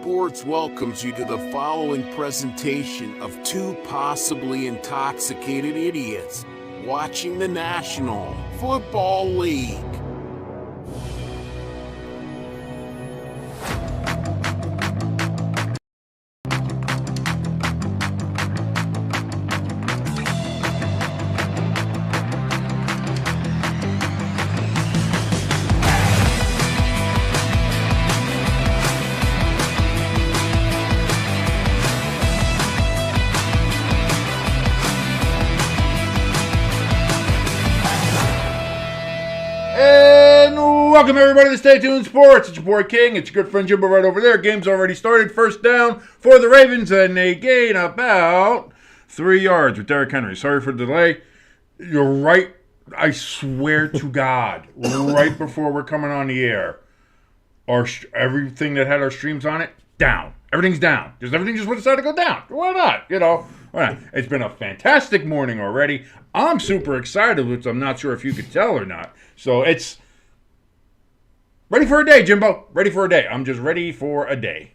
Sports welcomes you to the following presentation of two possibly intoxicated idiots watching the National Football League. Welcome everybody to Stay Tuned Sports. It's your boy King. It's your good friend Jimbo right over there. Game's already started. First down for the Ravens, and they gain about 3 yards with Derrick Henry. Sorry for the delay. You're right. I swear to God, right before we're coming on the air, everything that had our streams on it, down. Everything's down. Everything just decided to go down. Why not? It's been a fantastic morning already. I'm super excited, which I'm not sure if you could tell or not. So it's ready for a day, Jimbo. Ready for a day. I'm just ready for a day.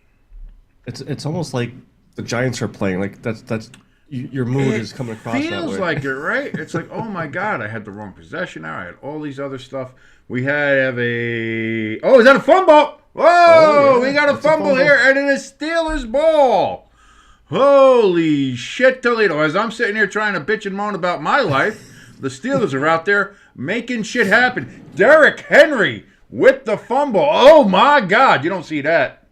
It's almost like the Giants are playing. Like that's your mood is coming across that way. Feels like it, right? It's like, oh my God, I had the wrong possession now. I had all these other stuff. We have is that a fumble? Whoa, we got a fumble here, and it is Steelers ball. Holy shit, Toledo. As I'm sitting here trying to bitch and moan about my life, the Steelers are out there making shit happen. Derrick Henry with the fumble. Oh my God, you don't see that.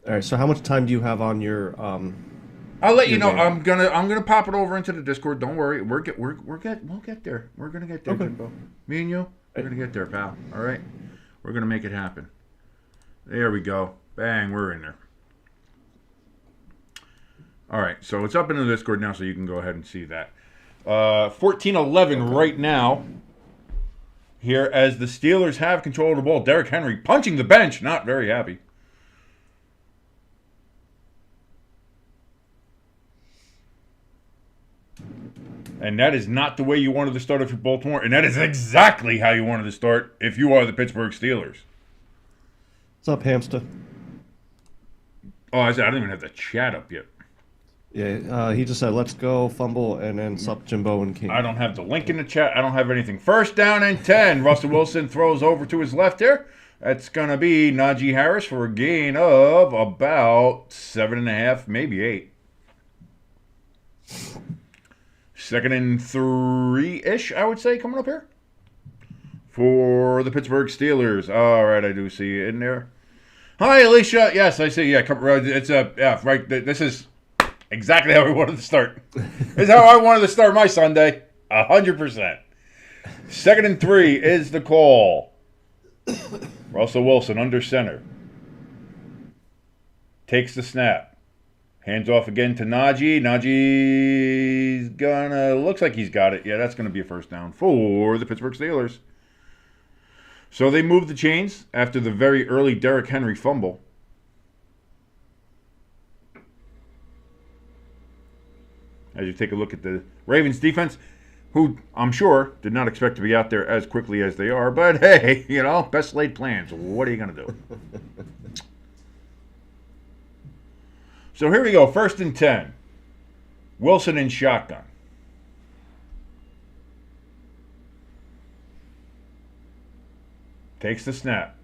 All right, so how much time do you have on your I'll let you know. game? I'm gonna pop it over into the Discord. Don't worry. We'll get there. We're gonna get there, Okay. Jimbo. Me and you, we're gonna get there, pal. All right? We're gonna make it happen. There we go. Bang, we're in there. All right, so it's up in the Discord now, so you can go ahead and see that. 14-11 right now. Here as the Steelers have control of the ball. Derrick Henry punching the bench. Not very happy. And that is not the way you wanted to start if you're Baltimore. And that is exactly how you wanted to start if you are the Pittsburgh Steelers. What's up, Hamster? Oh, I don't even have the chat up yet. Yeah, he just said, let's go, fumble, and then sup Jimbo and King. I don't have the link in the chat. I don't have anything. First down and 10. Russell Wilson throws over to his left here. That's going to be Najee Harris for a gain of about 7.5, maybe 8. 2nd and 3-ish, I would say, coming up here for the Pittsburgh Steelers. All right, I do see you in there. Hi, Alicia. Yes, I see. Yeah, it's right. This is exactly how we wanted to start. This is how I wanted to start my Sunday. 100%. 2nd and 3 is the call. Russell Wilson under center. Takes the snap. Hands off again to Najee. Najee's looks like he's got it. Yeah, that's gonna be a first down for the Pittsburgh Steelers. So they move the chains after the very early Derrick Henry fumble. As you take a look at the Ravens defense, who I'm sure did not expect to be out there as quickly as they are, but hey, best laid plans. What are you going to do? So here we go, 1st and 10. Wilson in shotgun. Takes the snap.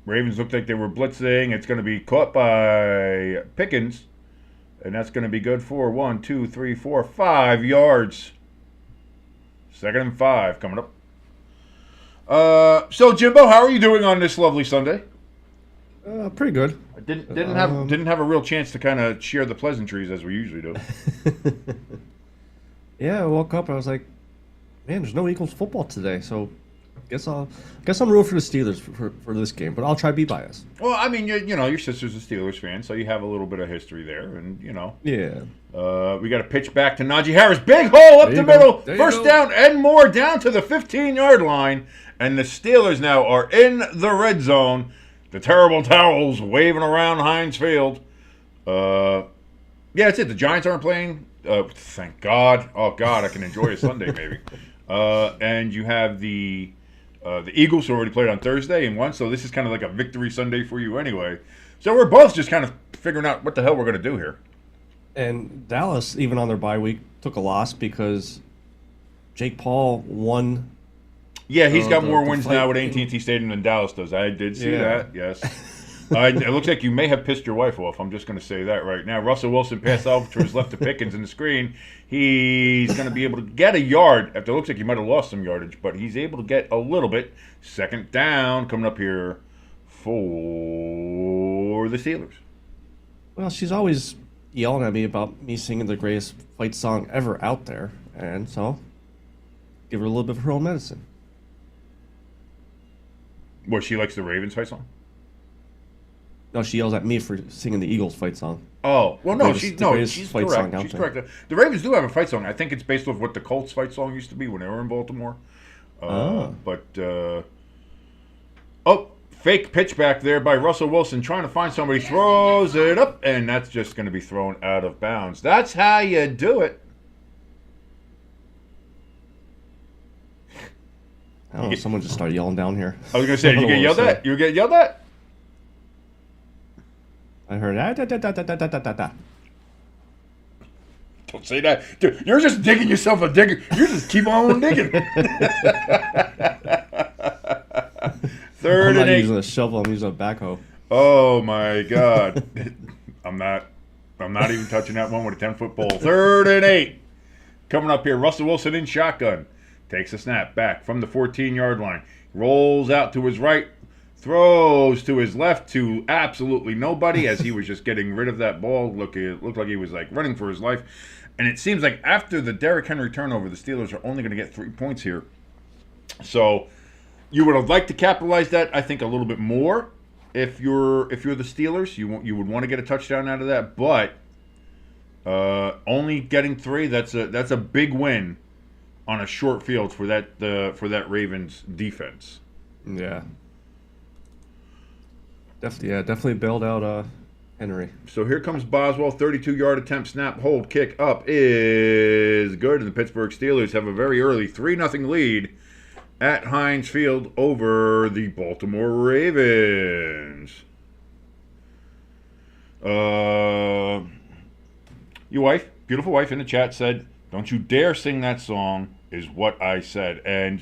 Ravens looked like they were blitzing. It's going to be caught by Pickens. And that's going to be good for 1, 2, 3, 4, 5 yards. 2nd and 5 coming up. So Jimbo, how are you doing on this lovely Sunday? Pretty good. I didn't have a real chance to kind of share the pleasantries as we usually do. Yeah, I woke up and I was like, man, there's no Eagles football today, so guess I'm rooting for the Steelers for this game, but I'll try to be biased. Well, I mean, your sister's a Steelers fan, so you have a little bit of history there, and Yeah. We got a pitch back to Najee Harris, big hole up the middle, first down and more down to the 15-yard line, and the Steelers now are in the red zone. The terrible towels waving around Heinz Field. Yeah, that's it. The Giants aren't playing. Thank God. Oh God, I can enjoy a Sunday maybe. And you have the The Eagles already played on Thursday and won, so this is kind of like a victory Sunday for you anyway. So we're both just kind of figuring out what the hell we're going to do here. And Dallas, even on their bye week, took a loss because Jake Paul won. Yeah, he's got more wins fight. now at AT&T Stadium than Dallas does. I did see Yeah. that, yes. It looks like you may have pissed your wife off. I'm just going to say that right now. Russell Wilson passed off to his left to Pickens in the screen. He's going to be able to get a yard. After it looks like he might have lost some yardage, but he's able to get a little bit. Second down coming up here for the Steelers. Well, she's always yelling at me about me singing the greatest fight song ever out there, and so give her a little bit of her own medicine. What, she likes the Ravens fight song? No, she yells at me for singing the Eagles fight song. Oh, well, no, Greatest- she's the greatest she's fight song correct. out She's there. correct. The Ravens do have a fight song. I think it's based off what the Colts fight song used to be when they were in Baltimore. Fake pitch back there by Russell Wilson trying to find somebody, throws it up, and that's just going to be thrown out of bounds. That's how you do it. I don't know, someone just started yelling down here. I was going to say, did you get yelled at? You get yelled at? I heard, ah, da, da, da, da, da, da, da, da. Don't say that. Dude, you're just digging yourself a digger. You just keep on digging. Third I'm not and 8. using a shovel, I'm using a backhoe. Oh my God. I'm not even touching that one with a 10-foot pole. 3rd and 8. Coming up here, Russell Wilson in shotgun. Takes a snap back from the 14-yard line. Rolls out to his right. Throws to his left to absolutely nobody as he was just getting rid of that ball. It looked like he was like running for his life. And it seems like after the Derrick Henry turnover, the Steelers are only going to get 3 points here. So you would have liked to capitalize that, I think, a little bit more. If you're the Steelers, you would want to get a touchdown out of that. But only getting 3, that's a big win on a short field for that Ravens defense. Yeah. Definitely bailed out Henry. So here comes Boswell, 32-yard attempt, snap, hold, kick up is good. And the Pittsburgh Steelers have a very early 3-0 lead at Heinz Field over the Baltimore Ravens. Your wife, beautiful wife in the chat said, "Don't you dare sing that song," is what I said. And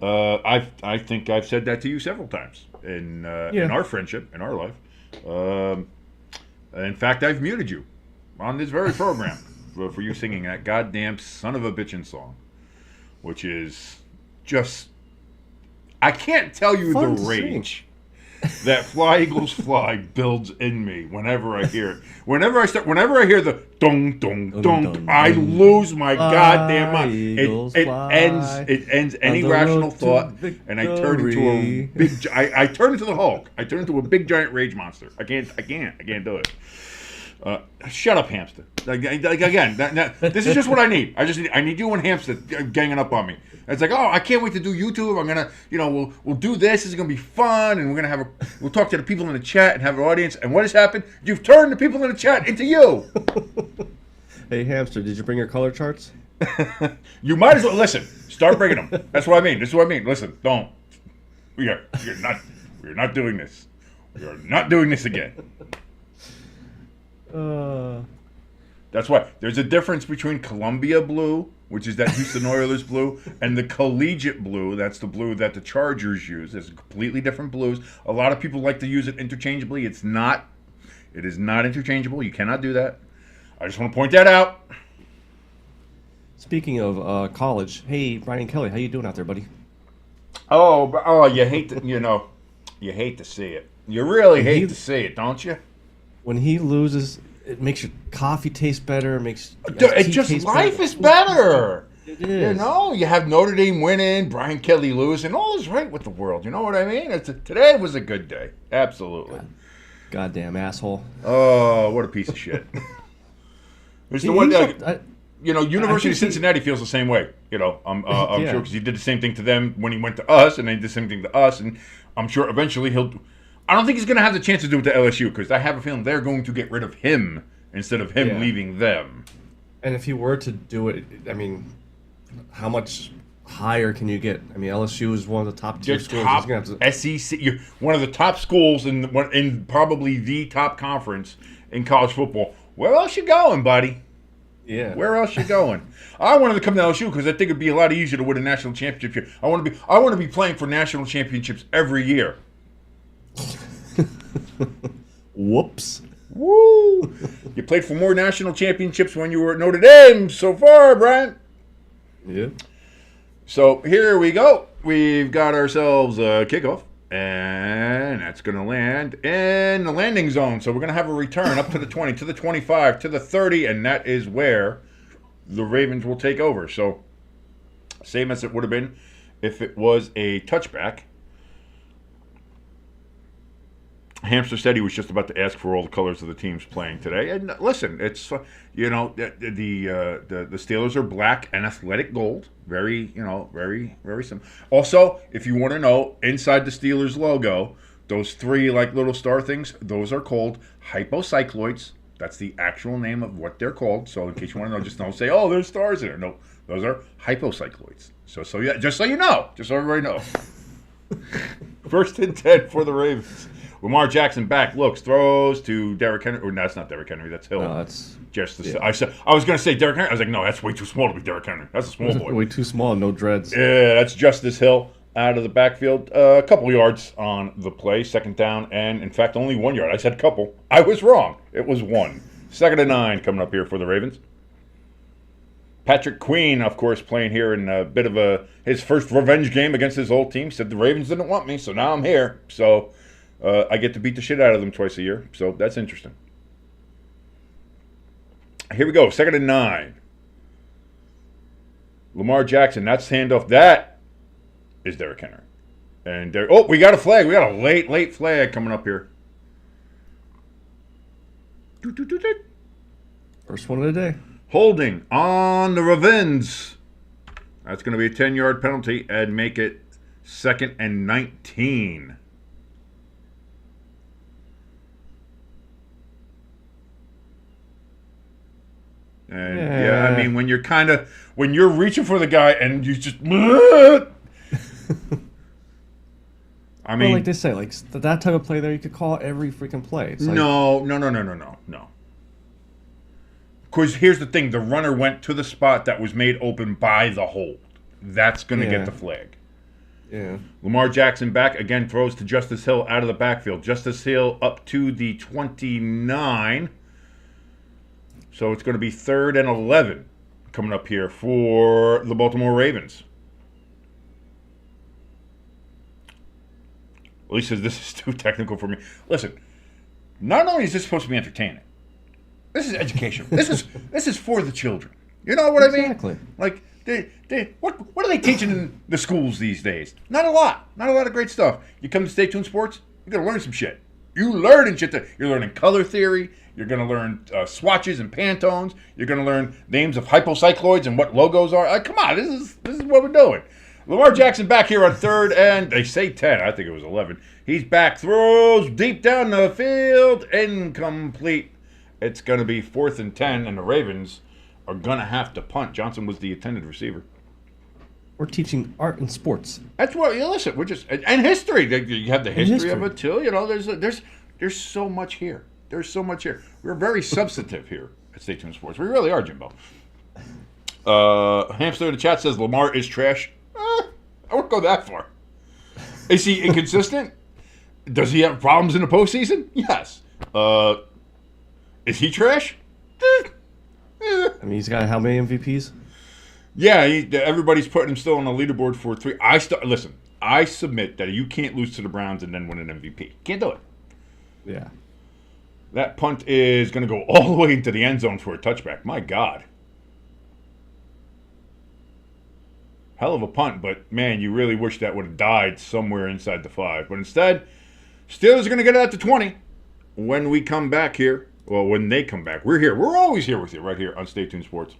I think I've said that to you several times in our friendship, in our life. In fact, I've muted you on this very program for you singing that goddamn son of a bitchin' song, which is just, I can't tell you Fun the to rage that Fly Eagles Fly builds in me whenever I hear it. Whenever I hear the dong dong dong, I lose my goddamn mind. It ends any rational thought, and I turn into a big. I turn into the Hulk. I turn into a big giant rage monster. I can't do it. Shut up, hamster. Again, this is just what I need. I need you and hamster ganging up on me. It's like, oh, I can't wait to do YouTube. I'm gonna, we'll do this. This is gonna be fun, and we'll talk to the people in the chat and have an audience. And what has happened? You've turned the people in the chat into you. Hey, hamster, did you bring your color charts? You might as well listen. Start bringing them. That's what I mean. This is what I mean. Listen, don't. We're not doing this. We are not doing this again. That's why there's a difference between Columbia blue, which is that Houston Oilers blue, and the collegiate blue. That's the blue that the Chargers use. It's completely different blues. A lot of people like to use it interchangeably. It is not interchangeable. You cannot do that. I just want to point that out. Speaking of college, hey, Brian Kelly, how you doing out there, buddy? You hate to, you hate to see it. You really hate to see it, don't you? When he loses, it makes your coffee taste better. It makes life is better. It is. You have Notre Dame winning, Brian Kelly losing, all is right with the world. You know what I mean? Today was a good day. Absolutely. Goddamn asshole. Oh, what a piece of shit. It's the one that, University of Cincinnati feels the same way. I'm sure because he did the same thing to them when he went to us, and they did the same thing to us, and I'm sure eventually I don't think he's going to have the chance to do it to LSU because I have a feeling they're going to get rid of him instead of him leaving them. And if he were to do it, I mean, how much higher can you get? I mean, LSU is one of the top tier They're schools. top He's gonna have to- SEC. You're one of the top schools in probably the top conference in college football. Where else you going, buddy? Yeah. Where else you going? I wanted to come to LSU because I think it'd be a lot easier to win a national championship here. I want to be playing for national championships every year. Whoops. Woo! You played for more national championships when you were at Notre Dame so far, Brian. Yeah. So here we go. We've got ourselves a kickoff, and that's going to land in the landing zone. So we're going to have a return up to the 20, to the 25, to the 30, and that is where the Ravens will take over. So same as it would have been if it was a touchback. Hamster said he was just about to ask for all the colors of the teams playing today. And listen, it's the Steelers are black and athletic gold. Very very simple. Also, if you want to know, inside the Steelers logo, those three like little star things, those are called hypocycloids. That's the actual name of what they're called. So in case you want to know, just don't say, "Oh, there's stars there." No, those are hypocycloids. So yeah, just so you know, just so everybody knows. 1st and 10 for the Ravens. Lamar Jackson back, looks, throws to Derrick Henry. Or no, that's not Derrick Henry. That's Hill. No, that's just the. Yeah. I was going to say Derrick Henry. I was like, no, that's way too small to be Derrick Henry. That's a small boy. way too small. No dreads. Yeah, that's Justice Hill out of the backfield. A couple yards on the play, 2nd down, and in fact, only 1 yard. I said couple. I was wrong. It was 1. 2nd and 9 coming up here for the Ravens. Patrick Queen, of course, playing here in a bit of his first revenge game against his old team. Said the Ravens didn't want me, so now I'm here. So I get to beat the shit out of them twice a year. So that's interesting. Here we go. 2nd and 9. Lamar Jackson, that's handoff. That is Derrick Henry. And we got a flag. We got a late flag coming up here. First one of the day. Holding on the Ravens. That's going to be a 10-yard penalty and make it 2nd and 19. And yeah, I mean, when you're reaching for the guy and you just, I mean, like they say, like that type of play there, you could call every freaking play. It's like, no. Because here's the thing: the runner went to the spot that was made open by the hold. That's going to get the flag. Yeah. Lamar Jackson back again, throws to Justice Hill out of the backfield. Justice Hill up to the 29. So it's going to be 3rd and 11 coming up here for the Baltimore Ravens. Lee says this is too technical for me. Listen, not only is this supposed to be entertaining, this is educational. This is for the children. You know what I mean? Exactly. Like, what are they teaching in the schools these days? Not a lot. Not a lot of great stuff. You come to Stay Tuned Sports, you're going to learn some shit. You're learning color theory. You're going to learn swatches and Pantones. You're going to learn names of hypocycloids and what logos are. Come on, this is what we're doing. Lamar Jackson back here on 3rd and they say 10. I think it was 11. He's back, throws deep down the field, incomplete. It's going to be 4th and 10, and the Ravens are going to have to punt. Johnson was the intended receiver. We're teaching art and sports. That's what. Listen, we're just and history. You have the history of it too. You know, there's so much here. There's so much here. We're very substantive here at Stay Tuned Sports. We really are, Jimbo. Hamster in the chat says Lamar is trash. I wouldn't go that far. Is he inconsistent? Does he have problems in the postseason? Yes. Is he trash? I mean, he's got how many MVPs? Yeah, everybody's putting him still on the leaderboard for 3. Listen, I submit that you can't lose to the Browns and then win an MVP. Can't do it. Yeah. That punt is going to go all the way into the end zone for a touchback. My God. Hell of a punt, but man, you really wish that would have died somewhere inside the 5. But instead, Steelers are going to get it at the 20 when we come back here. Well, when they come back. We're here. We're always here with you right here on Stay Tuned Sports.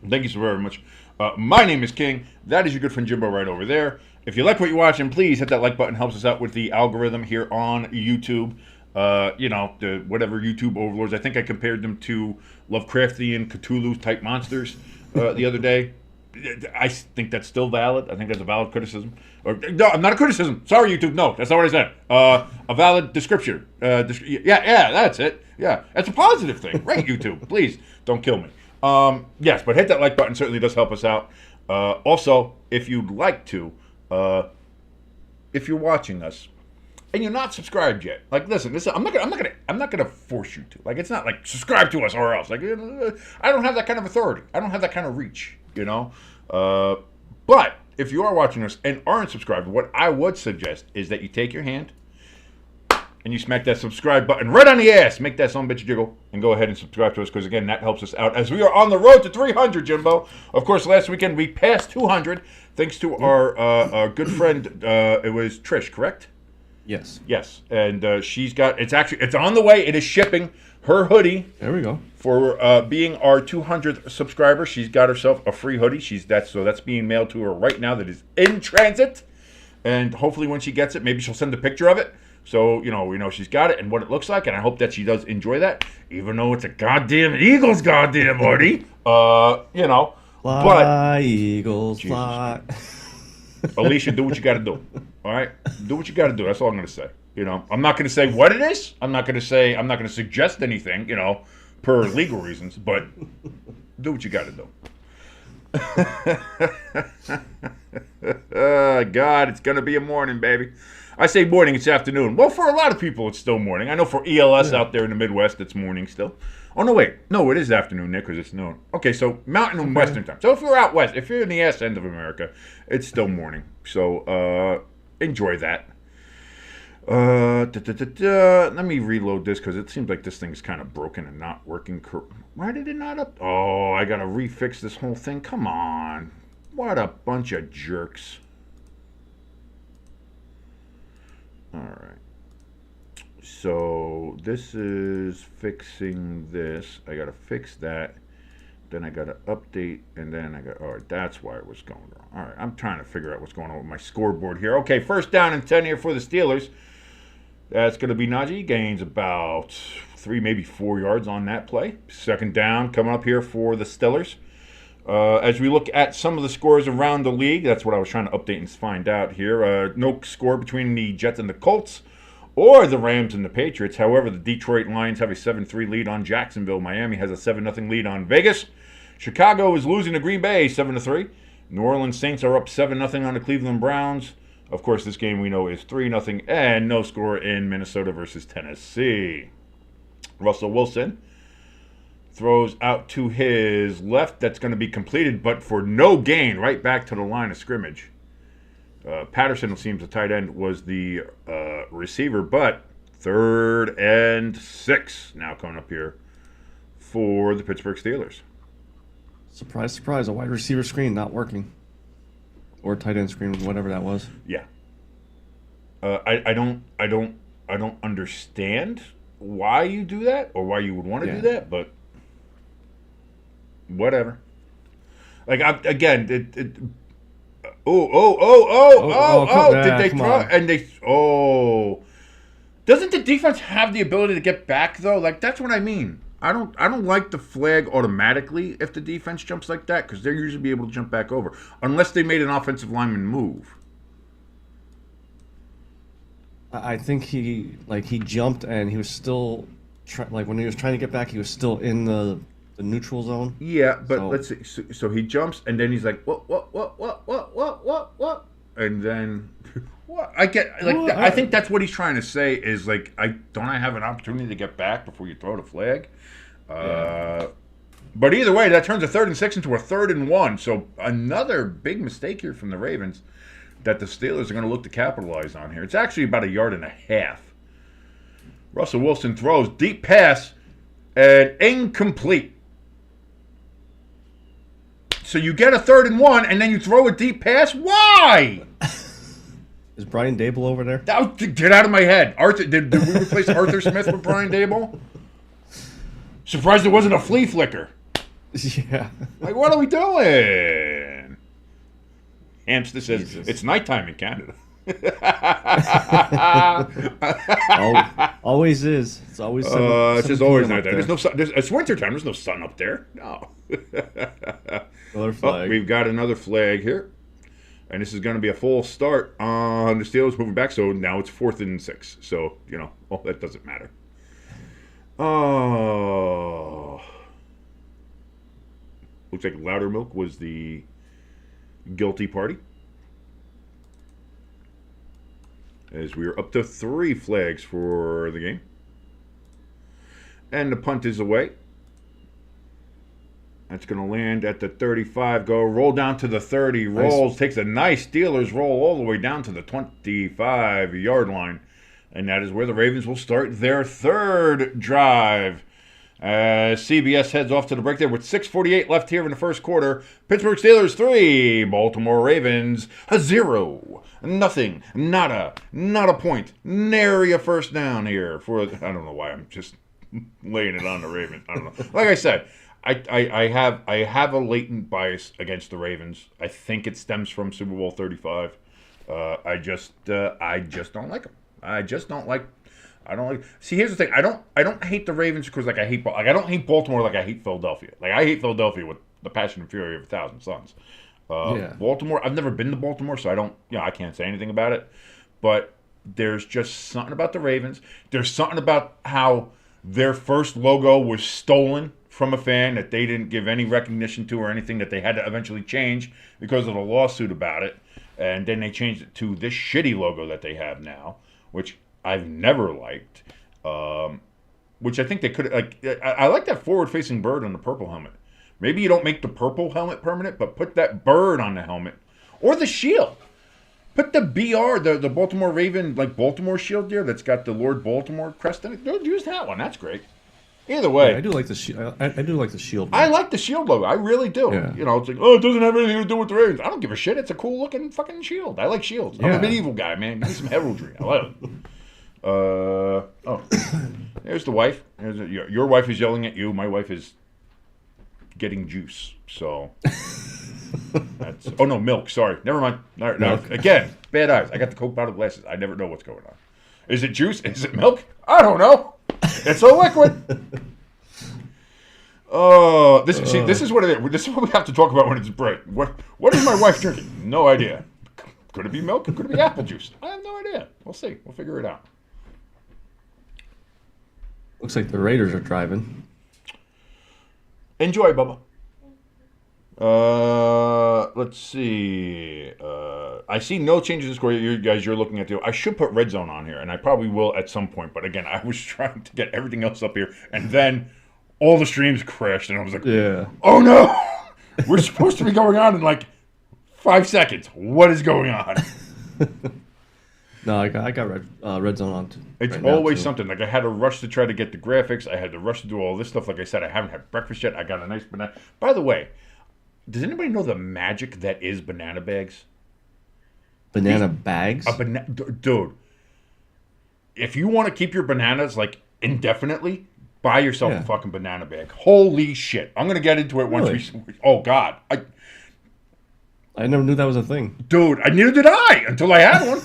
Thank you so very much. My name is King. That is your good friend Jimbo right over there. If you like what you're watching, please hit that like button. Helps us out with the algorithm here on YouTube. The whatever YouTube overlords. I think I compared them to Lovecraftian Cthulhu type monsters the other day. I think that's still valid. I think that's a valid criticism. Or no, not a criticism. Sorry, YouTube. No, that's not what I said. A valid description. Yeah, that's it. Yeah, that's a positive thing, right? YouTube, please don't kill me. Yes, but hit that like button. Certainly does help us out. Also, if you'd like to, if you're watching us and you're not subscribed yet, like listen, I'm not gonna force you to. Like it's not like subscribe to us or else. Like I don't have that kind of authority. I don't have that kind of reach. You know. But if you are watching us and aren't subscribed, what I would suggest is that you take your hand and you smack that subscribe button right on the ass. Make that son bitch jiggle and go ahead and subscribe to us because, again, that helps us out as we are on the road to 300, Jimbo. Of course, last weekend we passed 200 thanks to our good friend, it was Trish, correct? Yes. Yes. And she's got, it's on the way. It is shipping her hoodie. There we go. For being our 200th subscriber. She's got herself a free hoodie. That's being mailed to her right now that is in transit. And hopefully when she gets it, maybe she'll send a picture of it. So, we know she's got it and what it looks like, and I hope that she does enjoy that, even though it's a goddamn Eagles goddamn hoodie. Fly, but Eagles, fly. Alicia, do what you got to do. All right? Do what you got to do. That's all I'm going to say. I'm not going to say what it is. I'm not going to suggest anything, per legal reasons, but do what you got to do. God, it's going to be a morning, baby. I say morning, it's afternoon. Well, for a lot of people, it's still morning. I know for ELS out there in the Midwest, it's morning still. Oh, no, wait. No, it is afternoon, Nick, because it's noon. Okay, so Mountain and Western time. So if you're out west, if you're in the ass end of America, it's still morning. So enjoy that. Let me reload this because it seems like this thing's kind of broken and not working. Why did it not up? Oh, I got to refix this whole thing. Come on. What a bunch of jerks. All right. So this is fixing this. I got to fix that. Then I got to update, and then all right, that's why it was going wrong. All right, I'm trying to figure out what's going on with my scoreboard here. Okay, first down and 10 here for the Steelers. That's going to be Najee. Gains about 3, maybe 4 yards on that play. Second down coming up here for the Steelers. As we look at some of the scores around the league, that's what I was trying to update and find out here. No score between the Jets and the Colts or the Rams and the Patriots. However, the Detroit Lions have a 7-3 lead on Jacksonville. Miami has a 7-0 lead on Vegas. Chicago is losing to Green Bay 7-3. New Orleans Saints are up 7-0 on the Cleveland Browns. Of course, this game we know is 3-0 and no score in Minnesota versus Tennessee. Russell Wilson throws out to his left. That's going to be completed, but for no gain, right back to the line of scrimmage. Patterson, it seems the tight end, was the receiver, but 3rd and 6 now coming up here for the Pittsburgh Steelers. Surprise, surprise, a wide receiver screen not working. Or tight end screen, whatever that was. Yeah. I don't understand why you do that or why you would want to do that, but whatever. Like did they throw and they doesn't the defense have the ability to get back though? Like that's what I mean. I don't like the flag automatically if the defense jumps like that because they're usually be able to jump back over unless they made an offensive lineman move. I think he jumped and he was still when he was trying to get back, he was still in the neutral zone. Yeah, but let's see. So he jumps and then he's like, what, and then what? I get like I think that's what he's trying to say is like I have an opportunity to get back before you throw the flag. But either way, that turns a 3rd and 6 into a 3rd and 1. So another big mistake here from the Ravens that the Steelers are going to look to capitalize on here. It's actually about 1.5 yards. Russell Wilson throws deep pass and incomplete. So you get a 3rd and 1 and then you throw a deep pass. Why? Is Brian Dable over there? Get out of my head. Arthur, did we replace Arthur Smith with Brian Dable? Surprised it wasn't a flea flicker. Yeah. Like, what are we doing? Hamster says, it's nighttime in Canada. Always is. It's always it's just always 7 not p.m. there. up There's no sun. It's wintertime. There's no sun up there. No. Another flag. We've got another flag here. And this is going to be a full start on the Steelers moving back. So now it's 4th and 6. So, that doesn't matter. Oh. Looks like Loudermilk was the guilty party. As we are up to 3 flags for the game. And the punt is away. That's going to land at the 35. Go roll down to the 30. Rolls. Nice. Takes a nice Steelers roll all the way down to the 25-yard line. And that is where the Ravens will start their 3rd drive. CBS heads off to the break there with 6:48 left here in the first quarter. Pittsburgh Steelers 3. Baltimore Ravens 0. Nothing. Nada. Not a point. Nary a first down here. I don't know why I'm just laying it on the Ravens. I don't know. Like I said, I have a latent bias against the Ravens. I think it stems from Super Bowl 35. I just don't like them. I don't like. See, here's the thing. I don't hate the Ravens because I don't hate Baltimore like I hate Philadelphia. Like I hate Philadelphia with the passion and fury of 1,000 suns. Baltimore. I've never been to Baltimore, so I can't say anything about it. But there's just something about the Ravens. There's something about how their first logo was stolen from a fan that they didn't give any recognition to or anything, that they had to eventually change because of a lawsuit about it. And then they changed it to this shitty logo that they have now, which I've never liked. Which I think they could, I like that forward-facing bird on the purple helmet. Maybe you don't make the purple helmet permanent, but put that bird on the helmet. Or the shield. Put the BR, the Baltimore Raven, Baltimore shield there that's got the Lord Baltimore crest in it. Don't use that one. That's great. Either way. Yeah, I do like the shield. I do like the shield. I like the shield logo. I really do. Yeah. It's like, it doesn't have anything to do with the Ravens. I don't give a shit. It's a cool looking fucking shield. I like shields. I'm a medieval guy, man. Give me some heraldry. I love it. There's the wife. Your wife is yelling at you. My wife is getting juice. So that's. Oh no, milk. Sorry, never mind. No. Again, bad eyes. I got the Coke bottle glasses. I never know what's going on. Is it juice? Is it milk? I don't know. It's a liquid. This is what it is. This is what we have to talk about when it's break. What is my wife drinking? No idea. Could it be milk? Could it be apple juice? I have no idea. We'll see. We'll figure it out. Looks like the Raiders are driving. Enjoy, Bubba. Let's see. I see no changes in score. You guys, you're looking at I should put red zone on here, and I probably will at some point. But again, I was trying to get everything else up here, and then all the streams crashed, and I was like, "Oh no, we're supposed to be going on in 5 seconds. What is going on?" No, I got red zone on too. It's right always something. I had to rush to try to get the graphics. I had to rush to do all this stuff. Like I said, I haven't had breakfast yet. I got a nice banana. By the way, does anybody know the magic that is banana bags? Banana bags? Dude, if you want to keep your bananas indefinitely, buy yourself a fucking banana bag. Holy shit. I'm going to get into it once we... Oh, God. I never knew that was a thing. Dude, neither did I until I had one.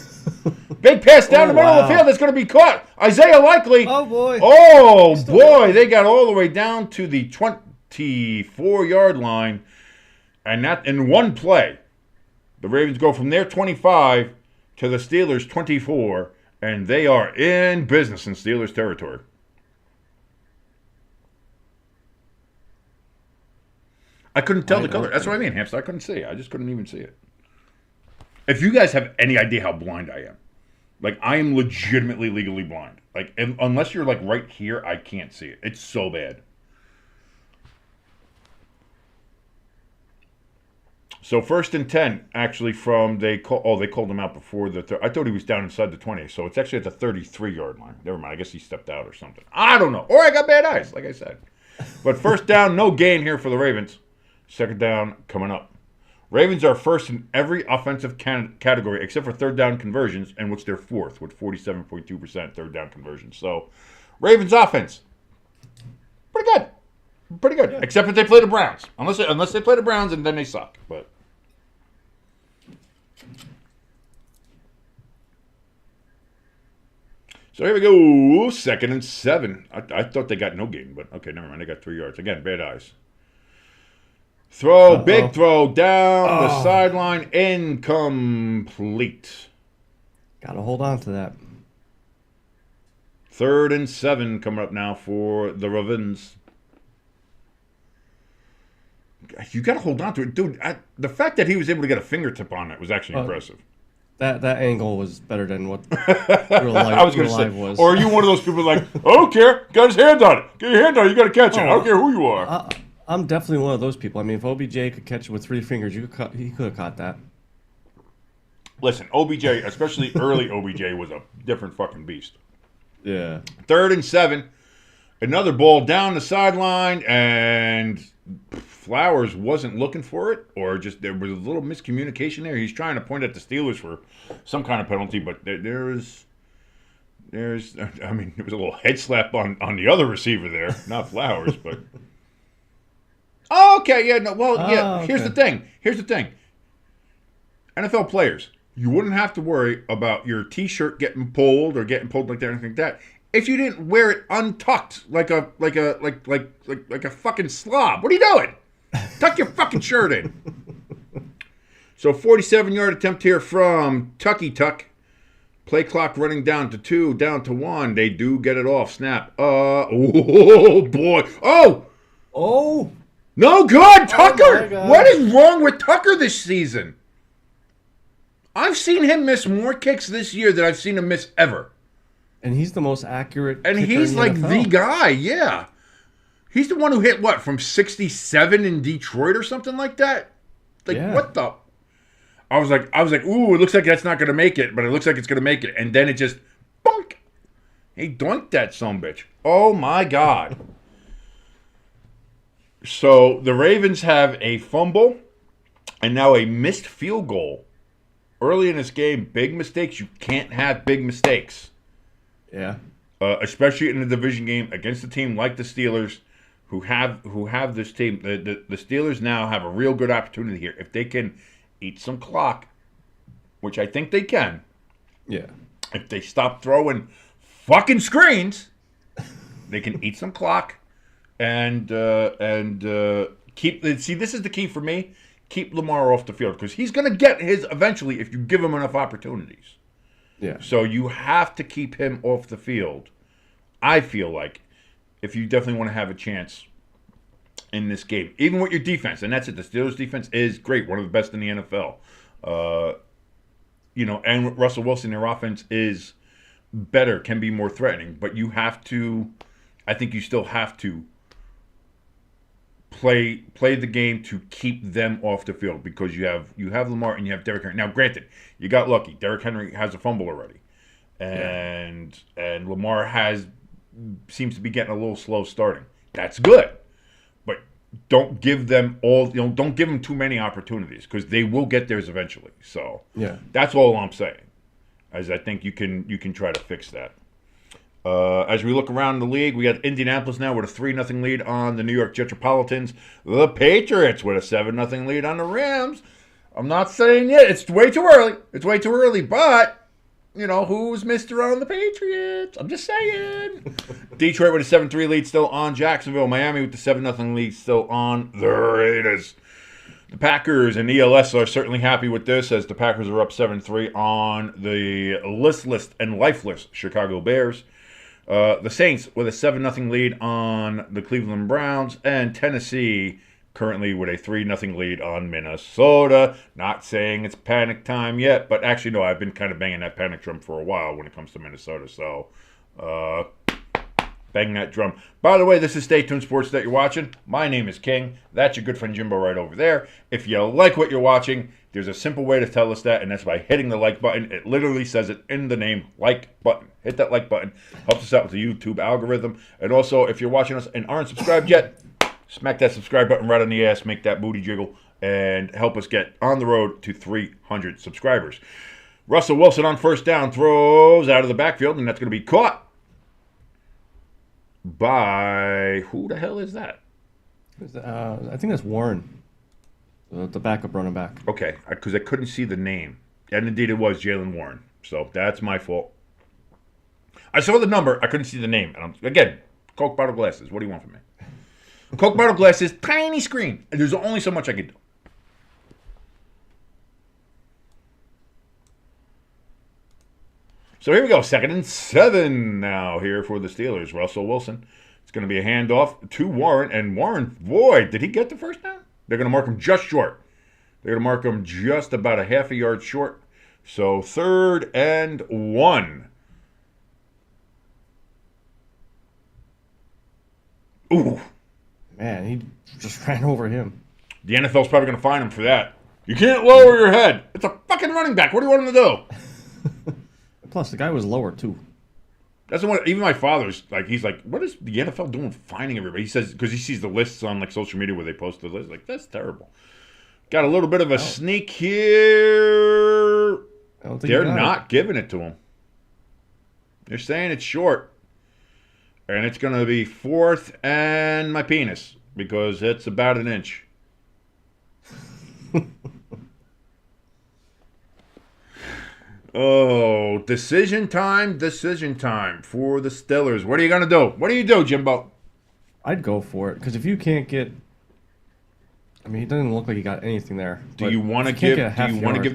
Big pass down the middle of the field that's going to be caught. Isaiah Likely. Oh, boy. Oh, boy. They got all the way down to the 24-yard line. And that in one play, the Ravens go from their 25 to the Steelers' 24, and they are in business in Steelers territory. I couldn't tell the color. That's what I mean, Hamster. I couldn't see it. I just couldn't even see it. If you guys have any idea how blind I am, I am legitimately legally blind. Unless you're right here, I can't see it. It's so bad. So 1st and 10, actually, they called him out before I thought he was down inside the 20, so it's actually at the 33-yard line. Never mind, I guess he stepped out or something. I don't know. Or I got bad eyes, like I said. But 1st down, no gain here for the Ravens. 2nd down coming up. Ravens are first in every offensive category except for 3rd down conversions, in which they're 4th with 47.2% 3rd down conversions. So, Ravens offense, pretty good. Pretty good, except if they play the Browns. Unless they play the Browns, and then they suck. But So here we go. 2nd and 7. I thought they got no gain, but okay, never mind. They got 3 yards. Again, bad eyes. Throw, big throw, down the sideline, incomplete. Got to hold on to that. 3rd and 7 coming up now for the Ravens. You got to hold on to it. Dude, the fact that he was able to get a fingertip on it was actually impressive. That angle was better than what real life was. Or are you one of those people like, I don't care, got his hand on it. Get your hand on it, you got to catch it. I don't care who you are. I'm definitely one of those people. I mean, if OBJ could catch it with 3 fingers, he could have caught that. Listen, OBJ, especially early OBJ, was a different fucking beast. Yeah. 3rd and 7. Another ball down the sideline, and Flowers wasn't looking for it, or just there was a little miscommunication there. He's trying to point at the Steelers for some kind of penalty, but there's there was a little head slap on the other receiver there, not Flowers, but okay, yeah, no, well, yeah. Okay. Here's the thing. NFL players, you wouldn't have to worry about your T-shirt getting pulled like that, or anything like that, if you didn't wear it untucked like a fucking slob. What are you doing? Tuck your fucking shirt in. So 47-yard attempt here from Tucky Tuck. Play clock running down to 2, down to 1. They do get it off. Snap. Oh boy. Oh. No good, Tucker. What is wrong with Tucker this season? I've seen him miss more kicks this year than I've seen him miss ever. And he's the most accurate. And he's like the guy, yeah. He's the one who hit what, from 67 in Detroit or something like that? Like, yeah. What the? I was like, ooh, it looks like that's not going to make it, but it looks like it's going to make it. And then it just, bonk. He doinked that sumbitch. Oh, my God. So the Ravens have a fumble and now a missed field goal. Early in this game, big mistakes. You can't have big mistakes. Yeah. Especially in a division game against a team like the Steelers, who have this team. The Steelers now have a real good opportunity here. If they can eat some clock, which I think they can. Yeah. If they stop throwing fucking screens, they can eat some clock and keep. See, this is the key for me. Keep Lamar off the field, because he's going to get his eventually if you give him enough opportunities. Yeah. So you have to keep him off the field, I feel like, if you definitely want to have a chance in this game. Even with your defense, and that's it. The Steelers' defense is great, one of the best in the NFL. And with Russell Wilson, their offense is better, can be more threatening. But you have to, I think you still have to play the game to keep them off the field, because you have Lamar and you have Derrick Henry. Now, granted, you got lucky. Derrick Henry has a fumble already, and Lamar seems to be getting a little slow starting. That's good, but don't give them don't give them too many opportunities, because they will get theirs eventually. So that's all I'm saying. As I think you can try to fix that. As we look around the league, we got Indianapolis now with a 3-0 lead on the New York Metropolitans. The Patriots with a 7-0 lead on the Rams. I'm not saying yet. It's way too early. But, who's Mr. on the Patriots? I'm just saying. Detroit with a 7-3 lead still on Jacksonville. Miami with the 7-0 lead still on the Raiders. The Packers and ELS are certainly happy with this, as the Packers are up 7-3 on the listless and lifeless Chicago Bears. The Saints with a 7-0 lead on the Cleveland Browns, and Tennessee currently with a 3-0 lead on Minnesota. Not saying it's panic time yet, but actually, no, I've been kind of banging that panic drum for a while when it comes to Minnesota. So, bang that drum. By the way, this is Stay Tuned Sports that you're watching. My name is King. That's your good friend Jimbo right over there. If you like what you're watching, there's a simple way to tell us that, and that's by hitting the like button. It literally says it in the name, like button. Hit that like button. Helps us out with the YouTube algorithm. And also, if you're watching us and aren't subscribed yet, smack that subscribe button right on the ass, make that booty jiggle, and help us get on the road to 300 subscribers. Russell Wilson on first down throws out of the backfield, and that's going to be caught by, who the hell is that? I think that's Warren, the backup running back. Okay, because I couldn't see the name. And indeed it was Jalen Warren. So that's my fault. I saw the number. I couldn't see the name. And again, Coke bottle glasses. What do you want from me? Coke bottle glasses, tiny screen. And there's only so much I could do. So here we go. 2nd and 7 now here for the Steelers. Russell Wilson. It's going to be a handoff to Warren. And Warren, boy, did he get the first down? They're going to mark him just short. They're going to mark him just about a half a yard short. So 3rd and 1. Ooh. Man, he just ran over him. The NFL's probably going to fine him for that. You can't lower your head. It's a fucking running back. What do you want him to do? Plus, the guy was lower, too. That's the one. Even my father's like, he's like, what is the NFL doing fining everybody? He says, because he sees the lists on like social media where they post the list. Like, that's terrible. Got a little bit of a sneak here. They're not giving it to him. They're saying it's short. And it's going to be 4th and my penis because it's about an inch. Oh, decision time for the Steelers. What are you going to do? What do you do, Jimbo? I'd go for it because if you can't get, I mean, he doesn't look like he got anything there. Do you want to give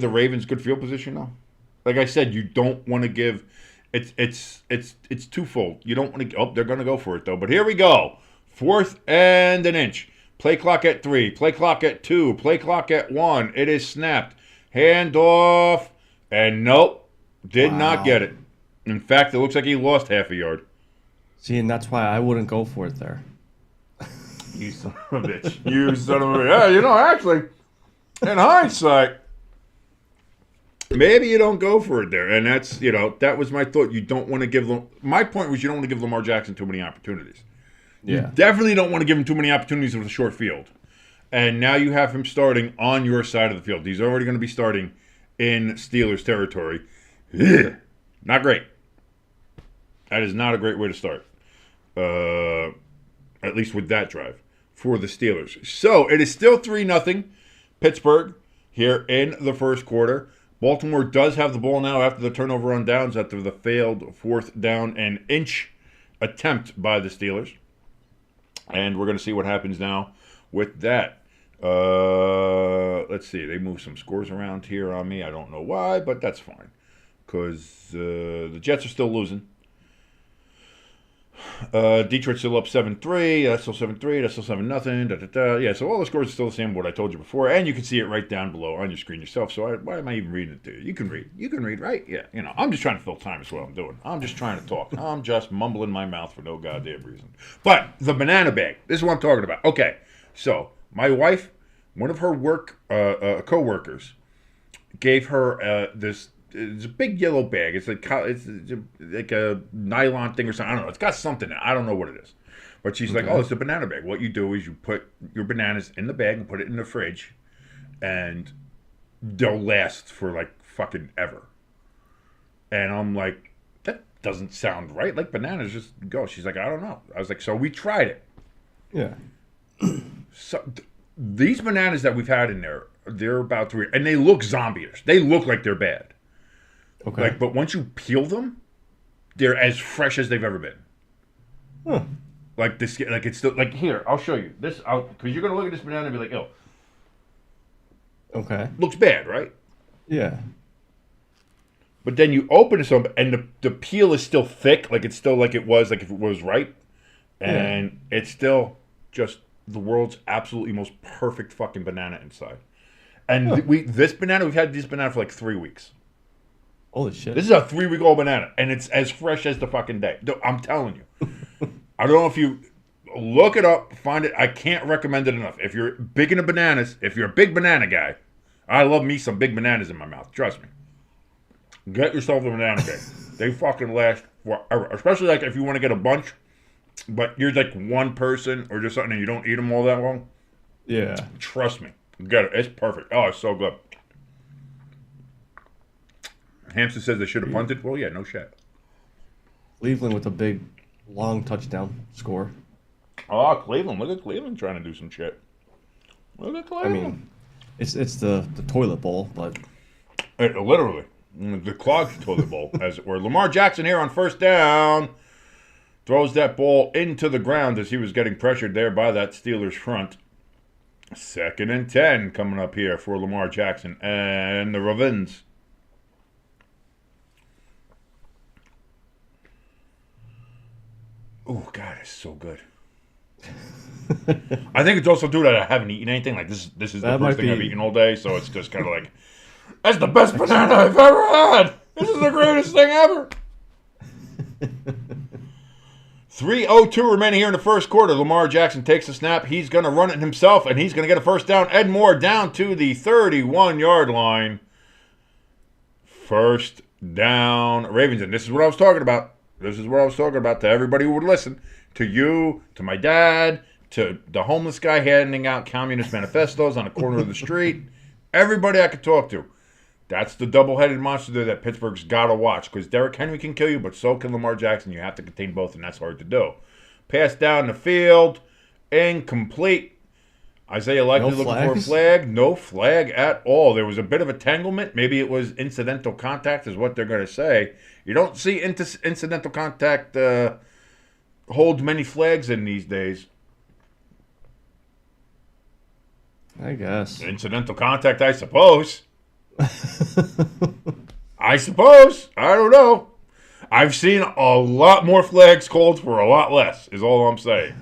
the Ravens good field position now? Like I said, you don't want to give. It's twofold. You don't want to. Oh, they're going to go for it though. But here we go. 4th and an inch. Play clock at 3. Play clock at 2. Play clock at 1. It is snapped. Hand off. And nope, did not get it. In fact, it looks like he lost half a yard. See, and that's why I wouldn't go for it there. You son of a bitch. You son of a bitch. Yeah, actually, in hindsight, maybe you don't go for it there. And that's, that was my thought. You don't want to give them. My point was you don't want to give Lamar Jackson too many opportunities. Yeah. You definitely don't want to give him too many opportunities with a short field. And now you have him starting on your side of the field. He's already going to be starting in Steelers territory. Ugh. Not great. That is not a great way to start. At least with that drive for the Steelers. So it is still 3-0 Pittsburgh here in the first quarter. Baltimore does have the ball now after the turnover on downs, after the failed 4th down and inch attempt by the Steelers. And we're going to see what happens now with that. Let's see. They moved some scores around here on me. I don't know why, but that's fine. Because the Jets are still losing. Detroit's still up 7-3. That's still 7-3. That's still 7-0. Yeah, so all the scores are still the same, what I told you before. And you can see it right down below on your screen yourself. So why am I even reading it to you? You can read. You can read, right? Yeah, I'm just trying to fill time is what I'm doing. I'm just trying to talk. I'm just mumbling my mouth for no goddamn reason. But the banana bag. This is what I'm talking about. Okay, so my wife, one of her work co-workers, gave her this. It's a big yellow bag. It's like a nylon thing or something. I don't know. It's got something in it. I don't know what it is. But she's like, oh, it's a banana bag. What you do is you put your bananas in the bag and put it in the fridge, and they'll last for like fucking ever. And I'm like, that doesn't sound right. Like bananas just go. She's like, I don't know. I was like, so we tried it. Yeah. So these bananas that we've had in there, they're about 3, and they look zombie-ish. They look like they're bad. Okay. But once you peel them, they're as fresh as they've ever been. Huh. Like this, like it's still like here. I'll show you this. Because you're gonna look at this banana and be like, oh, okay, looks bad, right? Yeah. But then you open some, and the peel is still thick, like it's still like it was, like if it was ripe, and it's still just the world's absolutely most perfect fucking banana inside. And we've had this banana for like 3 weeks. Holy shit. This is a 3-week-old banana, and it's as fresh as the fucking day. I'm telling you. I don't know if you look it up, find it. I can't recommend it enough. If you're big into bananas, if you're a big banana guy, I love me some big bananas in my mouth. Trust me. Get yourself a banana bag. They fucking last forever. Especially like if you want to get a bunch, but you're like one person or just something and you don't eat them all that long. Yeah. Trust me. Get it. It's perfect. Oh, it's so good. Hampton says they should have punted. Well, yeah, no shit. Cleveland with a big, long touchdown score. Oh, Cleveland. Look at Cleveland trying to do some shit. Look at Cleveland. I mean, it's the toilet bowl, but... Literally. The clogged toilet bowl, as it were. Lamar Jackson here on first down. Throws that ball into the ground as he was getting pressured there by that Steelers front. 2nd and 10 coming up here for Lamar Jackson and the Ravens. Oh, God, it's so good. I think it's also due that I haven't eaten anything. Like this is the first thing I've eaten all day, so it's just kind of like, that's the best banana I've ever had. This is the greatest thing ever. 3:02 remaining here in the first quarter. Lamar Jackson takes the snap. He's going to run it himself, and he's going to get a first down. Ed Moore down to the 31-yard line. First down, Ravens. And this is what I was talking about. This is what I was talking about to everybody who would listen. To you, to my dad, to the homeless guy handing out communist manifestos on the corner of the street. Everybody I could talk to. That's the double-headed monster there that Pittsburgh's got to watch, because Derrick Henry can kill you, but so can Lamar Jackson. You have to contain both, and that's hard to do. Pass down the field, incomplete. Isaiah Likely looking for a flag. No flag at all. There was a bit of entanglement. Maybe it was incidental contact is what they're going to say. You don't see incidental contact hold many flags in these days. I guess. Incidental contact, I suppose. I suppose. I don't know. I've seen a lot more flags called for a lot less, is all I'm saying.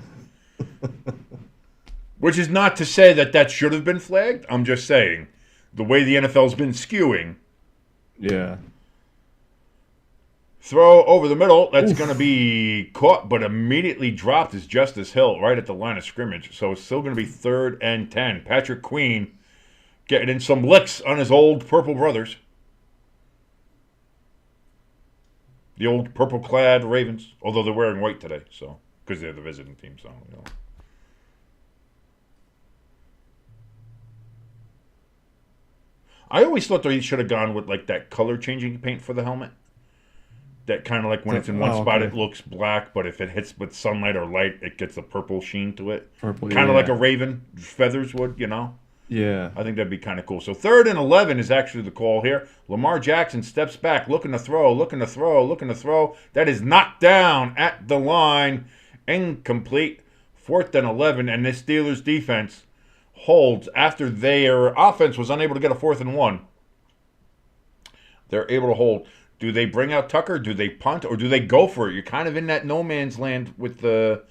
Which is not to say that should have been flagged. I'm just saying the way the NFL's been skewing. Yeah. Throw over the middle. That's going to be caught, but immediately dropped is Justice Hill right at the line of scrimmage. So it's still going to be 3rd and 10. Patrick Queen getting in some licks on his old Purple brothers. The old purple-clad Ravens, although they're wearing white today, so because they're the visiting team. So, you know. I always thought they should have gone with like that color-changing paint for the helmet. That kind of like when it's in one spot, it looks black, but if it hits with sunlight or light, it gets a purple sheen to it. Purple, kind of like a raven feathers would, you know? Yeah. I think that'd be kind of cool. So 3rd and 11 is actually the call here. Lamar Jackson steps back, looking to throw. That is knocked down at the line. Incomplete. 4th and 11, and this Steelers defense holds after their offense was unable to get a 4th and 1. They're able to hold. Do they bring out Tucker? Do they punt? Or do they go for it? You're kind of in that no man's land with the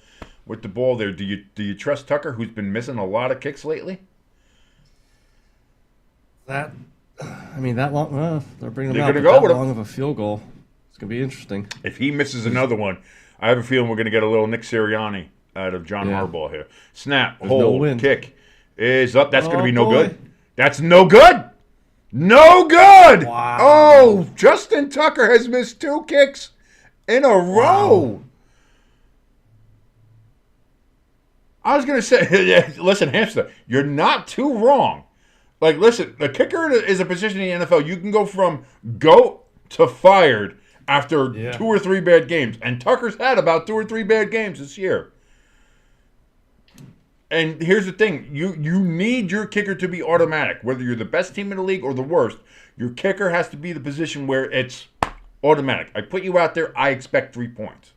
ball there. Do you trust Tucker, who's been missing a lot of kicks lately? That long. They're bringing him They're out. Gonna go with long of a field goal. It's gonna be interesting. If he misses another one, I have a feeling we're gonna get a little Nick Sirianni out of John Harbaugh here. Snap, hold, kick is up. That's gonna be no good. That's no good. No good! Wow. Oh, Justin Tucker has missed 2 kicks in a row. Wow. I was going to say, listen, Hamster, you're not too wrong. Like, listen, the kicker is a position in the NFL. You can go from goat to fired after 2 or 3 bad games. And Tucker's had about 2 or 3 bad games this year. And here's the thing. You need your kicker to be automatic. Whether you're the best team in the league or the worst, your kicker has to be the position where it's automatic. I put you out there, I expect 3 points.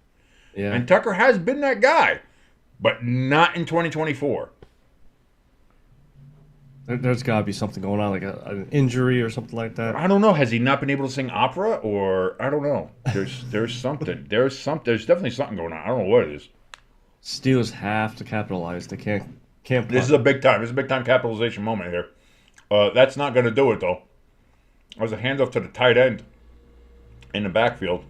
Yeah. And Tucker has been that guy, but not in 2024. There's got to be something going on, like an injury or something like that. I don't know. Has he not been able to sing opera, or I don't know. There's something. There's definitely something going on. I don't know what it is. Steelers have to capitalize. They can't. This is a big time. This is a big time capitalization moment here. That's not going to do it though. It was a handoff to the tight end in the backfield,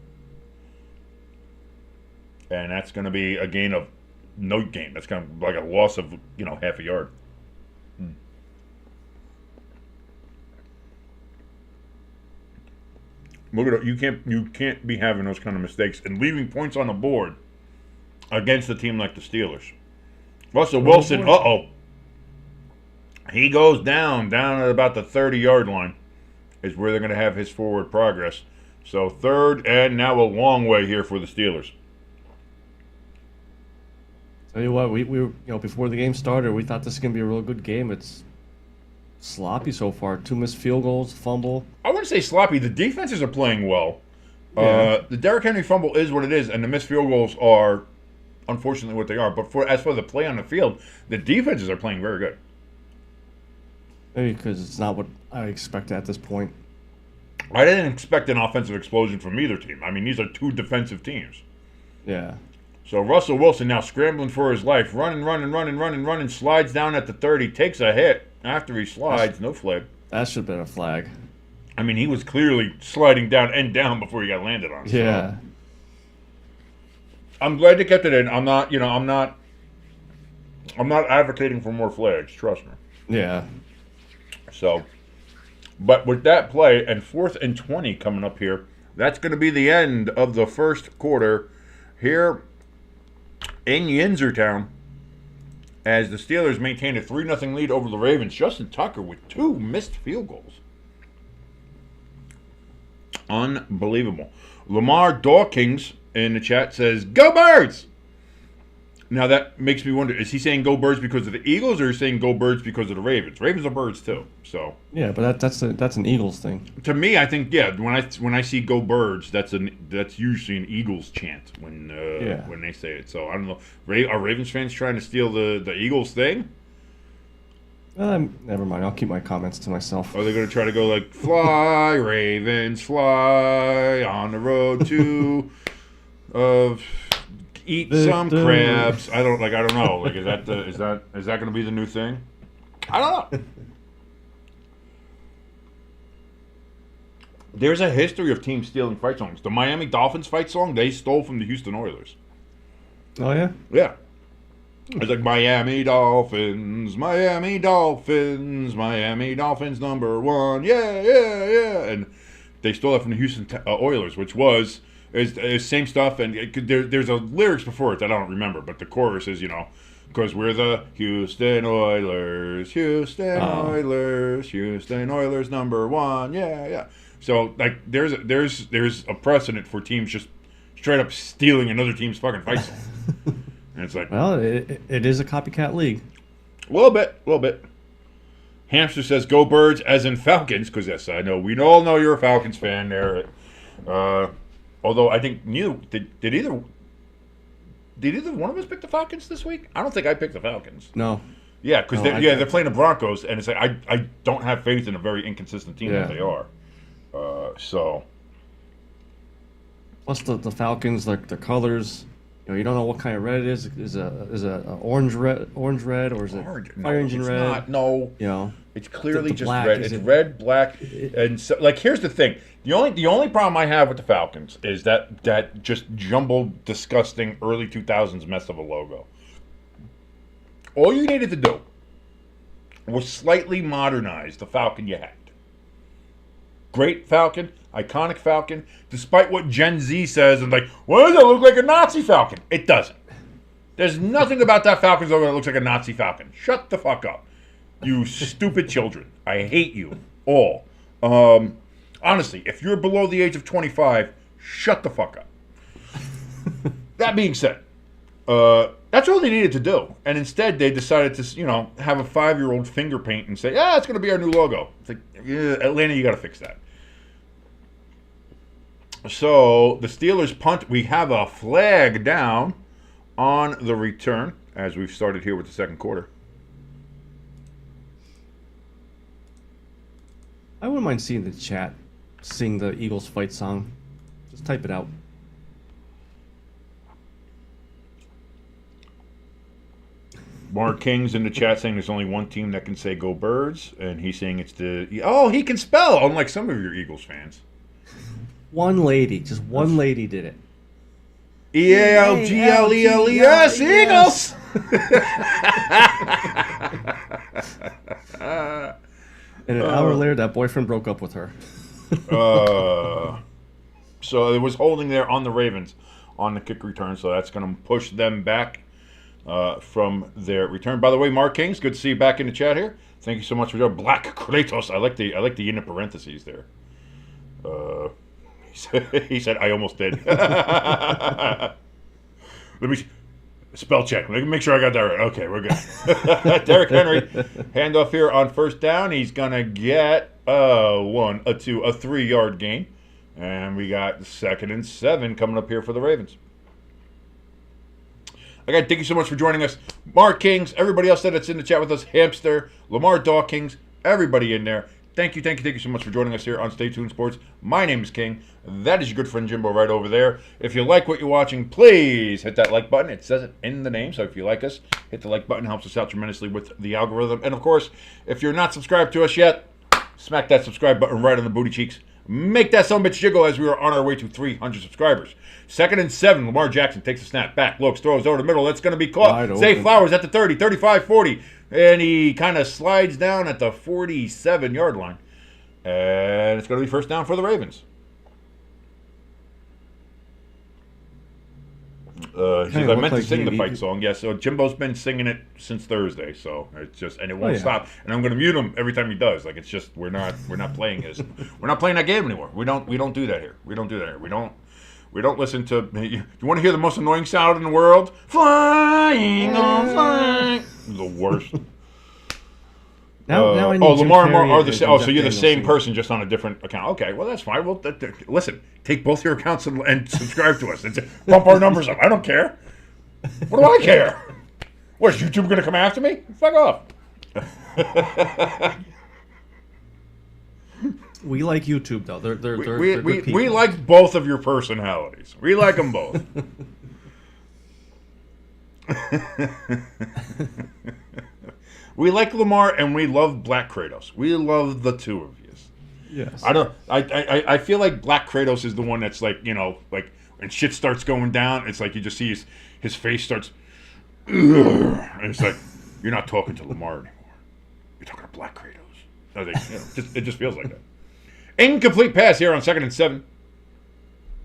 and that's going to be a gain of no gain. That's kind of like a loss of half a yard. Look at it. You can't be having those kind of mistakes and leaving points on the board against a team like the Steelers. Russell Wilson, he goes down at about the 30-yard line is where they're going to have his forward progress. So 3rd and now a long way here for the Steelers. Tell you what, we before the game started, we thought this was going to be a real good game. sloppy so far. 2 missed field goals, fumble. I wouldn't say sloppy. The defenses are playing well. Yeah. The Derrick Henry fumble is what it is, and the missed field goals are, unfortunately, what they are. But as for the play on the field, the defenses are playing very good. Maybe because it's not what I expected at this point. I didn't expect an offensive explosion from either team. I mean, these are 2 defensive teams. Yeah. So Russell Wilson now scrambling for his life, running, slides down at the 30, takes a hit. After he slides, no flag. That should have been a flag. I mean, he was clearly sliding down before he got landed on. Yeah. So. I'm glad they kept it in. I'm not advocating for more flags. Trust me. Yeah. So, but with that play and 4th and 20 coming up here, that's going to be the end of the first quarter here in Yinzertown as the Steelers maintain a 3-0 lead over the Ravens. Justin Tucker with 2 missed field goals. Unbelievable. Lamar Dawkins in the chat says, "Go Birds!" Now that makes me wonder, is he saying go Birds because of the Eagles or is he saying go Birds because of the Ravens? Ravens are birds too, so. Yeah, but that's an Eagles thing. To me, I think, yeah, when I see go Birds, that's usually an Eagles chant when they say it. So I don't know. Are Ravens fans trying to steal the Eagles thing? Never mind. I'll keep my comments to myself. Are they going to try to go like, fly, Ravens, fly on the road to eat some crabs? I don't know. Like, is that going to be the new thing? I don't know. There's a history of teams stealing fight songs. The Miami Dolphins fight song, they stole from the Houston Oilers. Oh, yeah? Yeah. It's like Miami Dolphins, Miami Dolphins, Miami Dolphins #1. Yeah. And they stole that from the Houston Oilers, which is same stuff. And there's a lyrics before it that I don't remember, but the chorus is, because we're the Houston Oilers, Houston Oilers, Houston Oilers #1. Yeah. So like there's a precedent for teams just straight up stealing another team's fucking fight song. And it's like, well, it is a copycat league. A little bit. Hamster says, "Go Birds," as in Falcons, because yes, I know we all know you're a Falcons fan there. Although I think did either one of us pick the Falcons this week? I don't think I picked the Falcons. No. Yeah, because they're playing the Broncos, and it's like I don't have faith in a very inconsistent team that they are. So. Plus the Falcons, like their colors. You don't know what kind of red it is. Is it orange red, or is it fire engine red? Not. No. It's clearly just black, red. It's red, black, and so, like here's the thing. The only problem I have with the Falcons is that just jumbled, disgusting early 2000s mess of a logo. All you needed to do was slightly modernize the Falcon you had. Great Falcon, iconic Falcon, despite what Gen Z says, and like, why does it look like a Nazi Falcon? It doesn't. There's nothing about that Falcon's logo that looks like a Nazi Falcon. Shut the fuck up. You stupid children. I hate you all. Honestly, if you're below the age of 25, shut the fuck up. That being said, that's all they needed to do. And instead, they decided to, have a 5-year-old finger paint and say, it's going to be our new logo. It's like, Atlanta, you got to fix that. So, the Steelers punt. We have a flag down on the return as we've started here with the second quarter. I wouldn't mind seeing the chat sing the Eagles fight song. Just type it out. Mark King's in the chat saying there's only one team that can say "Go Birds," and he's saying it's he can spell, unlike some of your Eagles fans. One lady, just one lady did it. EALGLELES, Eagles! And an hour later, that boyfriend broke up with her. So it was holding there on the Ravens on the kick return, so that's going to push them back from their return. By the way, Mark Kings, good to see you back in the chat here. Thank you so much for your Black Kratos. I like the in parentheses there. He said, I almost did. Let me see. Spell check. Make sure I got that right. Okay, we're good. Derrick Henry, handoff here on first down. He's going to get a 3-yard gain. And we got 2nd and 7 coming up here for the Ravens. Again, thank you so much for joining us. Mark Kings, everybody else that's in the chat with us, Hamster, Lamar Dawkins, everybody in there. Thank you so much for joining us here on Stay Tuned Sports. My name is King. That is your good friend Jimbo right over there. If you like what you're watching, please hit that like button. It says it in the name, so if you like us, hit the like button. It helps us out tremendously with the algorithm. And of course, if you're not subscribed to us yet, smack that subscribe button right on the booty cheeks. Make that son of a bitch jiggle as we are on our way to 300 subscribers. 2nd and 7, Lamar Jackson takes a snap back, looks, throws over the middle. That's going to be caught. Zay Flowers at the 30, 35, 40. And he kind of slides down at the 47-yard line. And it's going to be first down for the Ravens. He says, I meant to sing the fight song. Yes, so Jimbo's been singing it since Thursday, so it's just, and it won't stop. And I'm going to mute him every time he does. Like, it's just we're not playing we're not playing that game anymore. We don't do that here. We don't do that here. We don't listen to. You want to hear the most annoying sound in the world? Flying on flying. The worst. Now I need Lamar and Mark are the same. Oh, so you're the same person, just on a different account. Okay, well that's fine. Well, listen, take both your accounts and subscribe to us. Bump our numbers up. I don't care. What do I care? What, is YouTube going to come after me? Fuck off. We like YouTube though. They're good people. We like both of your personalities. We like them both. We like Lamar and we love Black Kratos. We love the two of you. Yes. I feel like Black Kratos is the one that's like, like when shit starts going down, it's like you just see his face starts, and it's like, you're not talking to Lamar anymore. You're talking to Black Kratos. I think, it just feels like that. Incomplete pass here on 2nd and 7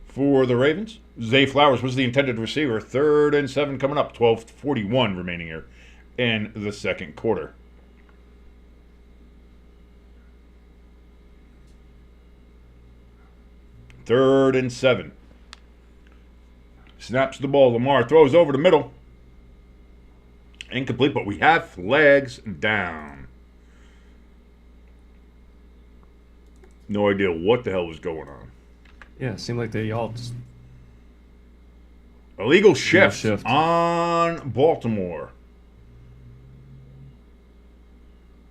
for the Ravens. Zay Flowers was the intended receiver. 3rd and 7 coming up. 12:41 remaining here in the second quarter. Third and 7. Snaps the ball. Lamar throws over the middle. Incomplete, but we have flags down. No idea what the hell was going on. Yeah, it seemed like they all just... Illegal shift on Baltimore.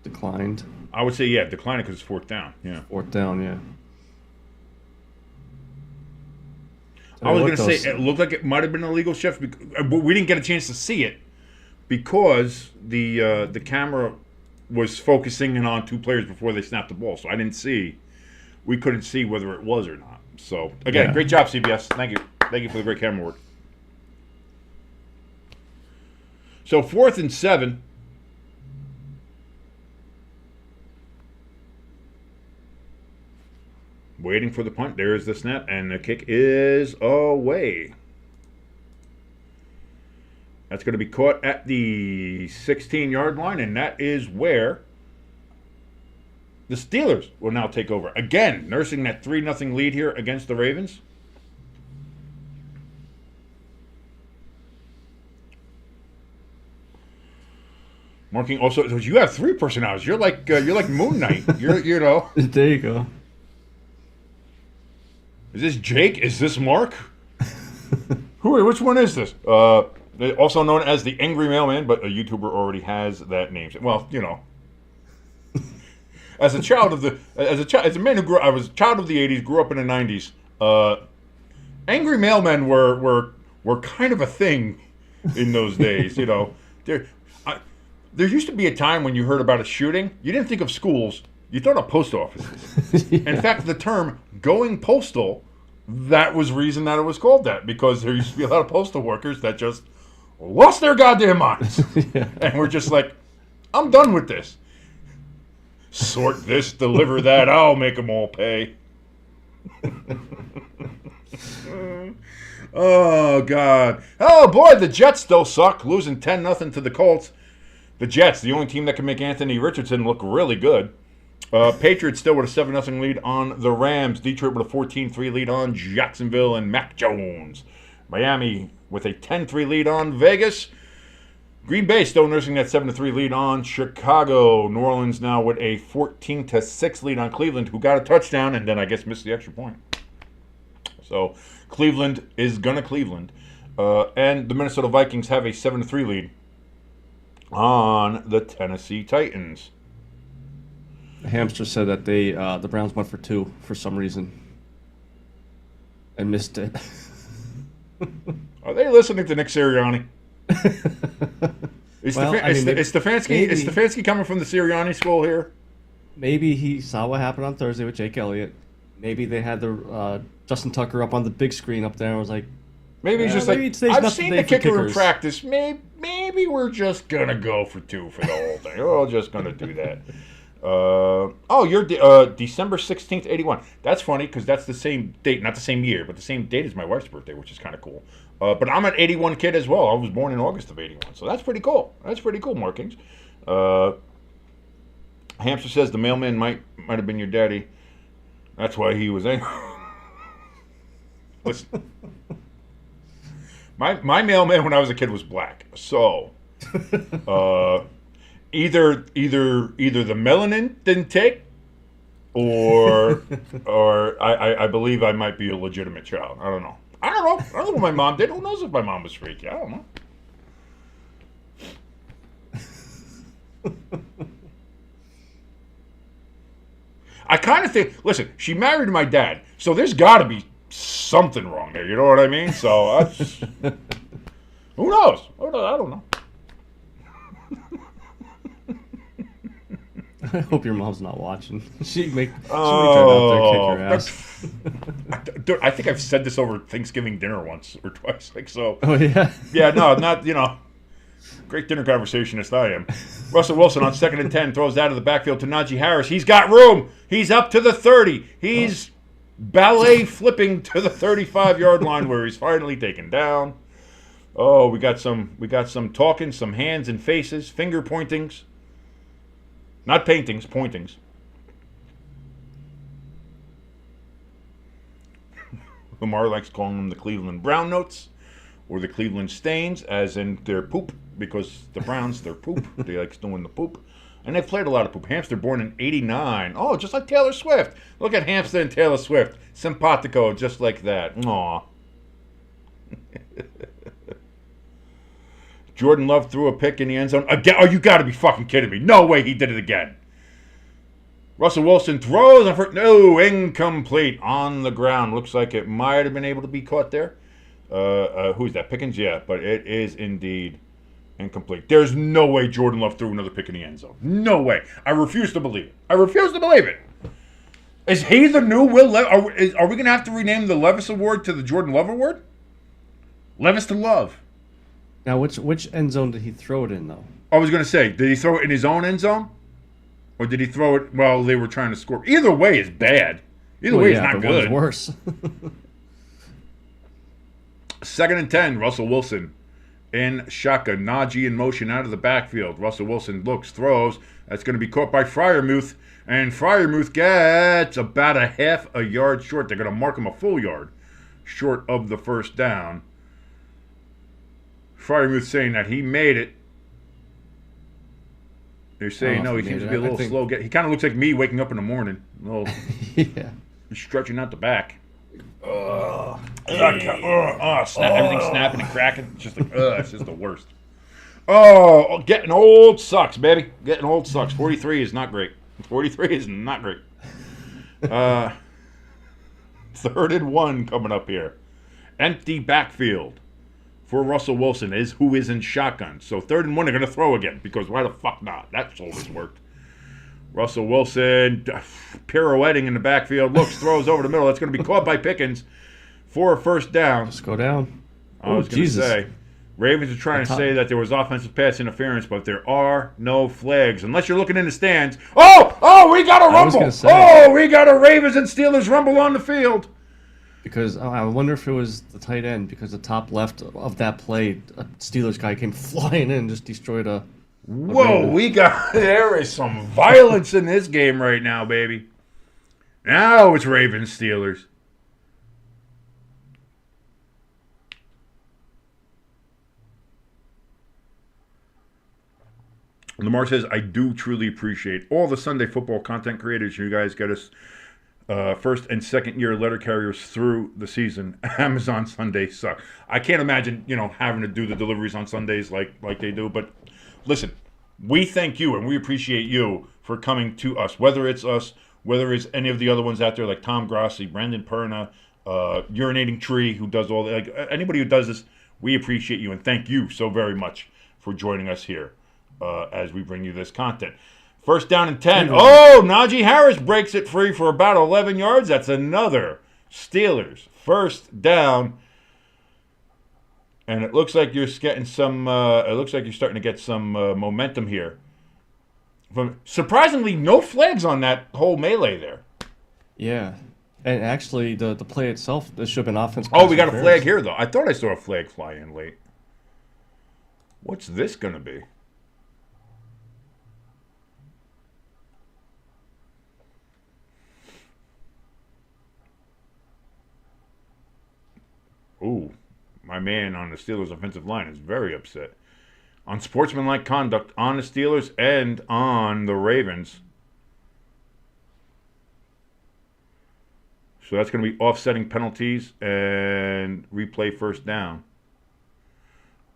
Declined. I would say, yeah, declined because it's 4th down. Yeah. 4th down, yeah. I was going to say, it looked like it might have been an illegal shift, but we didn't get a chance to see it because the camera was focusing in on 2 players before they snapped the ball. So we couldn't see whether it was or not. So, again, Great job, CBS. Thank you. Thank you for the great camera work. So, 4th and 7. Waiting for the punt. There's the snap, and the kick is away. That's going to be caught at the 16-yard line, and that is where the Steelers will now take over. Again, nursing that 3-0 lead here against the Ravens. Marking also, you have 3 personalities. You're like Moon Knight. There you go. Is this Jake? Is this Mark? Which one is this? Also known as the Angry Mailman, but a YouTuber already has that name. Well, as a man who I was a child of the '80s, grew up in the '90s. Angry Mailmen were kind of a thing in those days. There used to be a time when you heard about a shooting, you didn't think of schools. You thought of post offices. Yeah. In fact, the term going postal, that was the reason that it was called that, because there used to be a lot of postal workers that just lost their goddamn minds. Yeah. And we're just like, I'm done with this. Sort this, deliver that, I'll make them all pay. Oh, God. Oh, boy, the Jets still suck, losing 10-0 to the Colts. The Jets, the only team that can make Anthony Richardson look really good. Patriots still with a 7-0 lead on the Rams. Detroit with a 14-3 lead on Jacksonville. And Mac Jones Miami with a 10-3 lead on Vegas. Green Bay still nursing that 7-3 lead on Chicago. New Orleans now with a 14-6 lead on Cleveland, who got a touchdown and then I guess missed the extra point. So Cleveland is gonna Cleveland. And the Minnesota Vikings have a 7-3 lead on the Tennessee Titans. The Hamster said that the Browns went for 2 for some reason and missed it. Are they listening to Nick Sirianni? Is Stefanski coming from the Sirianni school here? Maybe he saw what happened on Thursday with Jake Elliott. Maybe they had the Justin Tucker up on the big screen up there and was like, maybe he's just maybe like, I've seen the kicker in practice. Maybe we're just going to go for 2 for the whole thing. We're just going to do that. You're December 16th, 81. That's funny because that's the same date, not the same year, but the same date as my wife's birthday, which is kind of cool. But I'm an 81 kid as well. I was born in August of 81, so that's pretty cool. That's pretty cool, Markings. Hamster says the mailman might have been your daddy. That's why he was angry. Listen, my mailman when I was a kid was black, so either the melanin didn't take, or I believe I might be a legitimate child. I don't know. I don't know what my mom did. Who knows if my mom was freaky? I don't know. I kind of think, listen, she married my dad, so there's got to be something wrong there. You know what I mean? So, who knows? I don't know. I hope your mom's not watching. She may turn out there and kick your ass. I think I've said this over Thanksgiving dinner once or twice. So. Oh, yeah? Yeah, no, not, great dinner conversationist I am. Russell Wilson on 2nd and 10 throws out of the backfield to Najee Harris. He's got room. He's up to the 30. He's ballet flipping to the 35-yard line where he's finally taken down. Oh, we got some talking, some hands and faces, finger pointings. Not paintings, pointings. Lamar likes calling them the Cleveland Brown Notes or the Cleveland Stains, as in their poop, because the Browns, their poop. They like doing the poop. And they've played a lot of poop. Hamster born in 89. Oh, just like Taylor Swift. Look at Hamster and Taylor Swift. Simpatico, just like that. Aw. Jordan Love threw a pick in the end zone. Again? Oh, you got to be fucking kidding me. No way he did it again. Russell Wilson throws. No, incomplete on the ground. Looks like it might have been able to be caught there. Who's that? Pickens? Yeah, but it is indeed incomplete. There's no way Jordan Love threw another pick in the end zone. No way. I refuse to believe it. I refuse to believe it. Is he the new Will Levis? Are we going to have to rename the Levis Award to the Jordan Love Award? Levis to Love. Now, which end zone did he throw it in, though? I was going to say, did he throw it in his own end zone? Or did he throw it while they were trying to score? Either way is bad. Either way is not good. Worse. 2nd and 10, Russell Wilson in shotgun. Najee in motion out of the backfield. Russell Wilson looks, throws. That's going to be caught by Freiermuth. And Freiermuth gets about a half a yard short. They're going to mark him a full yard short of the first down. Freiermuth saying that he made it. They're saying no, he seems to be a little slow. He kind of looks like me waking up in the morning. A little, yeah. Stretching out the back. Everything's snapping and cracking. It's just like, it's just the worst. Oh, getting old sucks, baby. Getting old sucks. 43 is not great. 43 is not great. 3rd and 1 coming up here. Empty backfield for Russell Wilson who is in shotgun. So 3rd and 1 they're going to throw again because why the fuck not? That's always worked. Russell Wilson pirouetting in the backfield. Looks, throws over the middle. That's going to be caught by Pickens for a first down. Just go down. I was going to say, Ravens are trying to say that there was offensive pass interference, but there are no flags. Unless you're looking in the stands. Oh, we got a rumble. We got a Ravens and Steelers rumble on the field. Because I wonder if it was the tight end, because the top left of that play, a Steelers guy came flying in and just destroyed a Whoa, there is some violence in this game right now, baby. Now it's Ravens Steelers. Lamar says, I do truly appreciate all the Sunday football content creators. You guys get us first and second year letter carriers through the season. Amazon Sundays suck. I can't imagine, having to do the deliveries on Sundays like they do. But listen, we thank you and we appreciate you for coming to us. Whether it's us, whether it's any of the other ones out there like Tom Grassi, Brandon Perna, Urinating Tree, who does all that. Like, anybody who does this, we appreciate you and thank you so very much for joining us here as we bring you this content. First down and 10. Oh, Najee Harris breaks it free for about 11 yards. That's another Steelers first down. And it looks like you're getting some. It looks like you're starting to get some momentum here. Surprisingly, no flags on that whole melee there. Yeah, and actually, the play itself, this should have been offense. Oh, we got a flag here though. I thought I saw a flag fly in late. What's this gonna be? Ooh, my man on the Steelers offensive line is very upset. On sportsmanlike conduct on the Steelers and on the Ravens. So that's going to be offsetting penalties and replay first down.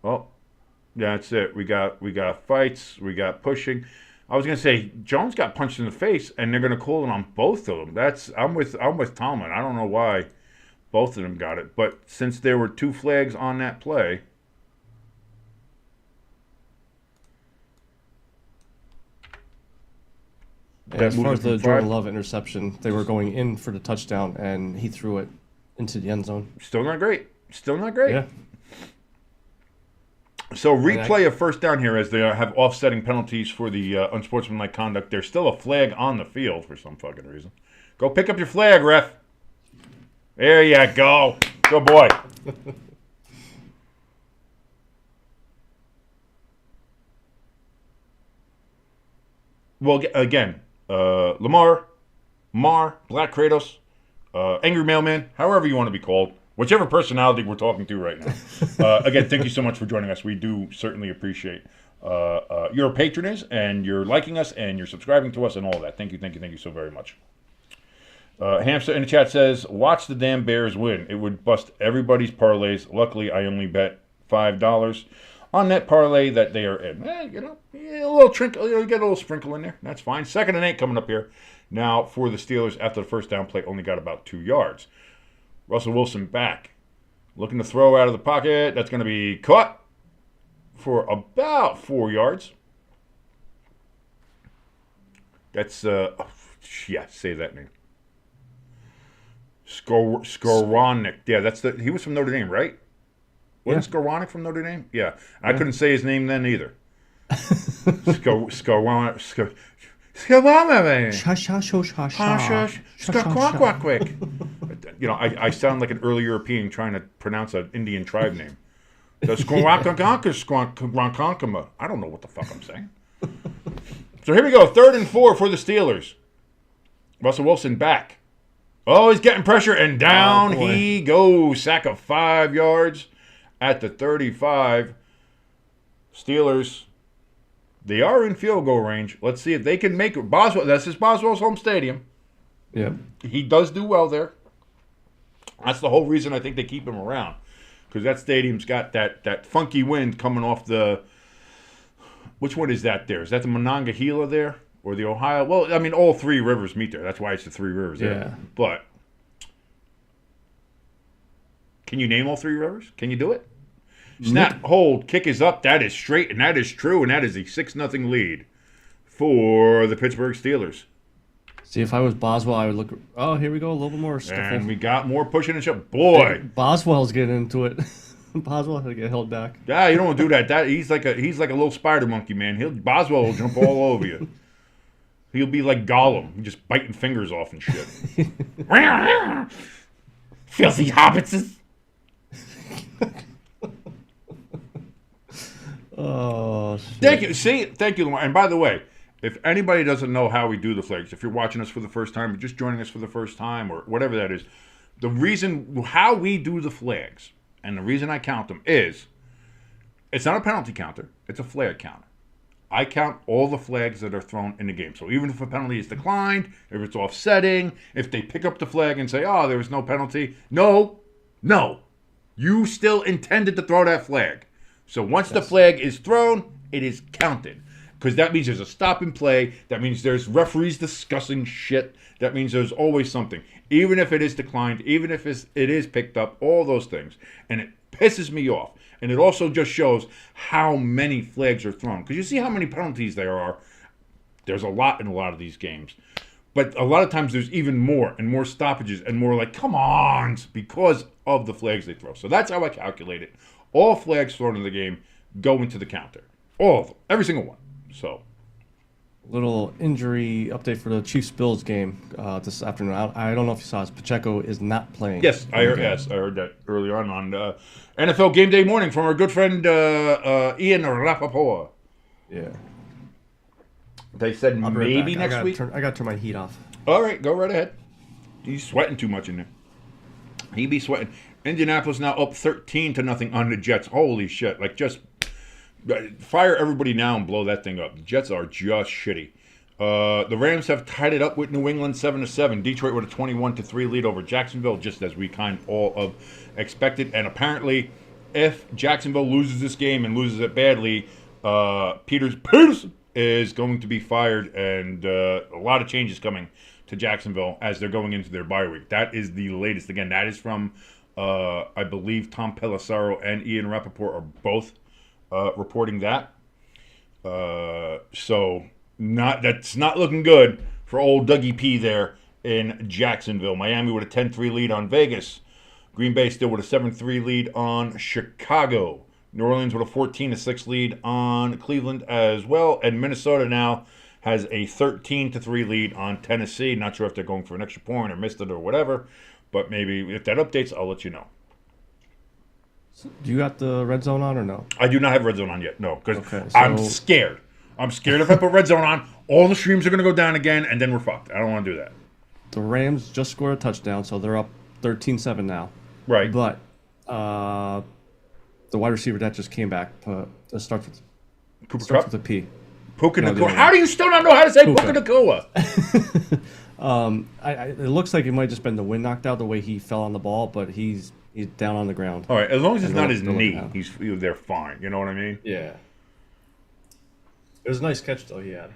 Oh, yeah, that's it. We got fights. We got pushing. I was going to say Jones got punched in the face, and they're going to call it on both of them. I'm with Tomlin. I don't know why both of them got it, but since there were two flags on that play. As far as the Jordan Love interception, they were going in for the touchdown, and he threw it into the end zone. Still not great. Yeah. So replay of first down here as they have offsetting penalties for the unsportsmanlike conduct. There's still a flag on the field for some fucking reason. Go pick up your flag, ref. There you go. Good boy. Well, again, Lamar, Black Kratos, Angry Mailman, however you want to be called, whichever personality we're talking to right now. Again, thank you so much for joining us. We do certainly appreciate your patronage and your liking us and your subscribing to us and all that. Thank you so very much. Hamster in the chat says, watch the damn Bears win. It would bust everybody's parlays. Luckily, I only bet $5 on that parlay that they are in. A little trinkle, you get a little sprinkle in there. That's fine. 2nd and 8 coming up here. Now for the Steelers after the first down play, only got about 2 yards. Russell Wilson back. Looking to throw out of the pocket. That's going to be caught for about 4 yards. That's, say that name. Skowronek. Yeah, he was from Notre Dame, right? Wasn't Skowronek from Notre Dame? Yeah. I couldn't say his name then either. Skowronek. I sound like an early European trying to pronounce an Indian tribe name. I don't know what the fuck I'm saying. So here we go. 3rd and 4 for the Steelers. Russell Wilson back. Oh, he's getting pressure, and down he goes. Sack of 5 yards at the 35. Steelers, they are in field goal range. Let's see if they can make it. Boswell, this is Boswell's home stadium. Yeah. He does do well there. That's the whole reason I think they keep him around. Because that stadium's got that funky wind coming off the... Which one is that there? Is that the Monongahela there? Or the Ohio? Well, I mean, all 3 rivers meet there. That's why it's the 3 rivers there. Yeah. But can you name all 3 rivers? Can you do it? Snap, hold, kick is up. That is straight, and that is true, and that is a 6-0 lead for the Pittsburgh Steelers. See, if I was Boswell, I would look. Oh, here we go, a little bit more stuff. And we got more pushing and shove. Boy, Boswell's getting into it. Boswell had to get held back. Yeah, you don't want to do that. He's like a little spider monkey, man. Boswell will jump all over you. He'll be like Gollum, just biting fingers off and shit. Filthy hobbitses. Oh, shit. Thank you. See, thank you, Lamar. And by the way, if anybody doesn't know how we do the flags, if you're watching us for the first time or just joining us for the first time or whatever that is, the reason how we do the flags and the reason I count them is it's not a penalty counter, it's a flag counter. I count all the flags that are thrown in the game. So even if a penalty is declined, if it's offsetting, if they pick up the flag and say, oh, there was no penalty. No. You still intended to throw that flag. So once the flag is thrown, it is counted. Because that means there's a stop and play. That means there's referees discussing shit. That means there's always something. Even if it is declined, even if it is picked up, all those things. And it pisses me off. And it also just shows how many flags are thrown. Because you see how many penalties there are. There's a lot in a lot of these games. But a lot of times there's even more and more stoppages and more like, come on, because of the flags they throw. So that's how I calculate it. All flags thrown in the game go into the counter. All of them. Every single one. So, little injury update for the Chiefs-Bills game this afternoon. I don't know if you saw this. Pacheco is not playing. Yes, I heard that early on NFL Game Day morning from our good friend Ian Rappaport. Yeah. They said maybe right next week. I got to turn my heat off. All right, go right ahead. He's sweating too much in there. He be sweating. Indianapolis now up 13-0 on the Jets. Holy shit. Like, just fire everybody now and blow that thing up. The Jets are just shitty. The Rams have tied it up with New England 7-7. Detroit with a 21-3 lead over Jacksonville, just as we kind all of expected. And apparently, if Jacksonville loses this game and loses it badly, Peterson is going to be fired, and a lot of changes coming to Jacksonville as they're going into their bye week. That is the latest. Again, that is from, I believe, Tom Pelissero and Ian Rappaport are both reporting that. So that's not looking good for old Dougie P there in Jacksonville. Miami with a 10-3 lead on Vegas. Green Bay still with a 7-3 lead on Chicago. New Orleans with a 14-6 lead on Cleveland as well. And Minnesota now has a 13-3 lead on Tennessee. Not sure if they're going for an extra point or missed it or whatever. But maybe if that updates, I'll let you know. Do you got the red zone on or no? I do not have red zone on yet, no. Because I'm scared. I'm scared if I put red zone on, all the streams are going to go down again, and then we're fucked. I don't want to do that. The Rams just scored a touchdown, so they're up 13-7 now. Right. But the wide receiver that just came back starts with a P. Puka Nacua. How do you still not know how to say Puka Nacua? It looks like it might have just been the wind knocked out the way he fell on the ball, but he's down on the ground. All right, as long as it's not his knee, they're fine. You know what I mean? Yeah. It was a nice catch, though, he had.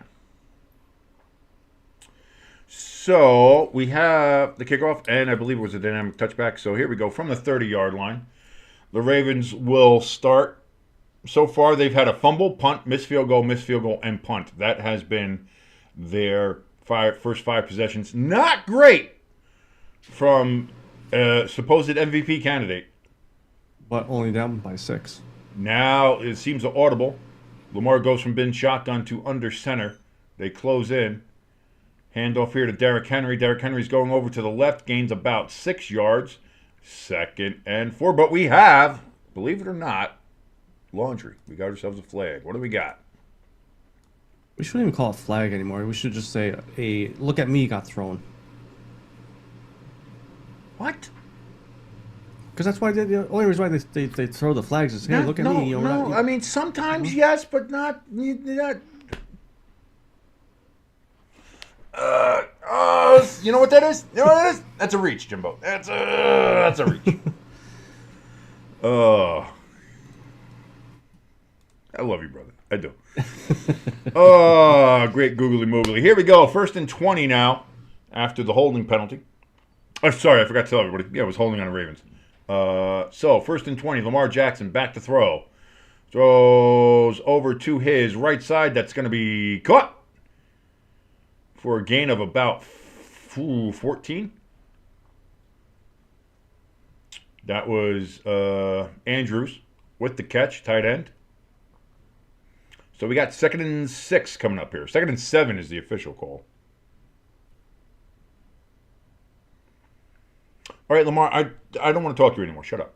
So we have the kickoff, and I believe it was a dynamic touchback. So here we go from the 30-yard line. The Ravens will start. So far, they've had a fumble, punt, missed field goal, and punt. That has been their first five possessions. Not great from a supposed MVP candidate. But only down by 6. Now it seems audible. Lamar goes from bin shotgun to under center. They close in. Handoff here to Derrick Henry. Derrick Henry's going over to the left. Gains about 6 yards. 2nd and 4. But we have, believe it or not, laundry. We got ourselves a flag. What do we got? We shouldn't even call it flag anymore. We should just say a look at me got thrown. What? Because that's why the only reason why they throw the flags is, hey, look at me. No, I mean, sometimes yes, but not. You know what that is? You know what that is? That's a reach, Jimbo. That's a reach. I love you, brother. I do. Great googly moogly. Here we go. 1st and 20 now after the holding penalty. Oh, sorry, I forgot to tell everybody. Yeah, it was holding on the Ravens. So 1st and 20. Lamar Jackson back to throw. Throws over to his right side. That's going to be caught for a gain of about 14. That was Andrews with the catch, tight end. So we got 2nd and 6 coming up here. 2nd and 7 is the official call. All right, Lamar, I don't want to talk to you anymore. Shut up.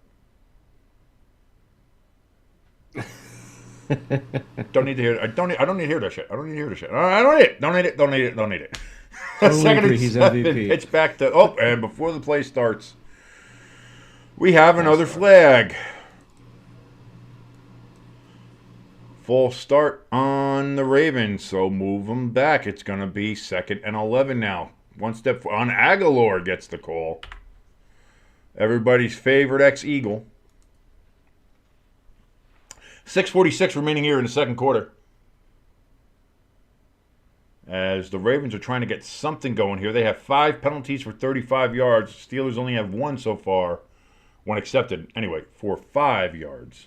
Don't need to hear. I don't need to hear that shit. I don't need to hear that shit. I don't need it. Don't need it. Don't need it. Don't need it. Second and 7. Pitch back to and before the play starts, we have another flag. False start on the Ravens, so move them back. It's going to be 2nd and 11 now. One step on Aguilar gets the call. Everybody's favorite ex-Eagle. 6:46 remaining here in the second quarter. As the Ravens are trying to get something going here. They have 5 penalties for 35 yards. Steelers only have 1 so far. 1 accepted. Anyway, for 5 yards.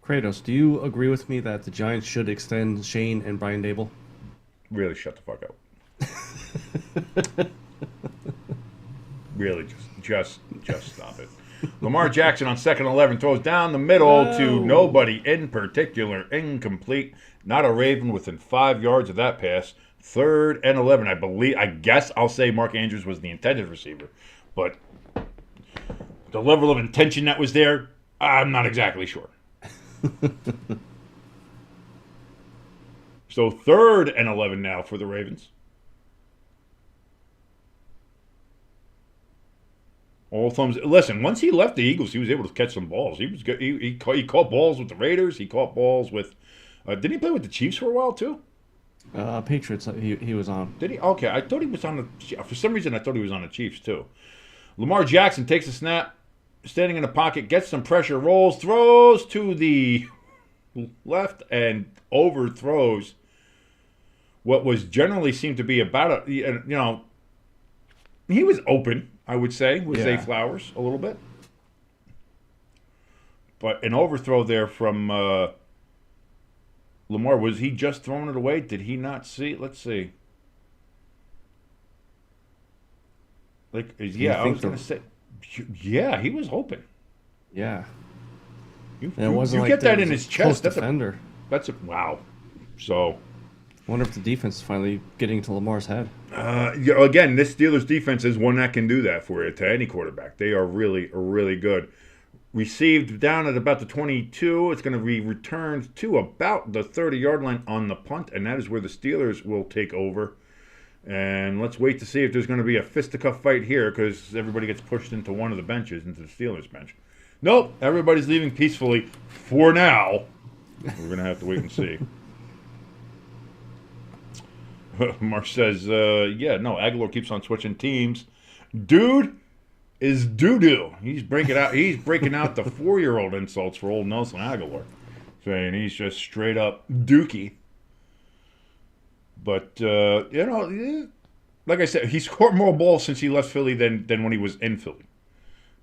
Kratos, do you agree with me that the Giants should extend Shane and Brian Dable? Really shut the fuck up. Really, just stop it. Lamar Jackson on 2nd and 11 throws down the middle to nobody in particular. Incomplete. Not a Raven within 5 yards of that pass. 3rd and 11. I guess I'll say Mark Andrews was the intended receiver. But the level of intention that was there, I'm not exactly sure. So 3rd and 11 now for the Ravens. All thumbs. Listen, once he left the Eagles, he was able to catch some balls. He was good. He caught balls with the Raiders. He caught balls with. Didn't he play with the Chiefs for a while too? Patriots. He was on. Did he? Okay, I thought he was on the. For some reason, I thought he was on the Chiefs too. Lamar Jackson takes a snap, standing in the pocket, gets some pressure, rolls, throws to the left, and overthrows what was generally seemed to be about a. You know, he was open. I would say, with Zay Flowers a little bit. But an overthrow there from Lamar. Was he just throwing it away? Did he not see it? Let's see. I was going to say, yeah, he was open. Yeah. You get that in his chest. That's defender. Wow. So... I wonder if the defense is finally getting to Lamar's head. Again, this Steelers defense is one that can do that for you, to any quarterback. They are really, really good. Received down at about the 22. It's going to be returned to about the 30-yard line on the punt, and that is where the Steelers will take over. And let's wait to see if there's going to be a fisticuff fight here, because everybody gets pushed into one of the benches, into the Steelers bench. Nope, everybody's leaving peacefully for now. We're going to have to wait and see. Mark says, Aguilar keeps on switching teams. Dude is doo-doo. He's breaking out the 4-year-old insults for old Nelson Aguilar, saying he's just straight up dookie. But like I said, he scored more balls since he left Philly than when he was in Philly.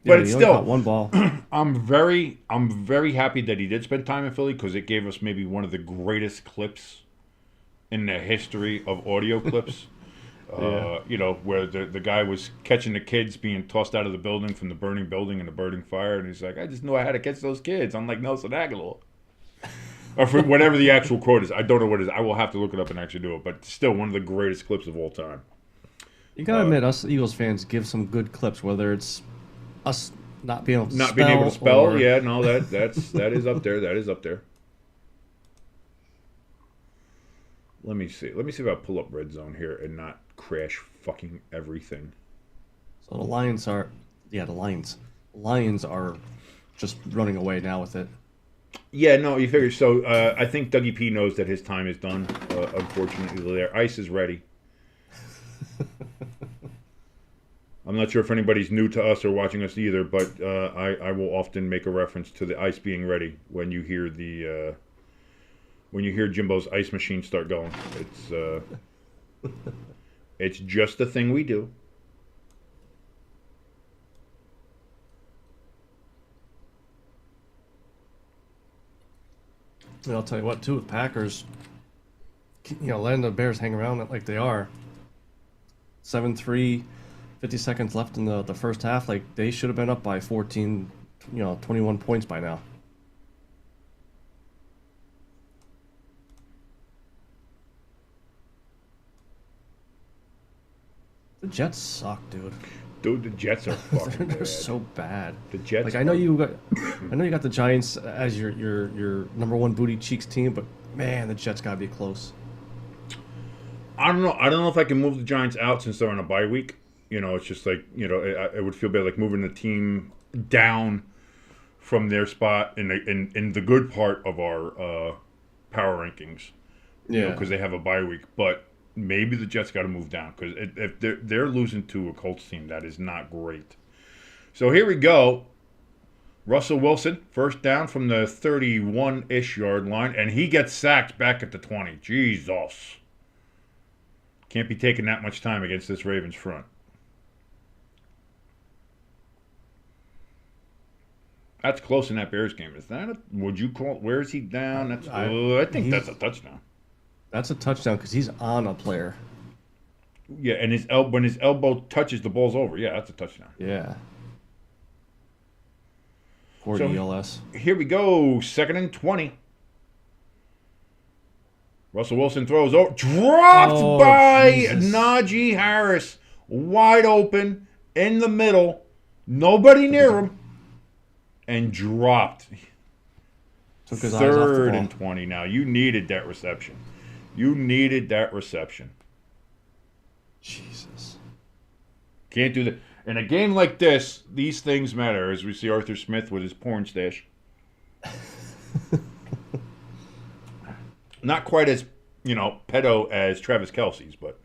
But it's still one ball. I'm very happy that he did spend time in Philly, because it gave us maybe one of the greatest clips in the history of audio clips. Where the guy was catching the kids being tossed out of the building from the burning building and the burning fire, and he's like, I just knew I had to catch those kids, unlike Nelson Aguilar. Or for whatever the actual quote is. I don't know what it is. I will have to look it up and actually do it, but still one of the greatest clips of all time. You gotta admit, us Eagles fans give some good clips, whether it's us not being able to spell. Or... Yeah, no, that is up there. That is up there. Let me see. Let me see if I pull up Red Zone here and not crash fucking everything. So the Lions are just running away now with it. Yeah, no, you figure. So I think Dougie P knows that his time is done. Unfortunately, there. Ice is ready. I'm not sure if anybody's new to us or watching us either, but I will often make a reference to the ice being ready when you hear Jimbo's ice machine start going. It's just a thing we do. And I'll tell you what, too, with Packers, letting the Bears hang around like they are. 7-3, 50 seconds left in the first half. Like, they should have been up by 14, 21 points by now. The Jets suck, dude. Dude, the Jets are fucking They're bad. so bad. The Jets. Like, I know you got the Giants as your number one booty cheeks team, but man, the Jets gotta be close. I don't know if I can move the Giants out since they're on a bye week. It's just like it would feel bad like moving the team down from their spot in the good part of our power rankings. Yeah, because they have a bye week. But maybe the Jets got to move down because if they're losing to a Colts team, that is not great. So here we go. Russell Wilson, first down from the 31-ish yard line, and he gets sacked back at the 20. Jesus. Can't be taking that much time against this Ravens front. That's close in that Bears game. Is that would you call? Where is he down? I think that's a touchdown. That's a touchdown because he's on a player. Yeah, and when his elbow touches the ball's over. Yeah, that's a touchdown. Yeah. For ELS. Here we go. 2nd and 20. Russell Wilson throws over. Dropped by Jesus. Najee Harris. Wide open. In the middle. Nobody near him. And dropped. Took his eyes off the ball. 3rd and 20 now. You needed that reception. Jesus. Can't do that. In a game like this, these things matter, as we see Arthur Smith with his porn stash. Not quite as, pedo as Travis Kelce's, but.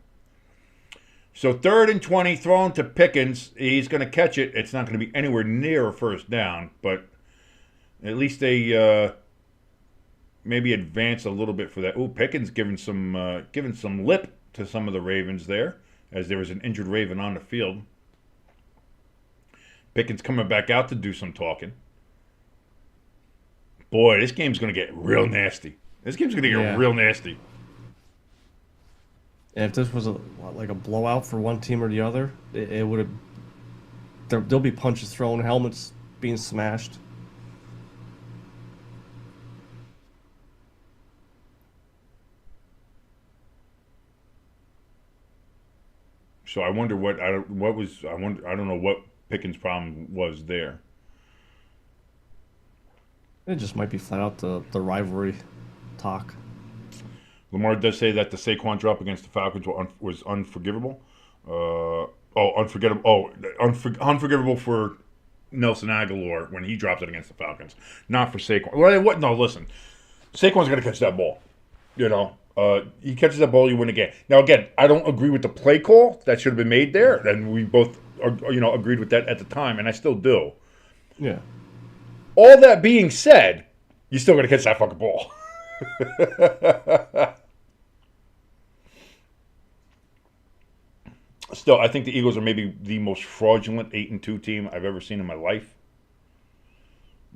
So 3rd and 20, thrown to Pickens. He's going to catch it. It's not going to be anywhere near a first down, but at least they maybe advance a little bit for that. Ooh, Pickens giving some lip to some of the Ravens there, as there was an injured Raven on the field. Pickens coming back out to do some talking. Boy, this game's going to get real nasty. Real nasty. And if this was like a blowout for one team or the other, it would have. There'll be punches thrown, helmets being smashed. So I wonder I don't know what Pickens' problem was there. It just might be flat out the rivalry talk. Lamar does say that the Saquon drop against the Falcons was unforgivable. Unforgivable for Nelson Aguilar when he dropped it against the Falcons, not for Saquon. Well, no, listen, Saquon's going to catch that ball. He catches that ball, you win the game. Now, again, I don't agree with the play call that should have been made there, and we both, agreed with that at the time, and I still do. Yeah. All that being said, you still got to catch that fucking ball. Still, I think the Eagles are maybe the most fraudulent 8-2 team I've ever seen in my life.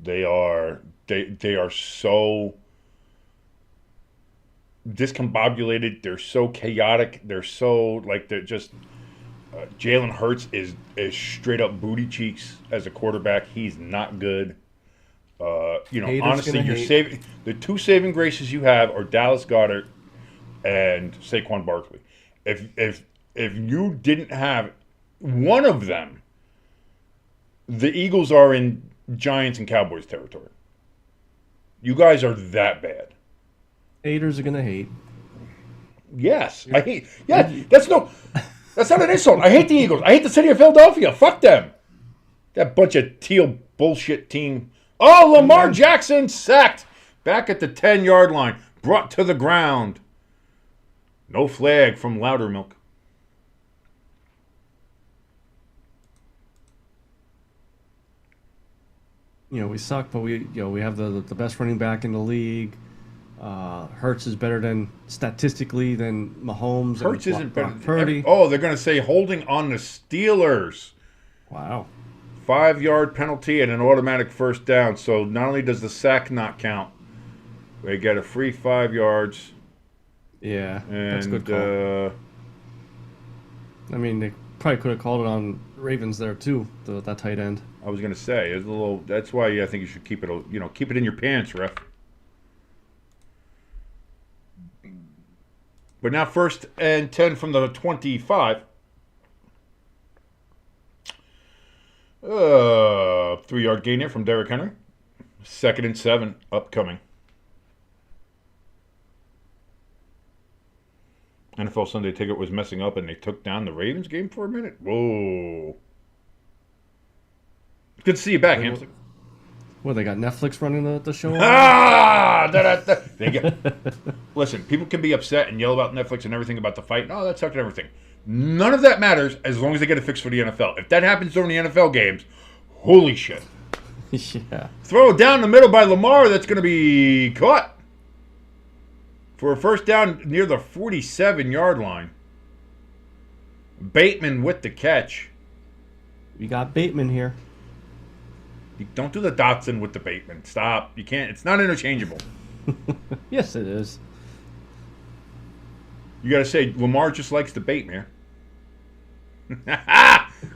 They are so discombobulated. They're so chaotic. They're so they're just. Jalen Hurts is straight up booty cheeks as a quarterback. He's not good. Honestly, the two saving graces you have are Dallas Goedert and Saquon Barkley. If you didn't have one of them, the Eagles are in Giants and Cowboys territory. You guys are that bad. Haters are gonna hate. Yes, I hate. Yeah, that's not an insult. I hate the Eagles. I hate the city of Philadelphia. Fuck them. That bunch of teal bullshit team. Oh, Lamar Jackson sacked back at the 10-yard line, brought to the ground. No flag from Loudermilk. We suck, but we have the best running back in the league. Hurts is better statistically than Mahomes. Hurts isn't better. Purdy. They're going to say holding on the Steelers. Wow. 5-yard penalty and an automatic first down. So not only does the sack not count, they get a free 5 yards. Yeah, that's a good call. They probably could have called it on Ravens there too. That tight end. I was going to say it's a little. That's why I think you should keep it. Keep it in your pants, ref. But now 1st and 10 from the 25. 3-yard gain here from Derrick Henry. 2nd and 7 upcoming. NFL Sunday Ticket was messing up and they took down the Ravens game for a minute. Whoa. Good to see you back, Hamster. Well, they got Netflix running the show. Listen, people can be upset and yell about Netflix and everything about the fight. No, that sucked and everything. None of that matters as long as they get it fixed for the NFL. If that happens during the NFL games, holy shit. Yeah. Throw it down the middle by Lamar. That's going to be caught for a first down near the 47-yard line. Bateman with the catch. We got Bateman here. You don't do the Dotson with the Bateman. Stop. You can't. It's not interchangeable. Yes, it is. You got to say Lamar just likes the Bateman.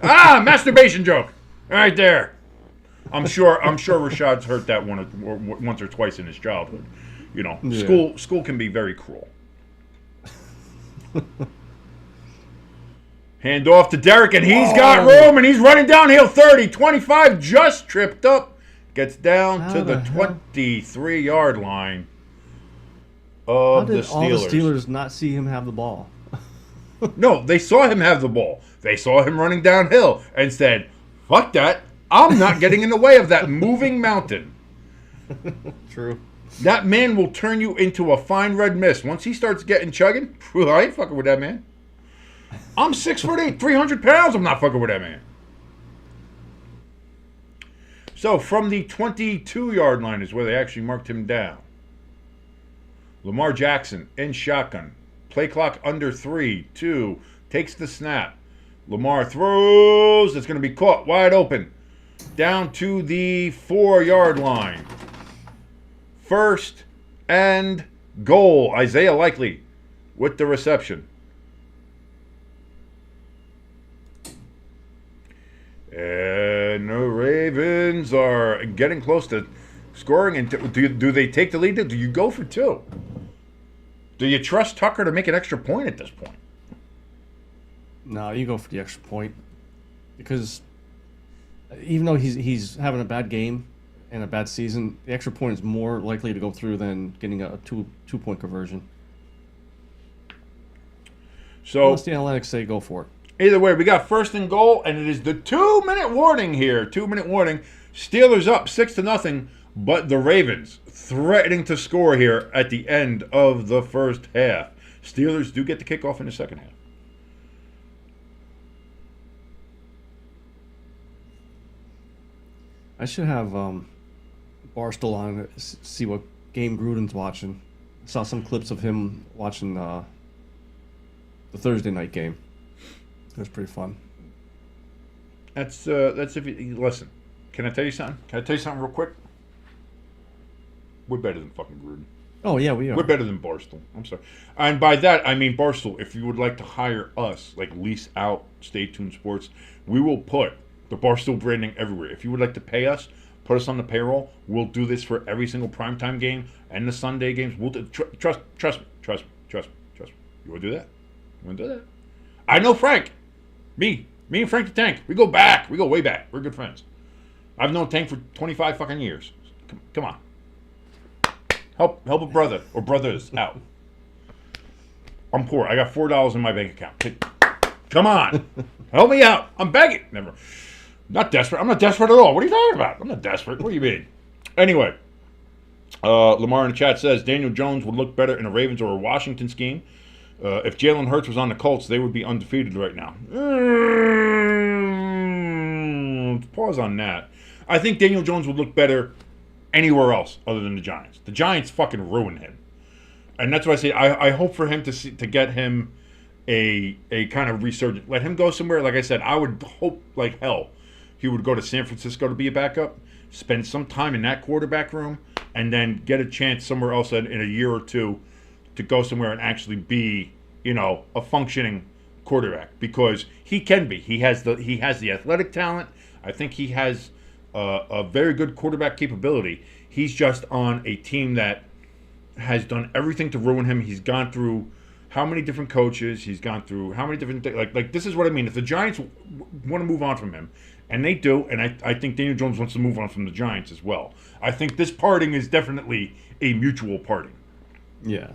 Masturbation joke right there. I'm sure Rashad's heard that once or twice in his childhood. You know, yeah. School can be very cruel. Hand off to Derek, and he's got room, and he's running downhill 30, 25, just tripped up. Gets down to the 23-yard line of the Steelers. How did all the Steelers not see him have the ball? No, they saw him have the ball. They saw him running downhill and said, fuck that. I'm not getting in the way of that moving mountain. True. That man will turn you into a fine red mist. Once he starts getting chugging, I ain't fucking with that man. I'm 6'8", 300 pounds. I'm not fucking with that man. So from the 22-yard line is where they actually marked him down. Lamar Jackson in shotgun. Play clock under 3, 2. Takes the snap. Lamar throws. It's going to be caught wide open. Down to the 4-yard line. First and goal. Isaiah Likely with the reception. And the Ravens are getting close to scoring. And do they take the lead? Do you go for 2? Do you trust Tucker to make an extra point at this point? No, you go for the extra point. Because even though he's having a bad game and a bad season, the extra point is more likely to go through than getting a two-point conversion. So unless the analytics say go for it. Either way, we got first and goal, and it is the 2-minute warning here. 2-minute warning. Steelers up 6-0, but the Ravens threatening to score here at the end of the first half. Steelers do get the kickoff in the second half. I should have Barstool on to see what game Gruden's watching. I saw some clips of him watching the Thursday night game. It was pretty fun. That's if you listen. Can I tell you something? Real quick? We're better than fucking Gruden. Oh yeah, we are. We're better than Barstool. I'm sorry. And by that I mean Barstool. If you would like to hire us, like lease out Stay Tuned Sports, we will put the Barstool branding everywhere. If you would like to pay us, put us on the payroll. We'll do this for every single primetime game and the Sunday games. We'll do, trust me. You want to do that? You want to do that? I know Frank. Me and Frank the Tank. We go back. We go way back. We're good friends. I've known Tank for 25 fucking years. Come on. Help a brother or brothers out. I'm poor. I got $4 in my bank account. Come on. Help me out. I'm begging. Never. Not desperate. I'm not desperate at all. What are you talking about? I'm not desperate. What do you mean? Anyway, Lamar in the chat says Daniel Jones would look better in a Ravens or a Washington scheme. If Jalen Hurts was on the Colts, they would be undefeated right now. Pause on that. I think Daniel Jones would look better anywhere else other than the Giants. The Giants fucking ruined him. And that's why I say I hope for him to get him a kind of resurgence. Let him go somewhere. Like I said, I would hope like hell he would go to San Francisco to be a backup, spend some time in that quarterback room, and then get a chance somewhere else in a year or two to go somewhere and actually be, a functioning quarterback, because he can be. He has the athletic talent. I think he has a very good quarterback capability. He's just on a team that has done everything to ruin him. He's gone through how many different coaches? He's gone through how many different things? Like this is what I mean. If the Giants want to move on from him, and they do, and I think Daniel Jones wants to move on from the Giants as well. I think this parting is definitely a mutual parting. Yeah.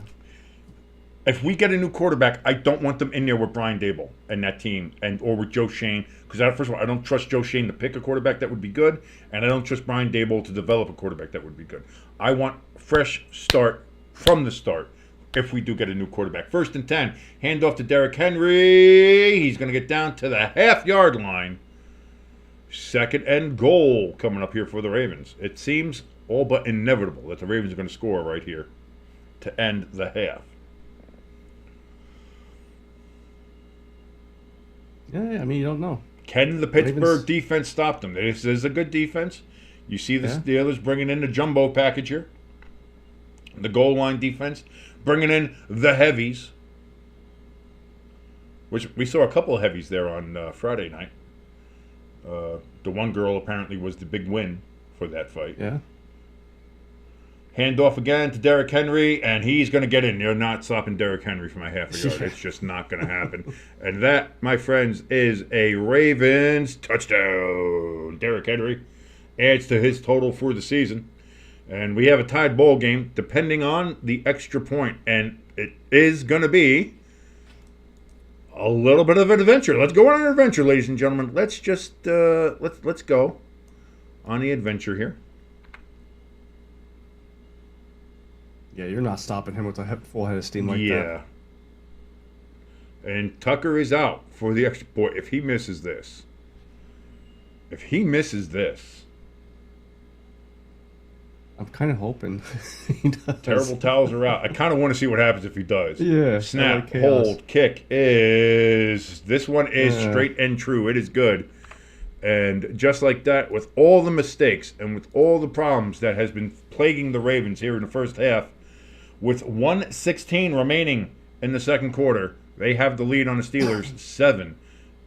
if we get a new quarterback, I don't want them in there with Brian Daboll and that team, or with Joe Shane. Because first of all, I don't trust Joe Shane to pick a quarterback that would be good, and I don't trust Brian Daboll to develop a quarterback that would be good. I want fresh start from the start if we do get a new quarterback. 1st and 10, hand off to Derrick Henry. He's going to get down to the half-yard line. 2nd and goal coming up here for the Ravens. It seems all but inevitable that the Ravens are going to score right here to end the half. Yeah, I mean, you don't know. Can the Pittsburgh defense stop them? This is a good defense. You see the Steelers bringing in the jumbo package here. The goal line defense. Bringing in the heavies. Which we saw a couple of heavies there on Friday night. The one girl apparently was the big win for that fight. Yeah. Hand off again to Derrick Henry, and he's going to get in. You're not stopping Derrick Henry from a half a yard. It's just not going to happen. And that, my friends, is a Ravens touchdown. Derrick Henry adds to his total for the season. And we have a tied ball game depending on the extra point. And it is going to be a little bit of an adventure. Let's go on an adventure, ladies and gentlemen. Let's just let's go on the adventure here. Yeah, you're not stopping him with a full head of steam like that. Yeah. And Tucker is out for the extra point. If he misses this, I'm kind of hoping he does. Terrible towels are out. I kind of want to see what happens if he does. Yeah. Snap, hold, kick is... This one is straight and true. It is good. And just like that, with all the mistakes and with all the problems that has been plaguing the Ravens here in the first half, with 1:16 remaining in the second quarter, they have the lead on the Steelers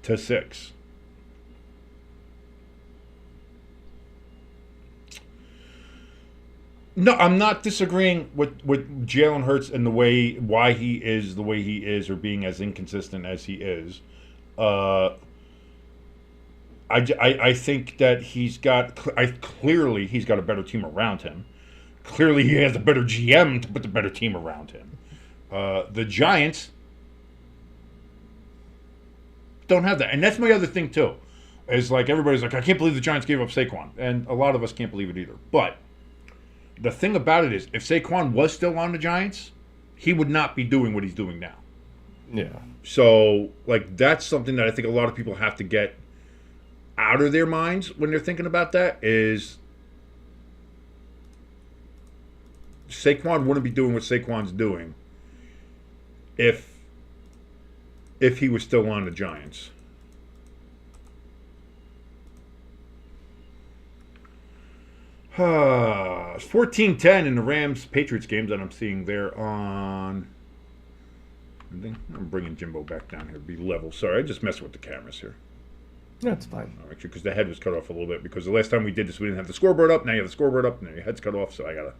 7-6. No, I'm not disagreeing with Jalen Hurts and why he is the way he is, or being as inconsistent as he is. I think that clearly he's got a better team around him. Clearly he has a better GM to put the better team around him. The Giants don't have that. And that's my other thing, too. Is like everybody's like, I can't believe the Giants gave up Saquon. And a lot of us can't believe it either. But the thing about it is, if Saquon was still on the Giants, he would not be doing what he's doing now. Yeah. So, like, that's something that I think a lot of people have to get out of their minds when they're thinking about that, is Saquon wouldn't be doing what Saquon's doing if he was still on the Giants. It's 14-10 in the Rams-Patriots games that I'm seeing there on... I'm bringing Jimbo back down here to be level. Sorry, I just messed with the cameras here. That's fine. Actually, because the head was cut off a little bit. Because the last time we did this, we didn't have the scoreboard up. Now you have the scoreboard up, and then your head's cut off. So I gotta,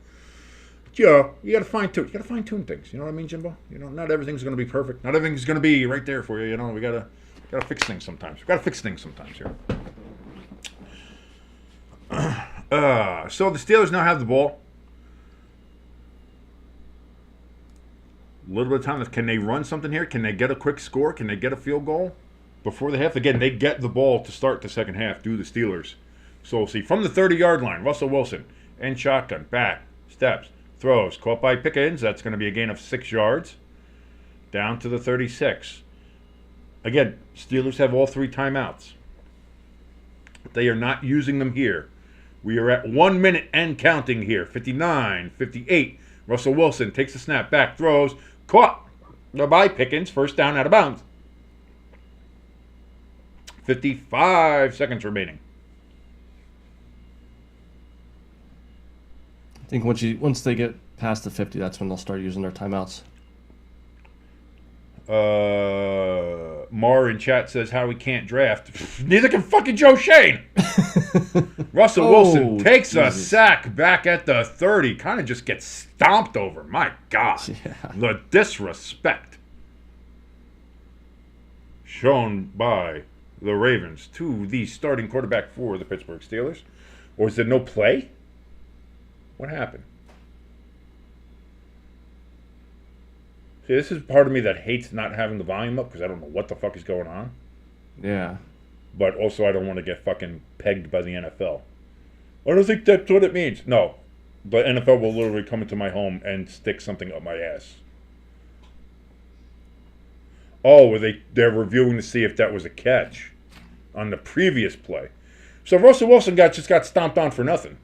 you gotta fine tune. You gotta fine tune things. You know what I mean, Jimbo? You know, not everything's gonna be perfect. Not everything's gonna be right there for you. You know, we gotta fix things sometimes. We gotta fix things sometimes here. So the Steelers now have the ball. A little bit of time. Can they run something here? Can they get a quick score? Can they get a field goal before the half? Again, they get the ball to start the second half, do the Steelers. So we'll see. From the 30-yard line, Russell Wilson in shotgun, back, steps, throws, caught by Pickens. That's going to be a gain of 6 yards. Down to the 36. Again, Steelers have all 3 timeouts. They are not using them here. We are at 1 minute and counting here. 59, 58. Russell Wilson takes the snap, back, throws, caught by Pickens, first down out of bounds. 55 seconds remaining. I think once they get past the 50, that's when they'll start using their timeouts. Mar in chat says how we can't draft. Neither can fucking Joe Shane. Russell Wilson takes a sack back at the 30. Kind of just gets stomped over. My God. Yeah. The disrespect shown by the Ravens to the starting quarterback for the Pittsburgh Steelers. Or is there no play? What happened? See, this is part of me that hates not having the volume up because I don't know what the fuck is going on. Yeah. But also, I don't want to get fucking pegged by the NFL. I don't think that's what it means. No. The NFL will literally come into my home and stick something up my ass. Oh, they're reviewing to see if that was a catch on the previous play. So Russell Wilson just got stomped on for nothing.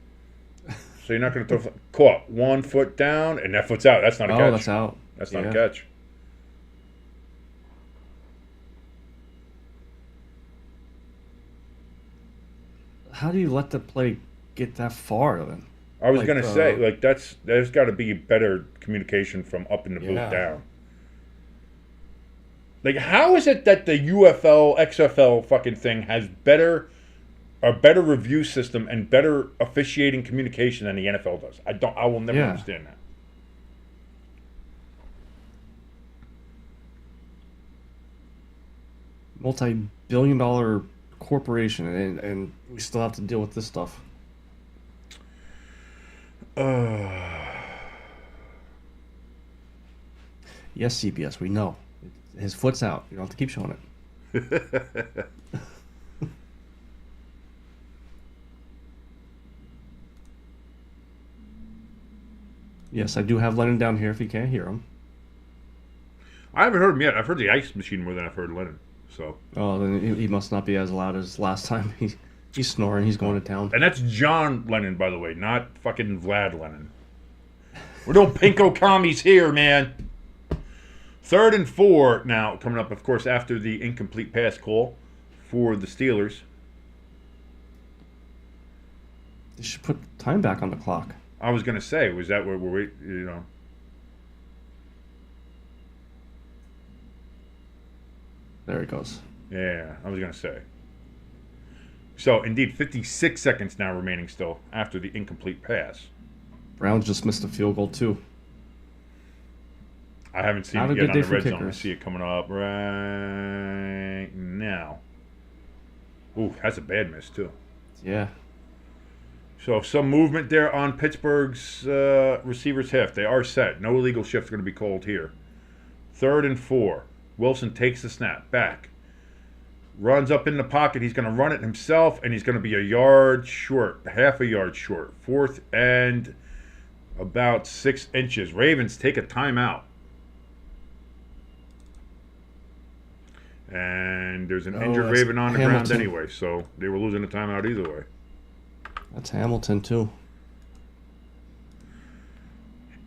So you're not going to throw caught 1 foot down and that foot's out. That's not a catch. Oh, that's out. That's not a catch. How do you let the play get that far then? I was going to say, like, there's got to be better communication from up in the booth down. Like, how is it that the UFL, XFL fucking thing has a better review system and better officiating communication than the NFL does? I will never understand that. Multi-billion-dollar corporation, and we still have to deal with this stuff. Yes, CBS, we know. His foot's out. You don't have to keep showing it. Yes, I do have Lennon down here if you can't hear him. I haven't heard him yet. I've heard the ice machine more than I've heard Lennon. So. Oh, then he must not be as loud as last time. He's snoring. He's going to town. And that's John Lennon, by the way, not fucking Vlad Lennon. We're doing pinko commies here, man. 3rd and 4 now coming up, of course, after the incomplete pass call for the Steelers. They should put time back on the clock. I was going to say, was that where we're, you know. There it goes. Yeah, I was going to say. So, indeed, 56 seconds now remaining still after the incomplete pass. Browns just missed a field goal, too. I haven't seen it yet on the red zone. I see it coming up right now. Ooh, that's a bad miss, too. Yeah. So, some movement there on Pittsburgh's receivers' heft. They are set. No illegal shift going to be called here. 3rd and 4. Wilson takes the snap. Back. Runs up in the pocket. He's going to run it himself, and he's going to be a yard short. Half a yard short. 4th and about 6 inches. Ravens take a timeout. And there's an injured Raven on the ground anyway, so they were losing a timeout either way. That's Hamilton, too.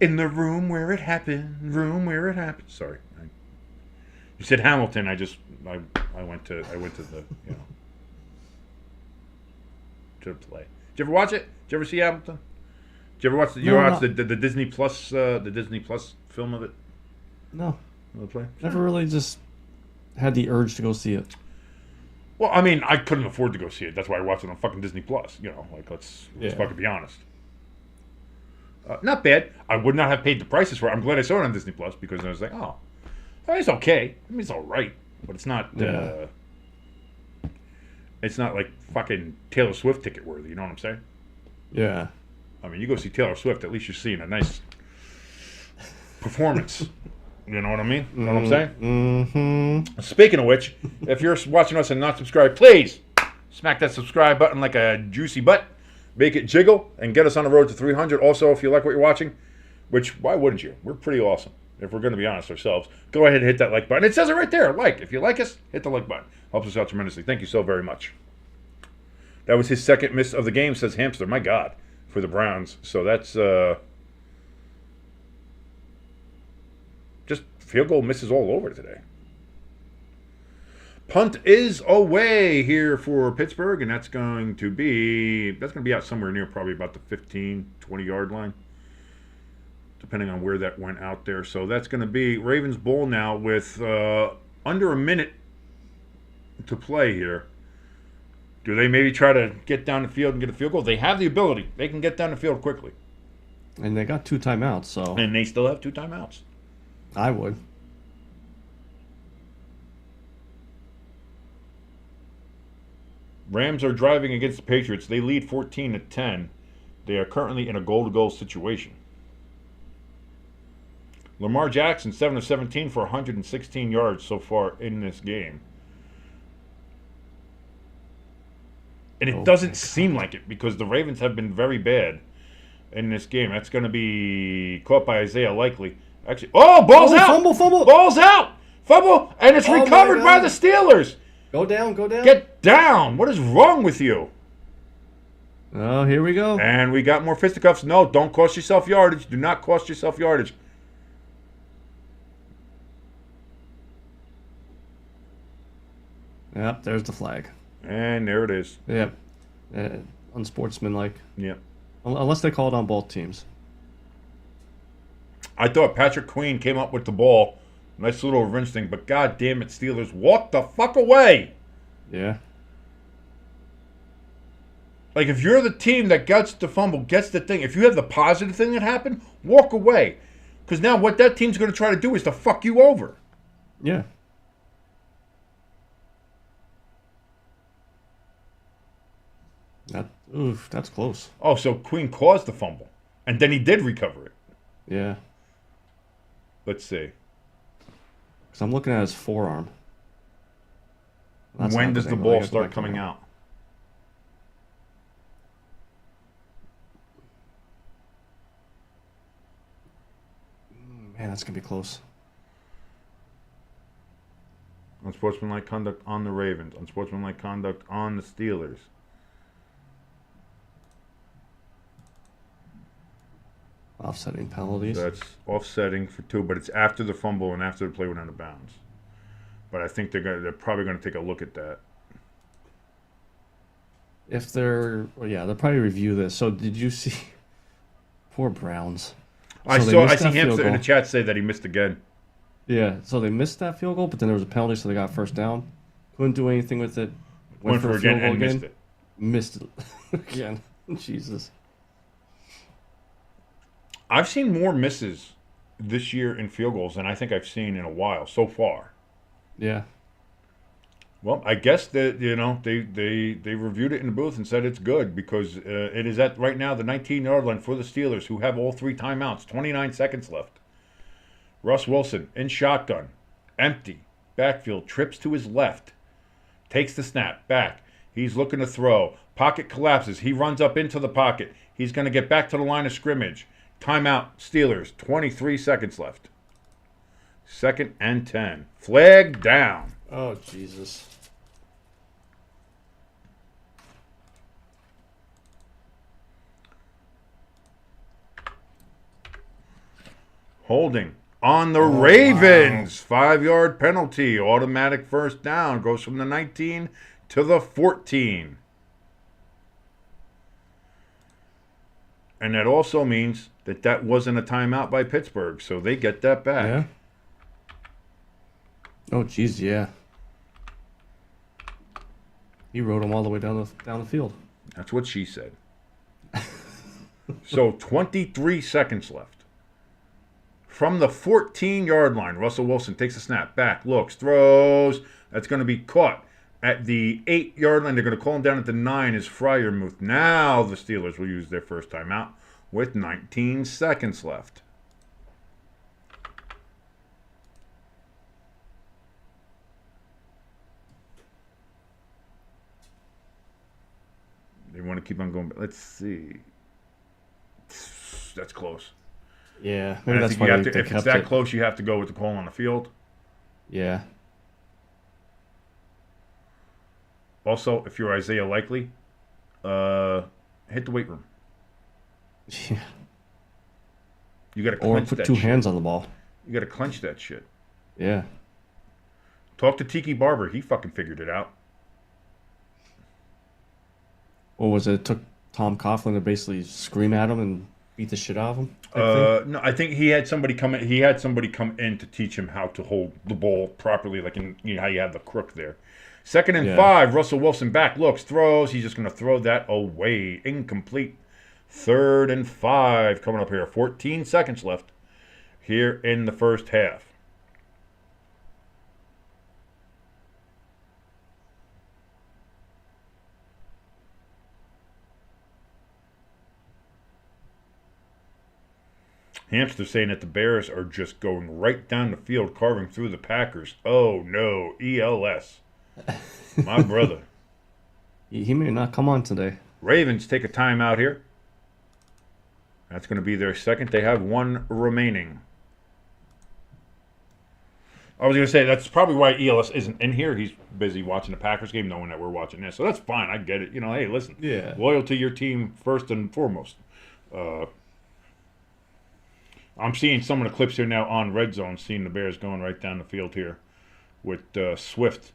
In the room where it happened, Sorry. You said Hamilton, I went to the, you know, to the play. Did you ever watch it? Did you ever see Hamilton? Did you ever watch the Disney Plus film of it? No. The play? Never really just had the urge to go see it. Well, I mean, I couldn't afford to go see it. That's why I watched it on fucking Disney Plus. You know, like let's fucking be honest. Not bad. I would not have paid the prices for it. I'm glad I saw it on Disney Plus because I was like, oh, it's okay. I mean, it's all right, but it's not. It's not like fucking Taylor Swift ticket worthy. You know what I'm saying? Yeah. I mean, you go see Taylor Swift. At least you're seeing a nice performance. You know what I mean? You know what I'm saying? Mm-hmm. Speaking of which, if you're watching us and not subscribed, please smack that subscribe button like a juicy butt. Make it jiggle and get us on the road to 300. Also, if you like what you're watching, which why wouldn't you? We're pretty awesome. If we're going to be honest ourselves, go ahead and hit that like button. It says it right there. Like. If you like us, hit the like button. Helps us out tremendously. Thank you so very much. That was his second miss of the game, says Hamster. My God, for the Browns. So that's just field goal misses all over today. Punt is away here for Pittsburgh, and that's going to be out somewhere near probably about the 15, 20-yard line, depending on where that went out there. So that's going to be Ravens ball now with under a minute to play here. Do they maybe try to get down the field and get a field goal? They have the ability. They can get down the field quickly. And they got 2 timeouts, so. And they still have 2 timeouts. I would. Rams are driving against the Patriots. They lead 14-10. They are currently in a goal-to-goal situation. Lamar Jackson, 7 of 17 for 116 yards so far in this game. And it doesn't seem like it because the Ravens have been very bad in this game. That's going to be caught by Isaiah Likely. Actually, ball's out! Fumble! Ball's out! Fumble! And it's recovered by the Steelers! Go down. Get down! What is wrong with you? Oh, here we go. And we got more fisticuffs. No, don't cost yourself yardage. Do not cost yourself yardage. Yep, there's the flag. And there it is. Yep. Unsportsmanlike. Yep. Unless they call it on both teams. I thought Patrick Queen came up with the ball. Nice little revenge thing, but god damn it, Steelers, walk the fuck away. Yeah. Like, if you're the team that gets the fumble, gets the thing, if you have the positive thing that happened, walk away. Because now what that team's going to try to do is to fuck you over. Yeah. That's close. Oh, so Queen caused the fumble. And then he did recover it. Yeah. Let's see. Because I'm looking at his forearm. When does the ball start coming out? Man, that's going to be close. Unsportsmanlike conduct on the Ravens. Unsportsmanlike conduct on the Steelers. Offsetting penalties. That's offsetting for 2, but it's after the fumble and after the play went out of bounds. But I think they're probably going to take a look at that. If they'll probably review this. So did you see? Poor Browns. I see Hamster in the chat say that he missed again. Yeah, so they missed that field goal, but then there was a penalty, so they got first down. Couldn't do anything with it. Went for again and missed it. Missed it again. Jesus. I've seen more misses this year in field goals than I think I've seen in a while so far. Yeah. Well, I guess that they reviewed it in the booth and said it's good because it is at right now the 19-yard line for the Steelers, who have all 3 timeouts. 29 seconds left. Russ Wilson in shotgun, empty, backfield, trips to his left, takes the snap back. He's looking to throw. Pocket collapses. He runs up into the pocket. He's going to get back to the line of scrimmage. Timeout, Steelers. 23 seconds left. 2nd and 10. Flag down. Oh, Jesus. Holding on the Ravens. Wow. 5-yard penalty. Automatic first down. Goes from the 19 to the 14. And that also means that wasn't a timeout by Pittsburgh, so they get that back. Yeah. Oh, jeez, yeah. He rode him all the way down the field. That's what she said. So 23 seconds left. From the 14-yard line, Russell Wilson takes a snap, back, looks, throws. That's going to be caught. At the 8-yard line, they're going to call him down at the 9 is Freiermuth. Now the Steelers will use their first timeout with 19 seconds left. They want to keep on going. Let's see. That's close. Yeah, maybe that's why if it's that close, you have to go with the call on the field. Yeah. Also, if you're Isaiah Likely, hit the weight room. Yeah. You got to clench that shit. Or put 2 hands on the ball. You got to clench that shit. Yeah. Talk to Tiki Barber. He fucking figured it out. What was it? It took Tom Coughlin to basically scream at him and beat the shit out of him? No, I think he had somebody come in. He had somebody come in to teach him how to hold the ball properly, like how you have the crook there. 2nd and 5. Russell Wilson back, looks, throws. He's just going to throw that away. Incomplete. 3rd and 5 coming up here. 14 seconds left here in the first half. Hamster saying that the Bears are just going right down the field, carving through the Packers. Oh, no. ELS. My brother. He may not come on today. Ravens take a timeout here. That's going to be their second. They have one remaining. I was going to say, that's probably why ELS isn't in here. He's busy watching the Packers game, knowing that we're watching this. So that's fine. I get it. You know, hey, listen. Yeah. Loyal to your team first and foremost. I'm seeing some of the clips here now on Red Zone, seeing the Bears going right down the field here with Swift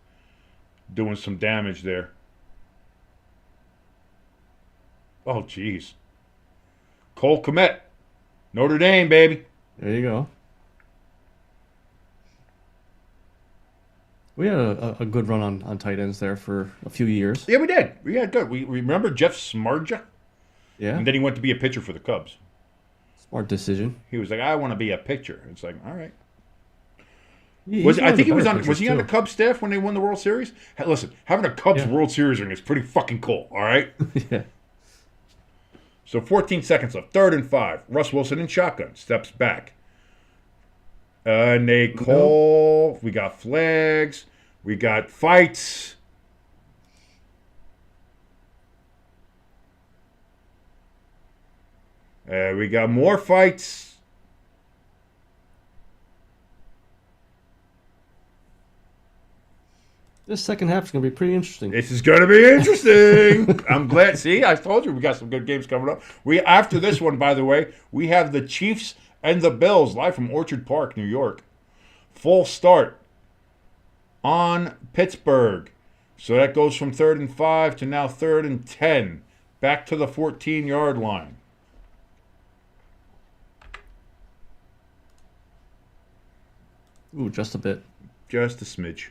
doing some damage there. Oh, jeez. Cole Kmet. Notre Dame, baby. There you go. We had a good run on tight ends there for a few years. Yeah, we did. We had good. We remember Jeff Smarja? Yeah. And then he went to be a pitcher for the Cubs. Smart decision. He was like, I want to be a pitcher. It's like, all right. I think he was on. Was he on the Cubs staff when they won the World Series? Hey, listen, having a Cubs World Series ring is pretty fucking cool. All right. Yeah. So 14 seconds left. 3rd and 5. Russ Wilson in shotgun steps back. And they call. We got flags. We got fights. We got more fights. This second half is going to be pretty interesting. This is going to be interesting. I'm glad. See, I told you we got some good games coming up. After this one, by the way, we have the Chiefs and the Bills live from Orchard Park, New York. Full start on Pittsburgh. So that goes from 3rd and 5 to now 3rd and 10. Back to the 14-yard line. Ooh, just a bit. Just a smidge.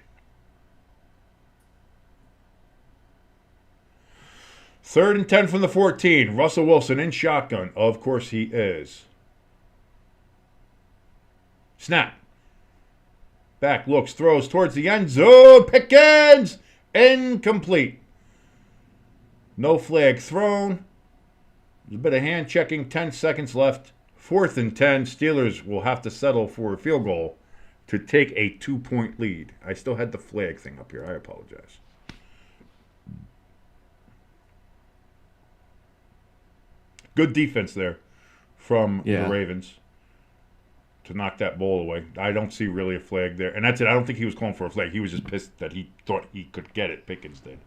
3rd and 10 from the 14. Russell Wilson in shotgun. Of course he is. Snap. Back, looks, throws towards the end zone. Pickens! Incomplete. No flag thrown. There's a bit of hand checking. 10 seconds left. 4th and 10. Steelers will have to settle for a field goal to take a 2-point lead. I still had the flag thing up here. I apologize. Good defense there from the Ravens to knock that ball away. I don't see really a flag there. And that's it. I don't think he was calling for a flag. He was just pissed that he thought he could get it. Pickens did.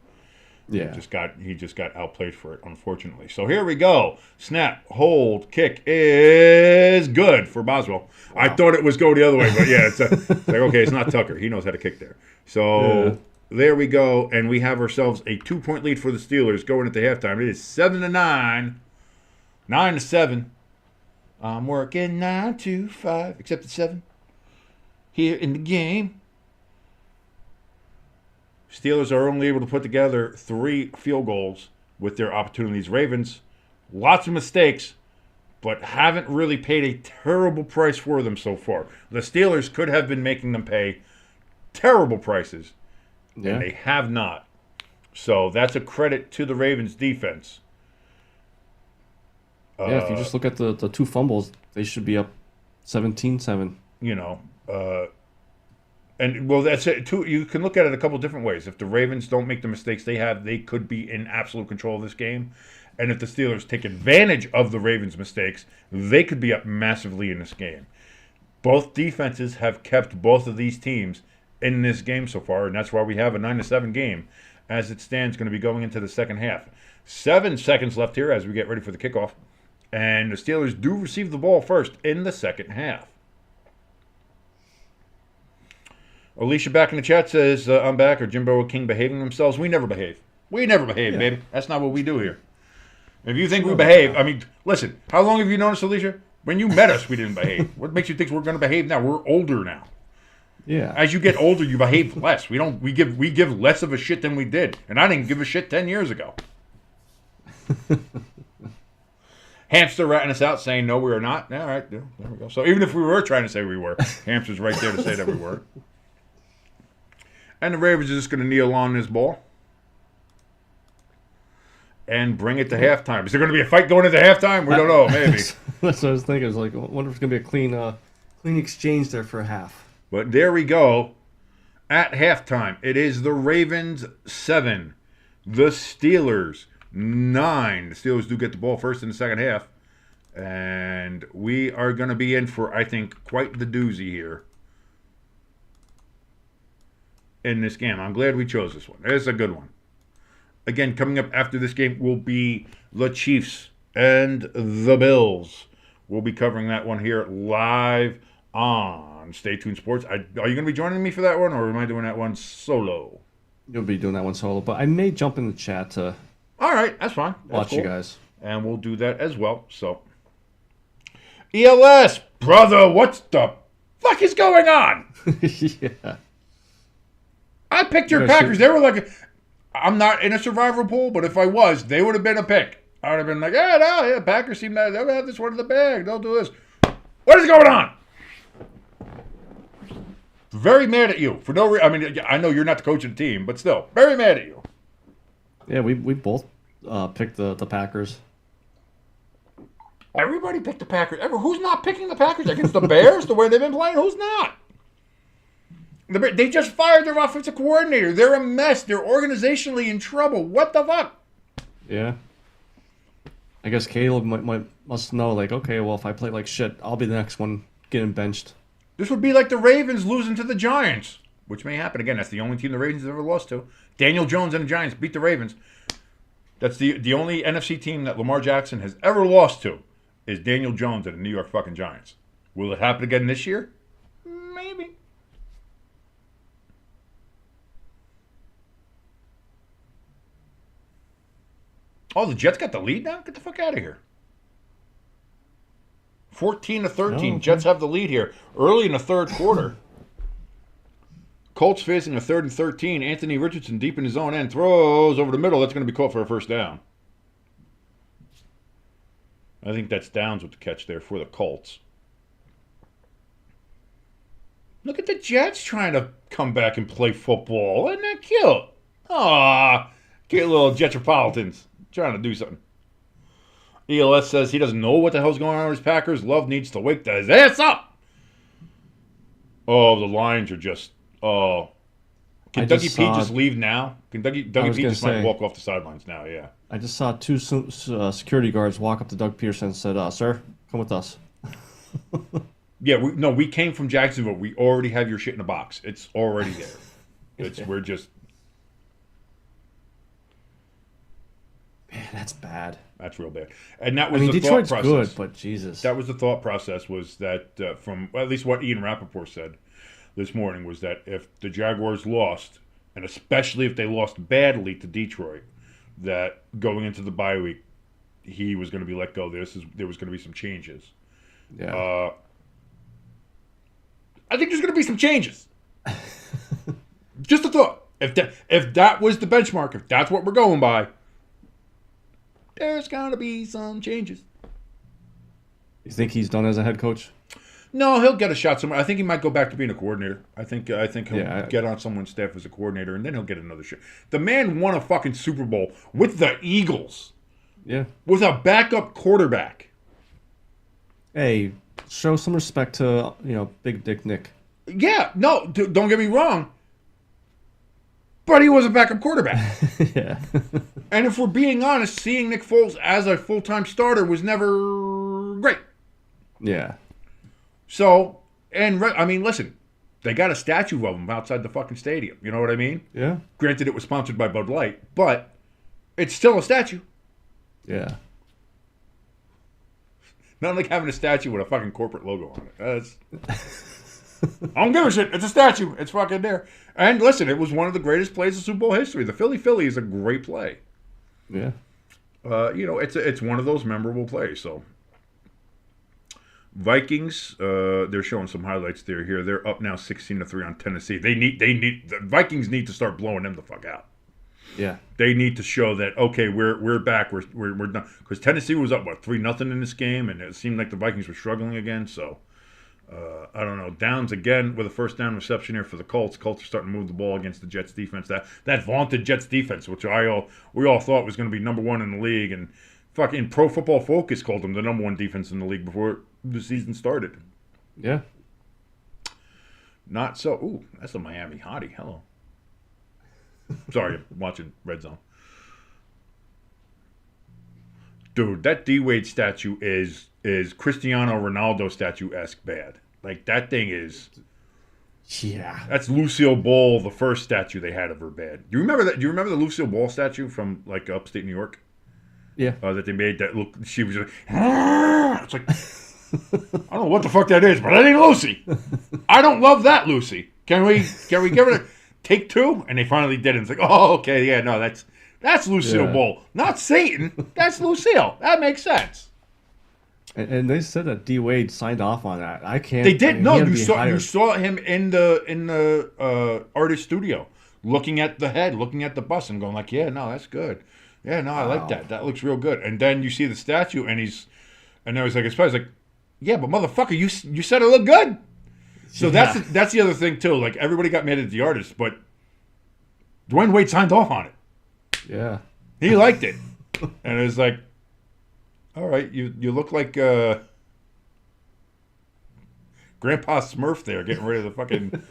Yeah. He just got outplayed for it, unfortunately. So here we go. Snap, hold, kick is good for Boswell. Wow. I thought it was go the other way, but yeah, it's like, okay, it's not Tucker. He knows how to kick there. So there we go, and we have ourselves a 2-point lead for the Steelers going into halftime. It is 7-9, 9-7. I'm working 9 to 5, except at 7 here in the game. Steelers are only able to put together 3 field goals with their opportunities. Ravens, lots of mistakes, but haven't really paid a terrible price for them so far. The Steelers could have been making them pay terrible prices, and they have not. So that's a credit to the Ravens defense. If you just look at the 2 fumbles, they should be up 17-7. You know, and, well, that's it, too. You can look at it a couple different ways. If the Ravens don't make the mistakes they have, they could be in absolute control of this game. And if the Steelers take advantage of the Ravens' mistakes, they could be up massively in this game. Both defenses have kept both of these teams in this game so far, and that's why we have a 9-7 game as it stands, going to be going into the second half. 7 seconds left here as we get ready for the kickoff. And the Steelers do receive the ball first in the second half. Alicia back in the chat says, I'm back. Are Jimbo or King behaving themselves? We never behave. We never behave, baby. That's not what we do here. If you think we behave, I mean, listen, how long have you known us, Alicia? When you met us, we didn't behave. What makes you think we're going to behave now? We're older now. Yeah. As you get older, you behave less. We give less of a shit than we did. And I didn't give a shit 10 years ago. Hamster ratting us out saying, no, we are not. All right, there we go. So even if we were trying to say we were, Hamster's right there to say that we were. And the Ravens are just going to kneel on this ball. and bring it to halftime. Is there going to be a fight going into halftime? We don't know. Maybe. That's what I was thinking. I was like, I wonder if it's going to be a clean exchange there for a half. But there we go. At halftime, it is the Ravens 7, the Steelers 9. The Steelers do get the ball first in the second half. And we are going to be in for, I think, quite the doozy here in this game. I'm glad we chose this one. It's a good one. Again, coming up after this game will be the Chiefs and the Bills. We'll be covering that one here live on Stay Tuned Sports. Are you going to be joining me for that one, or am I doing that one solo? You'll be doing that one solo, but I may jump in the chat to all right, that's fine. Watch you guys. And we'll do that as well. So, ELS, brother, what the fuck is going on? Yeah. I picked your Packers. They were like, I'm not in a survivor pool, but if I was, they would have been a pick. I would have been like, Packers seem that they'll have this one in the bag. They'll do this. What is going on? Very mad at you for no reason. I mean, I know you're not the coach of the team, but still, very mad at you. Yeah, we both picked the Packers. Everybody picked the Packers. Who's not picking the Packers against the Bears the way they've been playing? Who's not? They just fired their offensive coordinator. They're a mess. They're organizationally in trouble. What the fuck? Yeah. I guess Caleb must know, like, okay, well, if I play like shit, I'll be the next one getting benched. This would be like the Ravens losing to the Giants, which may happen again. That's the only team the Ravens have ever lost to. Daniel Jones and the Giants beat the Ravens. That's the only NFC team that Lamar Jackson has ever lost to is Daniel Jones and the New York fucking Giants. Will it happen again this year? Maybe. Oh, the Jets got the lead now? Get the fuck out of here. 14-13. Oh, okay. Jets have the lead here early in the third quarter. Colts facing a 3rd and 13. Anthony Richardson deep in his own end. Throws over the middle. That's going to be caught for a first down. I think that's Downs with the catch there for the Colts. Look at the Jets trying to come back and play football. Isn't that cute? Aw, cute little Jetropolitans trying to do something. ELS says he doesn't know what the hell's going on with his Packers. Love needs to wake his ass up. Oh, the Lions are just... Oh, can Dougie P just leave now? Can Dougie P just might walk off the sidelines now? Yeah. I just saw two security guards walk up to Doug Peterson and said, "Sir, come with us." Yeah, we came from Jacksonville. We already have your shit in a box. It's already there. We're just. Man, that's bad. That's real bad. And that was the Detroit's thought process. Good, but Jesus. That was the thought process. Was that from at least what Ian Rappaport said this morning was that if the Jaguars lost, and especially if they lost badly to Detroit, that going into the bye week, he was going to be let go. There was going to be some changes. Yeah. I think there's going to be some changes. Just a thought. If that was the benchmark, if that's what we're going by, there's going to be some changes. You think he's done as a head coach? No, he'll get a shot somewhere. I think he might go back to being a coordinator. I think he'll get on someone's staff as a coordinator, and then he'll get another shot. The man won a fucking Super Bowl with the Eagles. Yeah. With a backup quarterback. Hey, show some respect to, Big Dick Nick. Yeah, no, don't get me wrong. But he was a backup quarterback. Yeah. And if we're being honest, seeing Nick Foles as a full-time starter was never great. Yeah. So, listen, they got a statue of him outside the fucking stadium. You know what I mean? Yeah. Granted, it was sponsored by Bud Light, but it's still a statue. Yeah. Not like having a statue with a fucking corporate logo on it. I don't give a shit. It's a statue. It's fucking there. And listen, it was one of the greatest plays in Super Bowl history. The Philly is a great play. Yeah. It's one of those memorable plays. So, Vikings, they're showing some highlights there. Here, they're up now 16-3 on Tennessee. The Vikings need to start blowing them the fuck out. Yeah. They need to show that we're back. We're done, because Tennessee was up 3-0 in this game, and it seemed like the Vikings were struggling again. So, I don't know. Downs again with a first down reception here for the Colts. Colts are starting to move the ball against the Jets defense. That vaunted Jets defense, which we all thought was going to be number one in the league, and fucking Pro Football Focus called them the number one defense in the league before the season started. Yeah. Not so. Ooh, that's a Miami hottie. Hello. Sorry, I'm watching Red Zone. Dude, that D-Wade statue is Cristiano Ronaldo statue-esque bad. Like, that thing is... Yeah. That's Lucille Ball, the first statue they had of her bad. Do you remember that? Do you remember the Lucille Ball statue from, like, upstate New York? Yeah. That they made that look... She was like... It's like... I don't know what the fuck that is, but that ain't Lucy. I don't love that Lucy. Can we give it a take two? And they finally did it. It's like, oh, okay, yeah, no, that's Lucille Ball. Not Satan. That's Lucille. That makes sense. And they said that D Wade signed off on that. I can't. They did. No, you hired. saw him in the artist studio, looking at the head, looking at the bust, and going like, yeah, no, that's good. Yeah, no, I like that. That looks real good. And then you see the statue, and I was like, like, yeah, but motherfucker, you said it looked good. So that's the other thing too. Like, everybody got mad at the artist, but Dwayne Wade signed off on it. Yeah, he liked it, and it was like, all right, you look like Grandpa Smurf there, getting rid of the fucking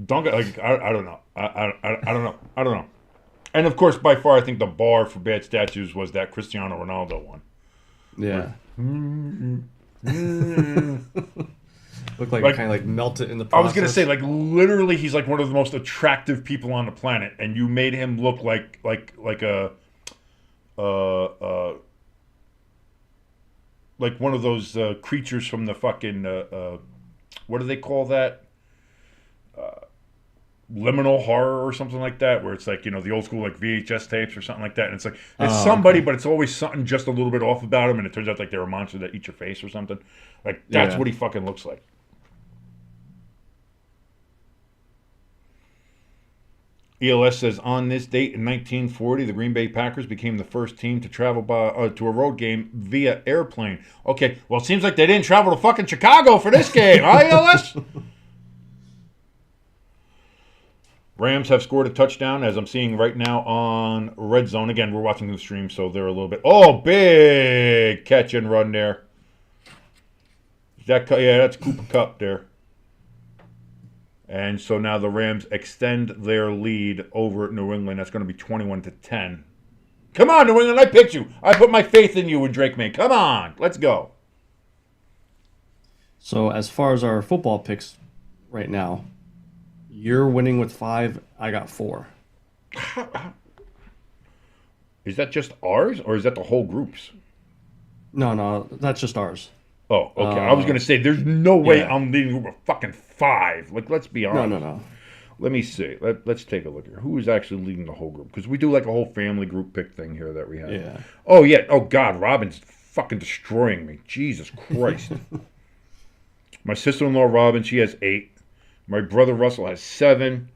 dunk. Like, I don't know, I don't know. And of course, by far, I think the bar for bad statues was that Cristiano Ronaldo one. Yeah. Looked like kind of like melted in the process. I was gonna say, like, literally, he's like one of the most attractive people on the planet, and you made him look like like one of those creatures from the fucking what do they call that? Liminal horror or something like that, where it's like, you know, the old school like VHS tapes or something like that, and it's like it's somebody, but it's always something just a little bit off about him, and it turns out like they're a monster that eat your face or something. Like, that's what he fucking looks like. ELS says, on this date in 1940, the Green Bay Packers became the first team to travel to a road game via airplane. Okay, well, it seems like they didn't travel to fucking Chicago for this game, huh, ELS? Rams have scored a touchdown, as I'm seeing right now on Red Zone. Again, we're watching the stream, so they're a little bit... Oh, big catch and run there. That's Cooper Kupp there. And so now the Rams extend their lead over New England. That's going to be 21-10. Come on, New England, I picked you. I put my faith in you with Drake May. Come on, let's go. So as far as our football picks right now, you're winning with 5. I got 4. Is that just ours, or is that the whole group's? No, that's just ours. Oh, okay. I was going to say, there's no way I'm leading with fucking 5. Like, let's be honest. No. Let me see. Let's take a look here. Who is actually leading the whole group? Because we do like a whole family group pick thing here that we have. Yeah. Oh, yeah. Oh, God. Robin's fucking destroying me. Jesus Christ. My sister-in-law, Robin, she has 8. My brother, Russell, has 7.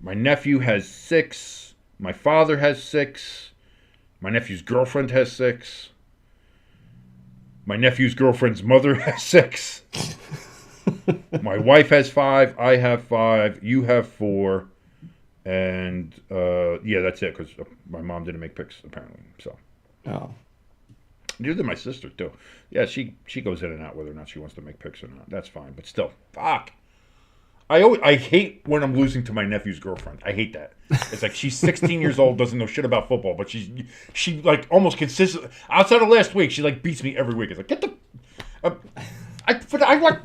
My nephew has 6. My father has 6. My nephew's girlfriend has 6. My nephew's girlfriend's mother has 6. My wife has 5. I have 5. You have 4. And, that's it, because my mom didn't make picks, apparently. So. Oh. Neither did my sister, too. Yeah, she goes in and out whether or not she wants to make picks or not. That's fine. But still, fuck. I hate when I'm losing to my nephew's girlfriend. I hate that. It's like, she's 16 years old, doesn't know shit about football, but she like almost consistently, outside of last week, she like beats me every week. It's like, get the, I like,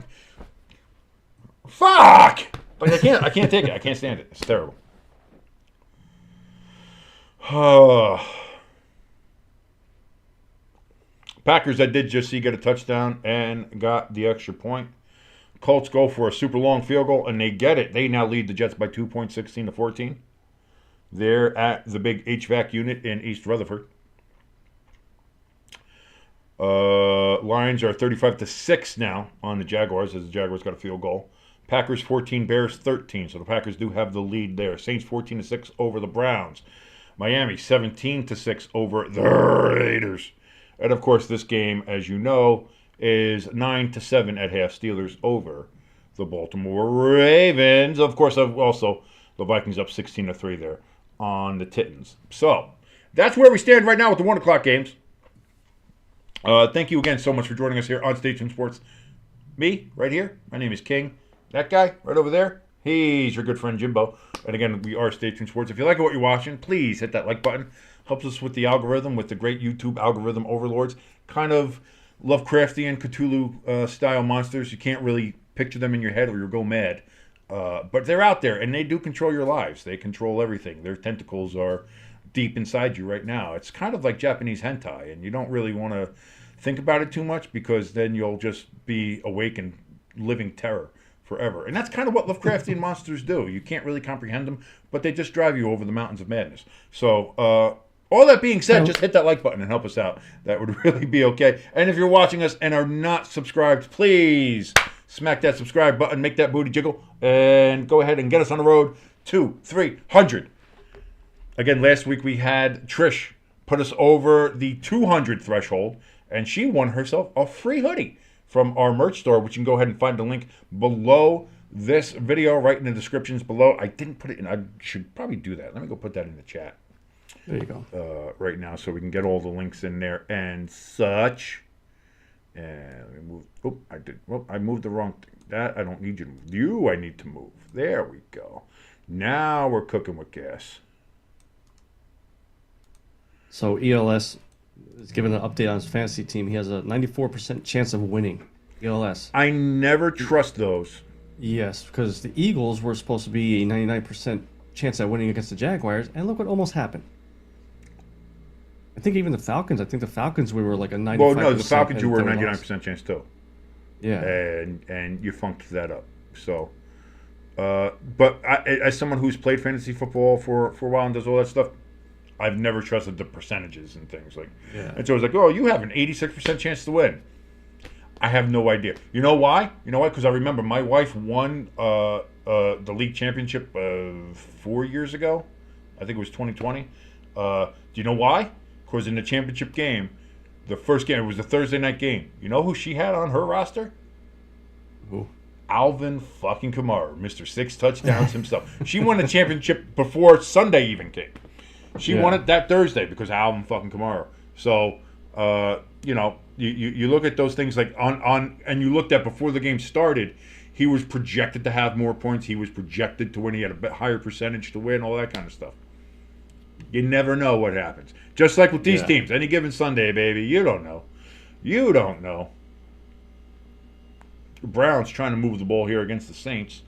fuck. Like, I can't take it. I can't stand it. It's terrible. Packers, I did just see, get a touchdown and got the extra point. Colts go for a super long field goal, and they get it. They now lead the Jets by 2 points, 16-14. They're at the big HVAC unit in East Rutherford. Lions are 35-6 now on the Jaguars, as the Jaguars got a field goal. Packers 14, Bears 13, so the Packers do have the lead there. Saints 14-6 over the Browns. Miami 17-6 over the Raiders. And, of course, this game, as you know, is 9-7 at half. Steelers over the Baltimore Ravens. Of course, also the Vikings up 16-3 there on the Titans. So that's where we stand right now with the 1 o'clock games. Thank you again so much for joining us here on Station Sports. Me, right here. My name is King. That guy right over there, he's your good friend Jimbo. And again, we are Station Sports. If you like what you're watching, please hit that like button. Helps us with the algorithm, with the great YouTube algorithm overlords. Kind of Lovecraftian Cthulhu style monsters. You can't really picture them in your head or you'll go mad. But they're out there and they do control your lives. They control everything. Their tentacles are deep inside you right now. It's kind of like Japanese hentai, and you don't really want to think about it too much because then you'll just be awake in living terror forever. And that's kind of what Lovecraftian monsters do. You can't really comprehend them, but they just drive you over the mountains of madness. So, all that being said, just hit that like button and help us out. That would really be okay. And if you're watching us and are not subscribed, please smack that subscribe button, make that booty jiggle, and go ahead and get us on the road to 300. Again, last week we had Trish put us over the 200 threshold, and she won herself a free hoodie from our merch store, which you can go ahead and find the link below this video, right in the descriptions below. I didn't put it in. I should probably do that. Let me go put that in the chat. There you go. Right now, so we can get all the links in there and such. And let me move. Oh, I did. Well, I moved the wrong thing. That I don't need you to move. You, I need to move. There we go. Now we're cooking with gas. So ELS is given an update on his fantasy team. He has a 94% chance of winning. ELS. I never trust those. Yes, because the Eagles were supposed to be a 99% chance at winning against the Jaguars, and look what almost happened. I think even the Falcons. I think the Falcons we were like a 95%. Well, no, the Falcons you were a 99% chance too. Yeah. And you funked that up. So, but as someone who's played fantasy football for a while and does all that stuff, I've never trusted the percentages and things like. Yeah. And so I was like, oh, you have an 86% chance to win. I have no idea. You know why? You know why? Because I remember my wife won the league championship 4 years ago. I think it was 2020. Do you know why? Because in the championship game, the first game, it was a Thursday night game. You know who she had on her roster? Who? Alvin fucking Kamara, Mr. 6 touchdowns himself. She won the championship before Sunday even came. She won it that Thursday because of Alvin fucking Kamara. So, you know, you look at those things like on and you looked at before the game started, he was projected to have more points. He was projected to win. He had a bit higher percentage to win, all that kind of stuff. You never know what happens. Just like with these teams, any given Sunday, baby, you don't know. You don't know. The Browns trying to move the ball here against the Saints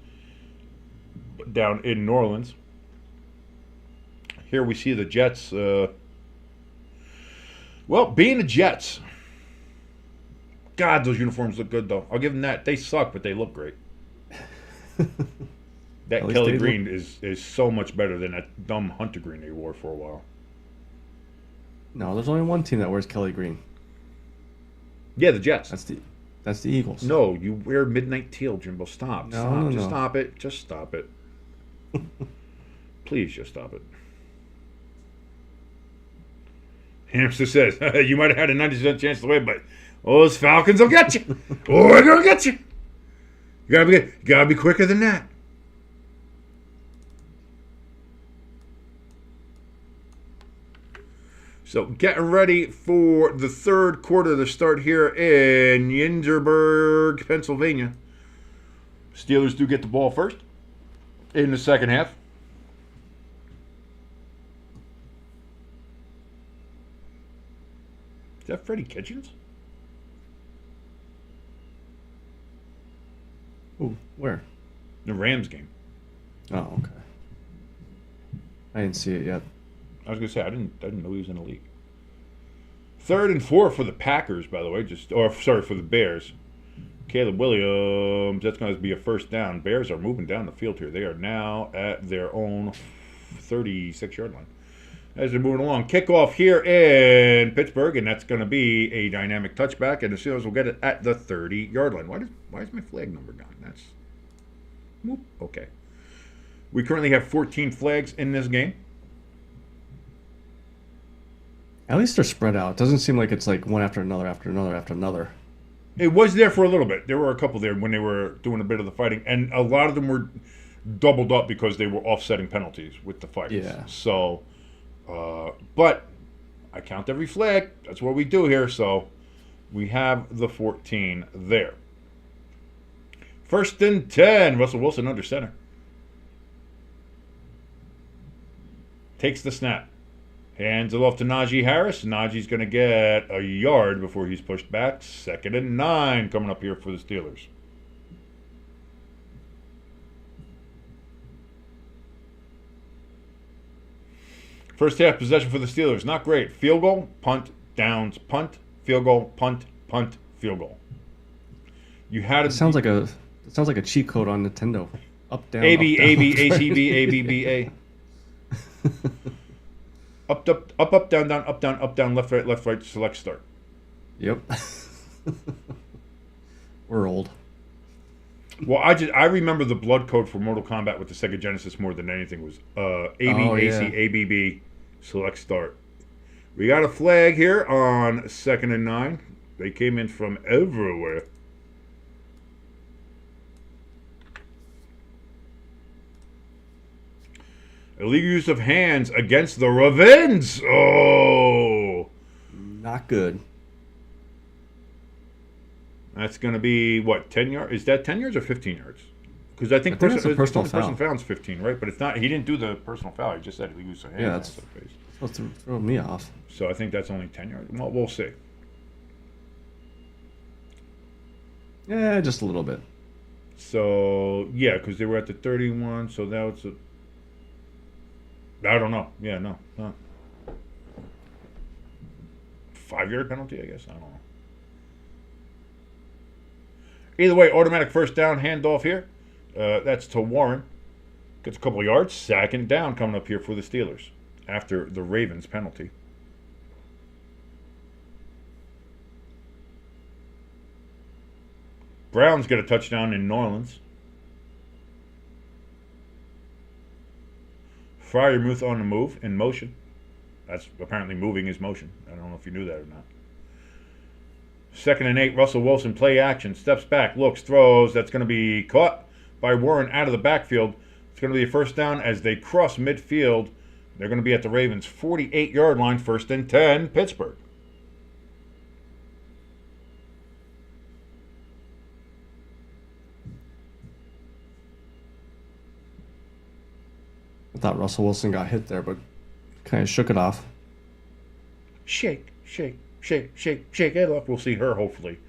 down in New Orleans. Here we see the Jets. Well, being the Jets. God, those uniforms look good, though. I'll give them that. They suck, but they look great. That Kelly green is so much better than that dumb hunter green they wore for a while. No, there's only one team that wears Kelly green. Yeah, the Jets. That's the Eagles. No, you wear midnight teal, Jimbo. Stop. No, Stop. no, Just no. stop it. Just stop it. Please just stop it. Hamster says, you might have had a 90% chance to win, but those Falcons will get you. Oh, they're going to get you. You gotta be quicker than that. So getting ready for the third quarter to start here in Yinzerburg, Pennsylvania. Steelers do get the ball first in the second half. Is that Freddie Kitchens? Ooh, where? The Rams game. Oh, okay. I didn't see it yet. I was gonna say I didn't know he was in the league. 3rd and 4 for the Packers, by the way, for the Bears. Caleb Williams, that's going to be a first down. Bears are moving down the field here. They are now at their own 36-yard line. As they're moving along, kickoff here in Pittsburgh, and that's going to be a dynamic touchback, and the Steelers will get it at the 30-yard line. Why is my flag number gone? That's okay. We currently have 14 flags in this game. At least they're spread out. It doesn't seem like it's like one after another, after another, after another. It was there for a little bit. There were a couple there when they were doing a bit of the fighting, and a lot of them were doubled up because they were offsetting penalties with the fights. Yeah. So, but I count every flag. That's what we do here. So we have the 14 there. 1st and 10. Russell Wilson under center. Takes the snap. Hands it off to Najee Harris. Najee's going to get a yard before he's pushed back. 2nd and 9 coming up here for the Steelers. First half possession for the Steelers. Not great. Field goal, punt, downs, punt, field goal, punt, punt, field goal. You had It sounds like a cheat code on Nintendo. Up, down, AB, up, down, AB, right? ACB, ABB, A. Up, up, down, left, right, select, start. Yep. We're old. Well, I remember the blood code for Mortal Kombat with the Sega Genesis more than anything was AB, AC, ABB, select, start. We got a flag here on 2nd and 9. They came in from everywhere. Illegal use of hands against the Ravens. Oh. Not good. That's going to be, what, 10 yards? Is that 10 yards or 15 yards? Because I think that's a personal person foul. foul's 15, right? But it's not. He didn't do the personal foul. He just said illegal use of hands. Yeah, that's supposed to throw me off. So I think that's only 10 yards. Well, we'll see. Yeah, just a little bit. So, yeah, because they were at the 31, so now it's a... I don't know. Yeah, no. 5-yard penalty, I guess. I don't know. Either way, automatic first down handoff here. That's to Warren. Gets a couple of yards. 2nd down coming up here for the Steelers after the Ravens penalty. Browns get a touchdown in New Orleans. Freiermuth on the move, in motion. That's apparently moving is motion. I don't know if you knew that or not. 2nd and 8, Russell Wilson, play action, steps back, looks, throws. That's going to be caught by Warren out of the backfield. It's going to be a first down as they cross midfield. They're going to be at the Ravens' 48-yard line, 1st and 10, Pittsburgh. I thought Russell Wilson got hit there, but kind of shook it off. Shake it off. We'll see her hopefully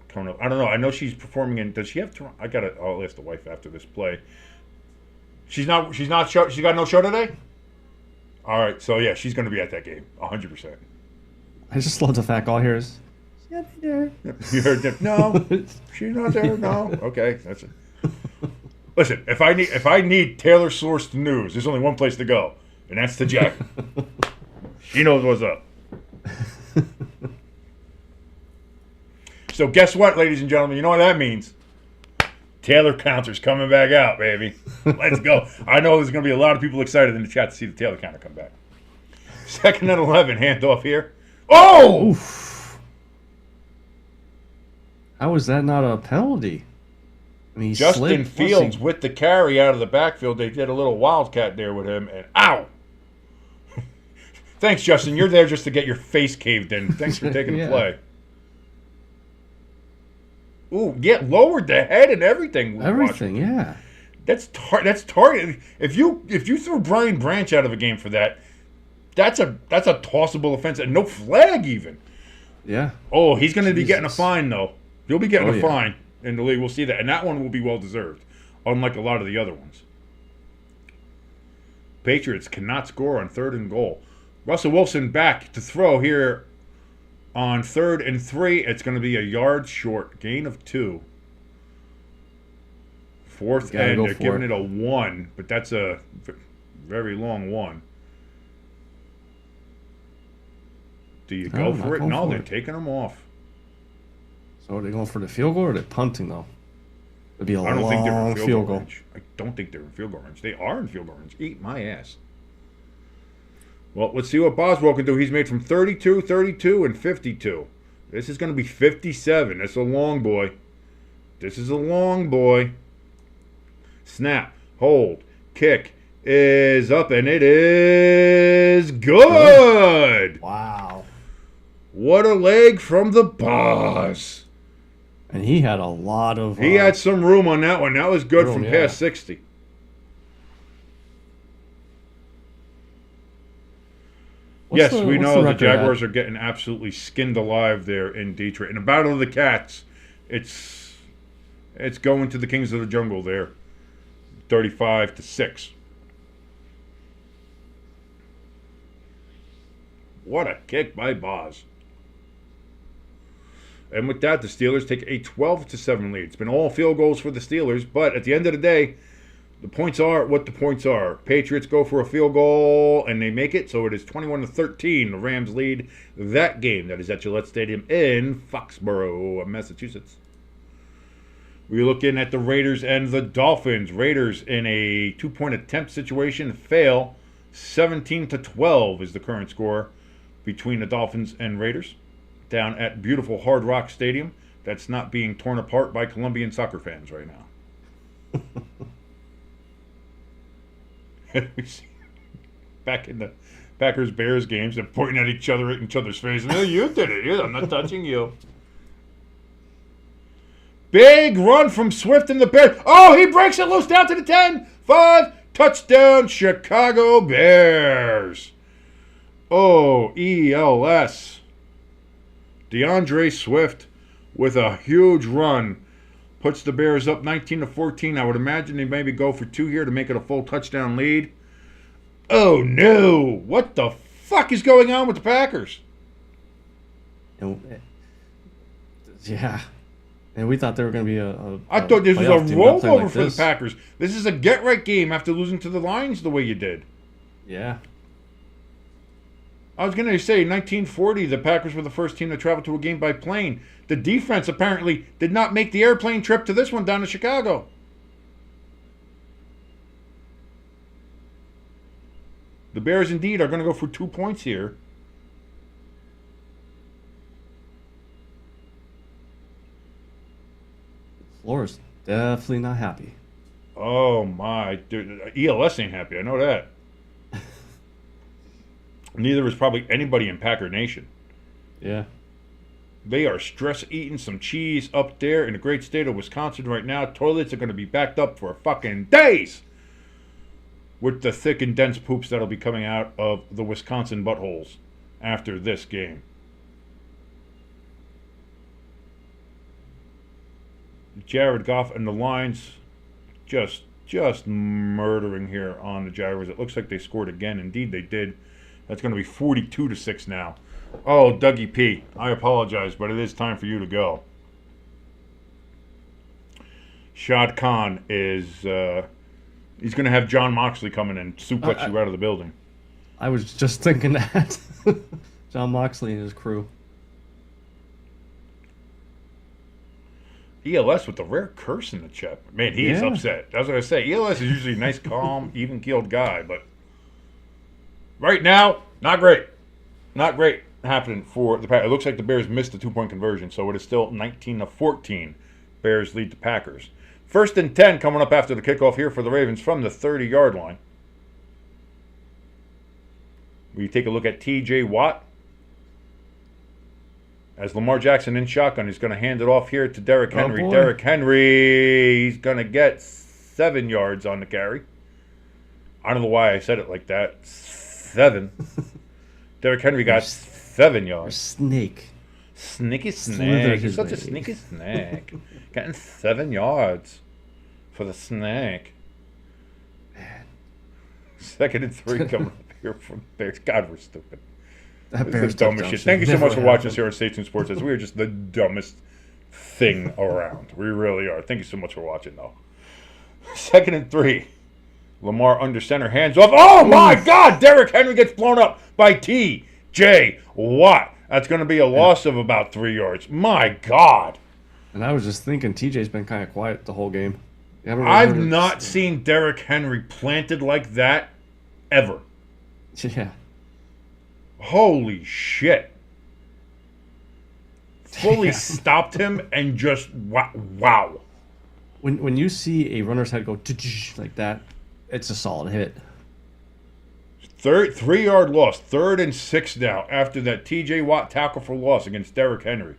coming up. I don't know. I know she's performing in. Does she have? I'll ask the wife after this play. She's not. She's got no show today. All right. So yeah, she's going to be at that game, 100%. I just love the fact all here is. Yeah, there. You heard that? No, she's not there. No. Okay, that's it. Listen, if I need Taylor sourced news, there's only one place to go, and that's to Jack. She knows what's up. So guess what, ladies and gentlemen? You know what that means? Taylor counter's coming back out, baby. Let's go. I know there's going to be a lot of people excited in the chat to see the Taylor counter come back. 2nd and 11, handoff here. Oh! Oof. How is that not a penalty? I mean, Justin Fields with the carry out of the backfield. They did a little wildcat there with him, and ow! Thanks, Justin. You're there just to get your face caved in. Thanks for taking the play. Ooh, yeah, lowered the head and everything. Everything, yeah. That's target. If you throw Brian Branch out of a game for that, that's a tossable offense and no flag even. Yeah. Oh, he's going to be getting a fine though. He'll be getting a yeah. fine in the league. We'll see that, and that one will be well deserved, unlike a lot of the other ones. Patriots cannot score on 3rd and goal. Russell Wilson back to throw here on 3rd and 3. It's going to be a yard short, gain of 2. 4th and they're giving it a 1, but that's a very long 1. Do you go for it? No, they're taking them off. So are they going for the field goal or are they punting though? It'd be a long think they're in field goal. range. I don't think they're in field goal range. They are in field goal range. Eat my ass. Well, let's see what Boswell can do. He's made from 32, 32, and 52. This is going to be 57. That's a long boy. This is a long boy. Snap, hold, kick is up, and it is good. Wow. What a leg from the boss. And he had a lot of... He had some room on that one. That was good from past 60. Yes, we know the Jaguars are getting absolutely skinned alive there in Detroit. In the Battle of the Cats, it's going to the Kings of the Jungle there, 35-6. What a kick by Boz. And with that, the Steelers take a 12-7 lead. It's been all field goals for the Steelers, but at the end of the day, the points are what the points are. Patriots go for a field goal, and they make it, so it is 21-13. The Rams lead that game. That is at Gillette Stadium in Foxborough, Massachusetts. We're looking at the Raiders and the Dolphins. Raiders in a two-point attempt situation fail. 17-12 is the current score between the Dolphins and Raiders down at beautiful Hard Rock Stadium that's not being torn apart by Colombian soccer fans right now. We see back in the Packers-Bears games, they're pointing at each other's face. No, you did it. I'm not touching you. Big run from Swift and the Bears. Oh, he breaks it loose down to the 10. 5. Touchdown, Chicago Bears. Oh, ELS. DeAndre Swift with a huge run puts the Bears up 19-14. I would imagine they maybe go for 2 here to make it a full touchdown lead. Oh, no. What the fuck is going on with the Packers? Yeah. And we thought they were going to be I thought this was a rollover for the Packers. This is a get-right game after losing to the Lions the way you did. Yeah. I was going to say, 1940, the Packers were the first team to travel to a game by plane. The defense apparently did not make the airplane trip to this one down to Chicago. The Bears, indeed, are going to go for 2 points here. Flores definitely not happy. Oh, my. Dude, ELS ain't happy. I know that. Neither is probably anybody in Packer Nation. Yeah. They are stress-eating some cheese up there in the great state of Wisconsin right now. Toilets are going to be backed up for fucking days with the thick and dense poops that'll be coming out of the Wisconsin buttholes after this game. Jared Goff and the Lions just murdering here on the Jaguars. It looks like they scored again. Indeed, they did. That's going to be 42-6 now. Oh, Dougie P, I apologize, but it is time for you to go. Shad Khan is he's going to have John Moxley come in and suplex you out of the building. I was just thinking that. John Moxley and his crew. ELS with the rare curse in the chat. Man, he is upset. That's what I say. ELS is usually a nice, calm, even-keeled guy, but right now, not great. Not great happening for the Packers. It looks like the Bears missed the 2-point conversion, so it is still 19-14. Bears lead the Packers. 1st and 10 coming up after the kickoff here for the Ravens from the 30-yard line. We take a look at T.J. Watt. As Lamar Jackson in shotgun, he's going to hand it off here to Derrick Henry. Oh, Derrick Henry, he's going to get 7 yards on the carry. I don't know why I said it like that. 7. Derrick Henry got 7 yards. Snake. Sneaky snake. He's such a sneaky snake. Getting 7 yards for the snake. Man. 2nd and 3 coming up here from Bears. God, we're stupid. That This is the dumbest shit. Thank you so much for watching us here on Station Sports. As we are just the dumbest thing around. We really are. Thank you so much for watching, though. 2nd and 3. Lamar under center, hands off. Oh, my God! Derrick Henry gets blown up by T.J. Watt. That's going to be a loss of about 3 yards. My God. And I was just thinking, TJ's been kind of quiet the whole game. Really I've not seen Derrick Henry planted like that ever. Yeah. Holy shit. fully stopped him and just wow. When you see a runner's head go like that, it's a solid hit. 3-yard loss, 3rd and 6 now after that T.J. Watt tackle for loss against Derrick Henry.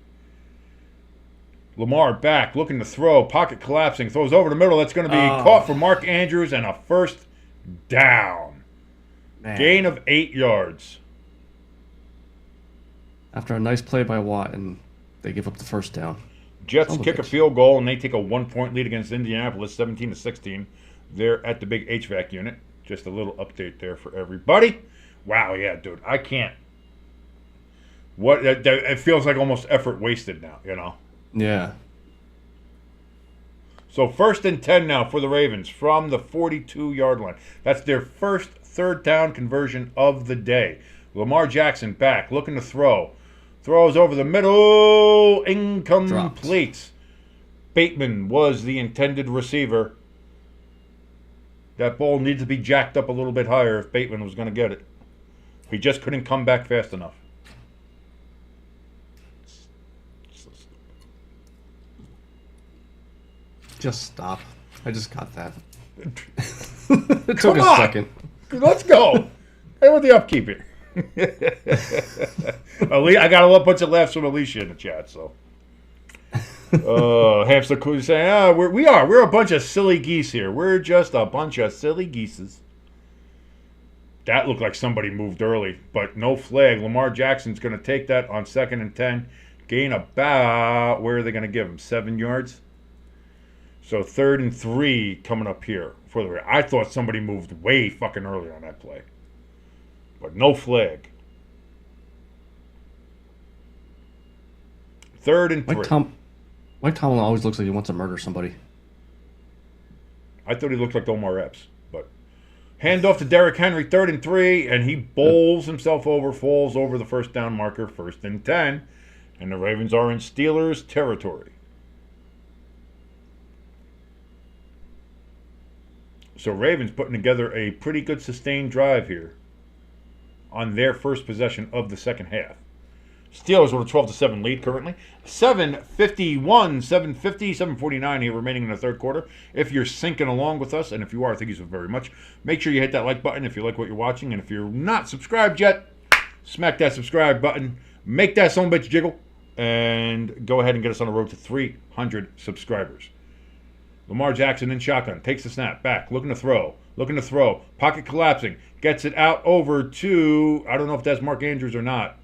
Lamar back, looking to throw, pocket collapsing, throws over the middle. That's going to be caught for Mark Andrews and a first down. Man. Gain of 8 yards. After a nice play by Watt, and they give up the first down. Jets kick a field goal, and they take a 1-point lead against Indianapolis, 17-16. They're at the big HVAC unit. Just a little update there for everybody. Wow, yeah, dude, I can't. It feels like almost effort wasted now, you know? Yeah. So 1st and 10 now for the Ravens from the 42-yard line. That's their first 3rd down conversion of the day. Lamar Jackson back, looking to throw. Throws over the middle, incomplete. Dropped. Bateman was the intended receiver. That ball needed to be jacked up a little bit higher if Bateman was going to get it. He just couldn't come back fast enough. Just stop. I just got that. It took a second. Let's go. Hey, with the upkeep here. I got a bunch of laughs from Alicia in the chat, so. Hamster Cool saying, we're a bunch of silly geese here. We're just a bunch of silly geeses. That looked like somebody moved early, but no flag. Lamar Jackson's going to take that on 2nd and 10. Gain about, where are they going to give him? 7 yards? So 3rd and 3 coming up here. I thought somebody moved way fucking early on that play. But no flag. 3rd and 3. Mike Tomlin always looks like he wants to murder somebody. I thought he looked like Omar Epps. But hand off to Derrick Henry, 3rd and 3, and he bowls himself over, falls over the first down marker, 1st and 10. And the Ravens are in Steelers territory. So Ravens putting together a pretty good sustained drive here on their first possession of the second half. Steelers with a 12-7 lead currently. 7:51, 7:50, 7:49 here remaining in the third quarter. If you're syncing along with us, and if you are, thank you so very much. Make sure you hit that like button if you like what you're watching. And if you're not subscribed yet, smack that subscribe button. Make that son of a bitch jiggle. And go ahead and get us on the road to 300 subscribers. Lamar Jackson in shotgun. Takes the snap. Back. Looking to throw. Pocket collapsing. Gets it out over to, I don't know if that's Mark Andrews or not.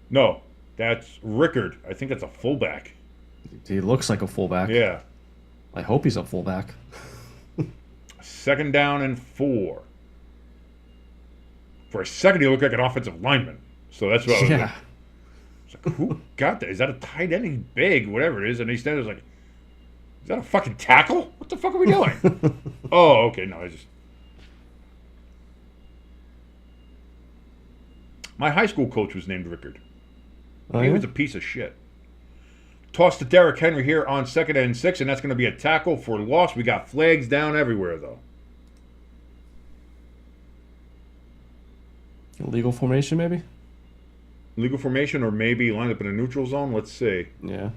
No, that's Rickard. I think that's a fullback. He looks like a fullback. Yeah. I hope he's a fullback. 2nd down and 4. For a second, he looked like an offensive lineman. So that's what I was like. It's like, who got that? Is that a tight end? He's big, whatever it is. And he stands like, is that a fucking tackle? What the fuck are we doing? Oh, okay. No, I just. My high school coach was named Rickard. He was a piece of shit. Toss to Derrick Henry here on 2nd and 6, and that's going to be a tackle for loss. We got flags down everywhere, though. Illegal formation, maybe? Legal formation, or maybe lined up in a neutral zone. Let's see. Yeah.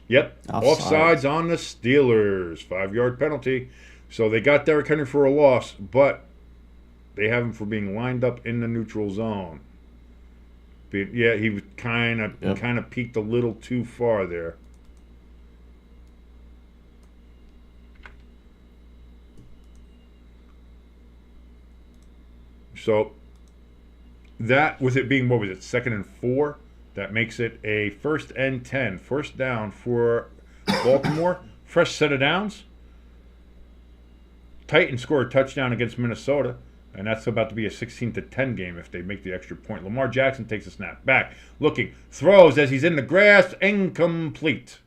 Yep. Offsides on the Steelers. 5-yard penalty. So they got Derrick Henry for a loss, but they have him for being lined up in the neutral zone. But yeah, he was kind of peeked a little too far there. So that, with it being, 2nd and 4, that makes it a 1st and 10. First down for Baltimore. Fresh set of downs. Titans score a touchdown against Minnesota, and that's about to be a 16-10 game if they make the extra point. Lamar Jackson takes a snap. Back. Looking. Throws as he's in the grass. Incomplete.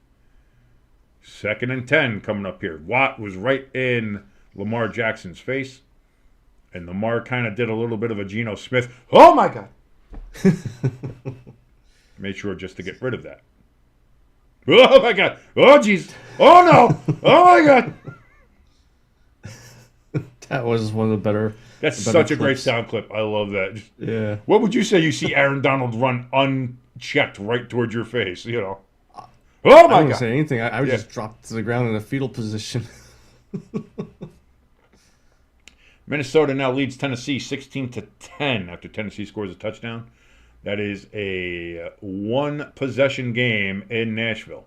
2nd and 10 coming up here. Watt was right in Lamar Jackson's face. And Lamar kind of did a little bit of a Geno Smith. Oh, my God. Made sure just to get rid of that. Oh, my God. Oh, jeez. Oh, no. Oh, my God. That was one of the better. That's the better such a great clips. sound clip. I love that. Yeah. What would you say you see Aaron Donald run unchecked right towards your face? You know. Oh I my wouldn't God! say anything. I would Yeah. just drop to the ground in a fetal position. Minnesota now leads Tennessee 16-10 after Tennessee scores a touchdown. That is a one-possession game in Nashville.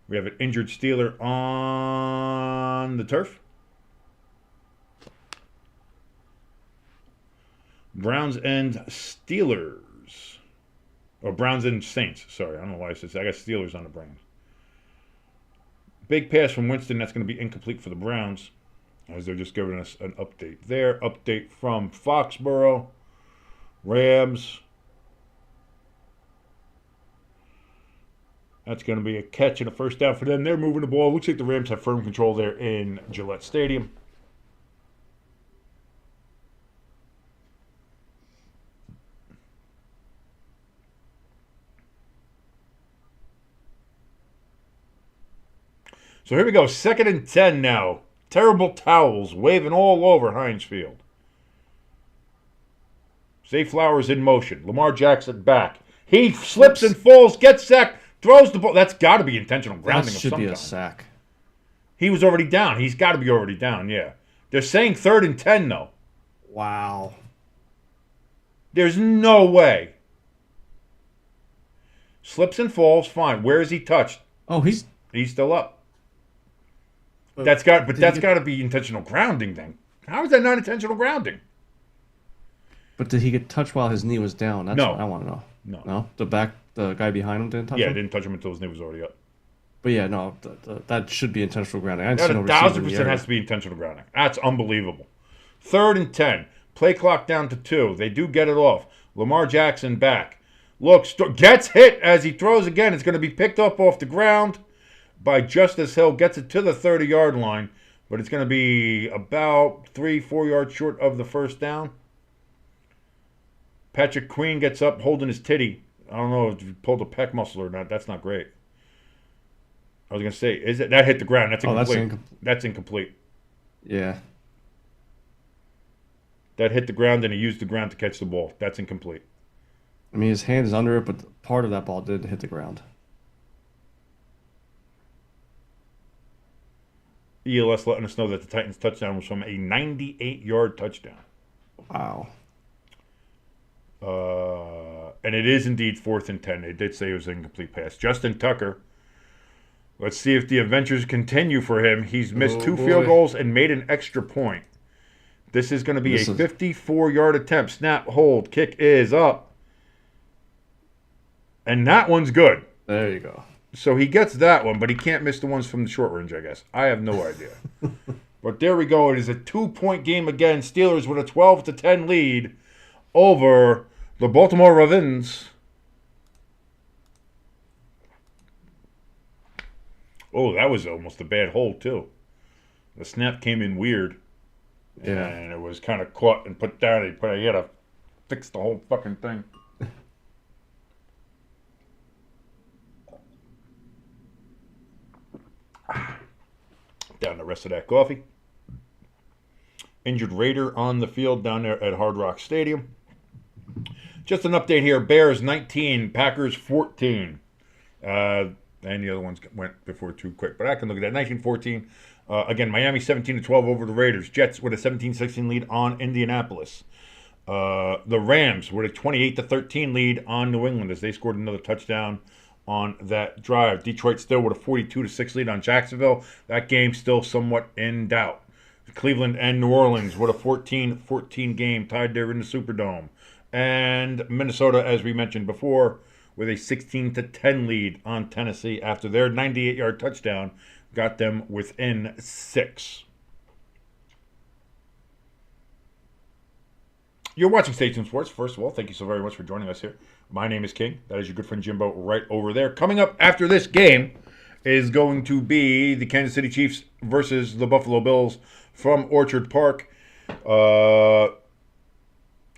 We have an injured Steeler on the turf. Browns and Steelers. Or Browns and Saints. Sorry, I don't know why I said that. I got Steelers on the Browns. Big pass from Winston. That's going to be incomplete for the Browns, as they're just giving us an update there. Update from Foxborough. Rams. That's going to be a catch and a first down for them. They're moving the ball. Looks like the Rams have firm control there in Gillette Stadium. So here we go. 2nd and 10 now. Terrible towels waving all over Heinz Field. Zay Flowers in motion. Lamar Jackson back. He slips and falls, gets sacked, throws the ball. That's got to be intentional grounding That of should some be a kind. sack. He was already down. He's got to be already down, yeah. They're saying 3rd and 10, though. Wow. There's no way. Slips and falls, fine. Where is he touched? Oh, he's still up. That's got to be intentional grounding then. How is that not intentional grounding? But did he get touched while his knee was down? That's No. what I want to know. No. No? The guy behind him didn't touch Yeah, him? didn't touch him until his knee was already up. But yeah, no, that should be intentional grounding. I didn't That see no receiver in the 1,000% area. has to be intentional grounding. That's unbelievable. 3rd and 10. Play clock down to 2. They do get it off. Lamar Jackson back. Looks, gets hit as he throws again. It's going to be picked up off the ground by Justice Hill. Gets it to the 30-yard line. But it's going to be about 3-4 yards short of the first down. Patrick Queen gets up holding his titty. I don't know if he pulled a pec muscle or not. That's not great. I was going to say, that hit the ground. That's incomplete. That's incomplete. Yeah. That hit the ground and he used the ground to catch the ball. That's incomplete. I mean, his hand is under it, but part of that ball did hit the ground. ELS letting us know that the Titans' touchdown was from a 98-yard touchdown. Wow. And it is indeed 4th and 10. They did say it was an incomplete pass. Justin Tucker. Let's see if the adventures continue for him. He's missed 2 field goals and made an extra point. This is going to be a 54-yard attempt. Snap, hold, kick is up. And that one's good. There you go. So he gets that one, but he can't miss the ones from the short range, I guess. I have no idea. But there we go. It is a 2-point game again. Steelers with a 12-10 lead over the Baltimore Ravens. Oh, that was almost a bad hold, too. The snap came in weird. Yeah. And it was kind of caught and put down. He had to fix the whole fucking thing. Down the rest of that coffee. Injured Raider on the field down there at Hard Rock Stadium. Just an update here. Bears 19, Packers 14. And the other ones went before too quick. But I can look at that. 19-14. Again, Miami 17-12 over the Raiders. Jets with a 17-16 lead on Indianapolis. The Rams with a 28-13 lead on New England as they scored another touchdown on that drive. Detroit still with a 42-6 lead on Jacksonville. That game still somewhat in doubt. Cleveland and New Orleans with a 14-14 game tied there in the Superdome. And Minnesota, as we mentioned before, with a 16-10 lead on Tennessee after their 98-yard touchdown got them within 6. You're watching Station Sports. First of all, thank you so very much for joining us here. My name is King. That is your good friend Jimbo right over there. Coming up after this game is going to be the Kansas City Chiefs versus the Buffalo Bills from Orchard Park.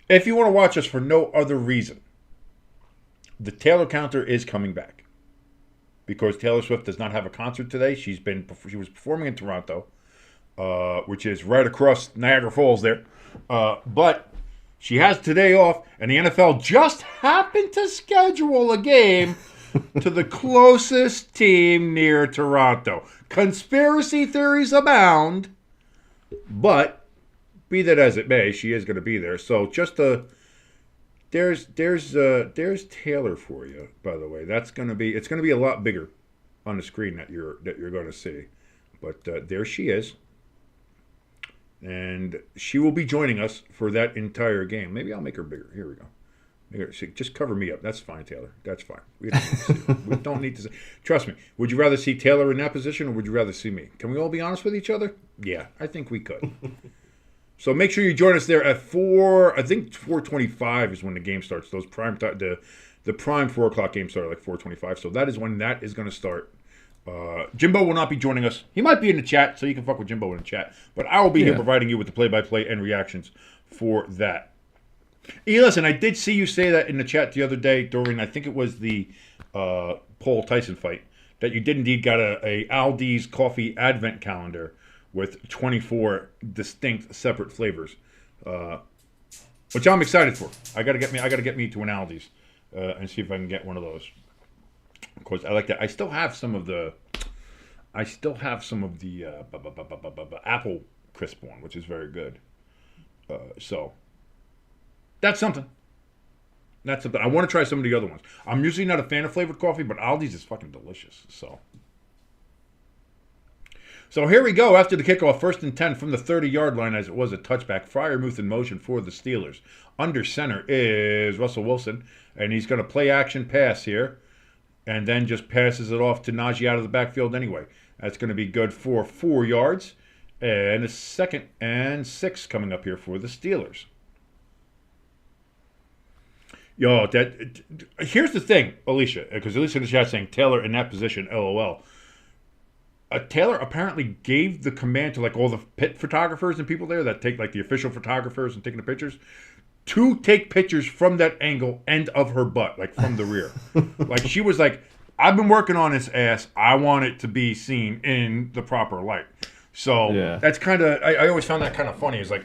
If you want to watch us for no other reason, the Taylor Counter is coming back because Taylor Swift does not have a concert today. She was performing in Toronto. which is right across Niagara Falls there. But she has today off, and the NFL just happened to schedule a game to the closest team near Toronto. Conspiracy theories abound, but be that as it may, she is going to be there. So just there's Taylor for you, by the way. It's going to be a lot bigger on the screen that you're going to see. But there she is. And she will be joining us for that entire game. Maybe I'll make her bigger. Here we go. Just cover me up. That's fine, Taylor. That's fine. We don't need to see. Trust me. Would you rather see Taylor in that position, or would you rather see me? Can we all be honest with each other? Yeah, I think we could. So make sure you join us there at 4:25 is when the game starts. Those prime time, the prime 4 o'clock game started like 4:25. So that is when that is going to start. Jimbo will not be joining us. He might be in the chat, so you can fuck with Jimbo in the chat. But I will be here providing you with the play-by-play and reactions for that. Listen, I did see you say that in the chat the other day during, I think it was the Paul Tyson fight, that you did indeed got a Aldi's coffee advent calendar with 24 distinct separate flavors, which I'm excited for. I gotta get me to an Aldi's and see if I can get one of those. Of course, I like that. I still have some of the apple crisp one, which is very good. So that's something. I want to try some of the other ones. I'm usually not a fan of flavored coffee, but Aldi's is fucking delicious. So here we go after the kickoff, 1st and 10 from the 30-yard line, as it was a touchback. Freiermuth in motion for the Steelers. Under center is Russell Wilson, and he's going to play action pass here, and then just passes it off to Najee out of the backfield anyway. That's going to be good for 4 yards, and a 2nd and 6 coming up here for the Steelers. Here's the thing, Alicia, because Alicia in the chat saying Taylor in that position, LOL. Taylor apparently gave the command to like all the pit photographers and people there that take like the official photographers and taking the pictures to take pictures from that angle and of her butt, like from the rear. Like she was like, I've been working on this ass. I want it to be seen in the proper light. So that's kind of, I always found that kind of funny. It's like,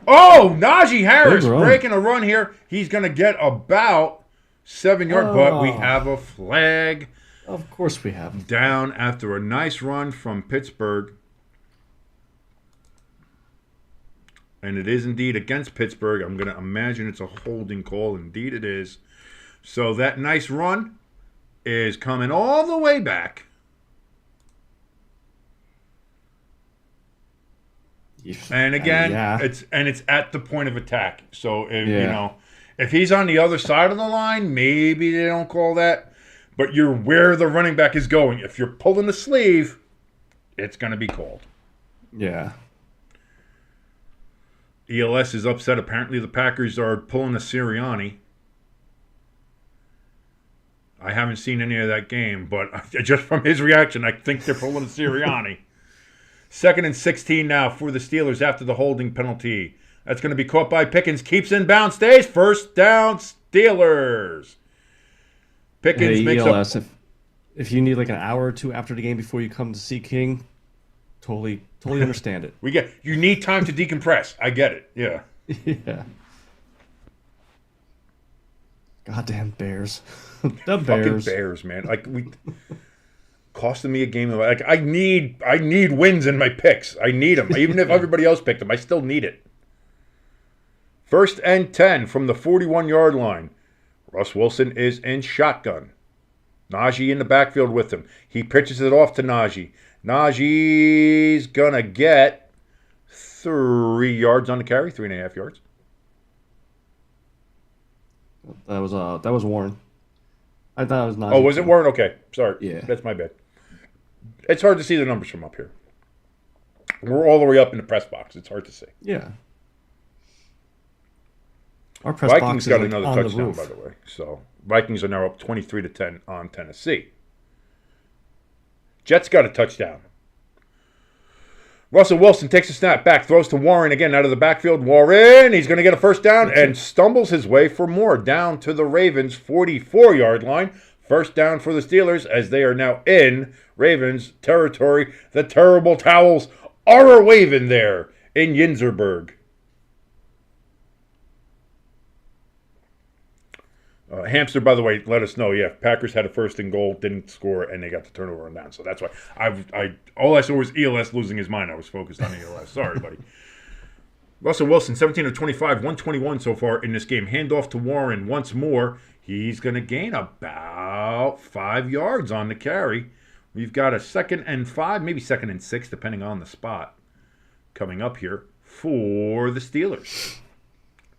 oh, Najee Harris breaking a run here. He's going to get about 7-yard, but we have a flag. Of course we have. Down after a nice run from Pittsburgh. And it is indeed against Pittsburgh. I'm going to imagine it's a holding call. Indeed it is. So that nice run is coming all the way back. And again, it's at the point of attack. So if he's on the other side of the line, maybe they don't call that. But you're where the running back is going. If you're pulling the sleeve, it's going to be called. Yeah. ELS is upset. Apparently the Packers are pulling a Sirianni. I haven't seen any of that game, but just from his reaction, I think they're pulling a Sirianni. 2nd and 16 now for the Steelers after the holding penalty. That's going to be caught by Pickens. Keeps inbound, stays. 1st down, Steelers. Pickens makes ELS, if you need like an hour or two after the game before you come to see King, totally understand it. You need time to decompress. I get it. Yeah. Yeah. Goddamn Bears. The Bears. Fucking Bears, man. Like costing me a game. Like I need wins in my picks. I need them. Even if everybody else picked them, I still need it. 1st and 10 from the 41-yard line. Russ Wilson is in shotgun. Najee in the backfield with him. He pitches it off to Najee. Najee's going to get 3 yards on the carry, 3.5 yards. That was Warren. I thought it was Najee. Oh, was it Warren? Okay. Sorry. Yeah. That's my bad. It's hard to see the numbers from up here. We're all the way up in the press box. It's hard to see. Yeah. Our press Vikings box got is like another touchdown, by the way. So Vikings are now up 23-10 on Tennessee. Jets got a touchdown. Russell Wilson takes a snap back, throws to Warren again out of the backfield. Warren, he's going to get a 1st down and stumbles his way for more down to the Ravens' 44-yard line. 1st down for the Steelers as they are now in Ravens territory. The terrible towels are waving there in Yinzerberg. Hamster, by the way, let us know. Yeah, Packers had a first and goal, didn't score, and they got the turnover on down. So that's why all I saw was ELS losing his mind. I was focused on ELS. Sorry, buddy. Russell Wilson, 17 of 25, 121 so far in this game. Handoff to Warren once more. He's going to gain about 5 yards on the carry. We've got a 2nd and 5, maybe 2nd and 6, depending on the spot, coming up here for the Steelers.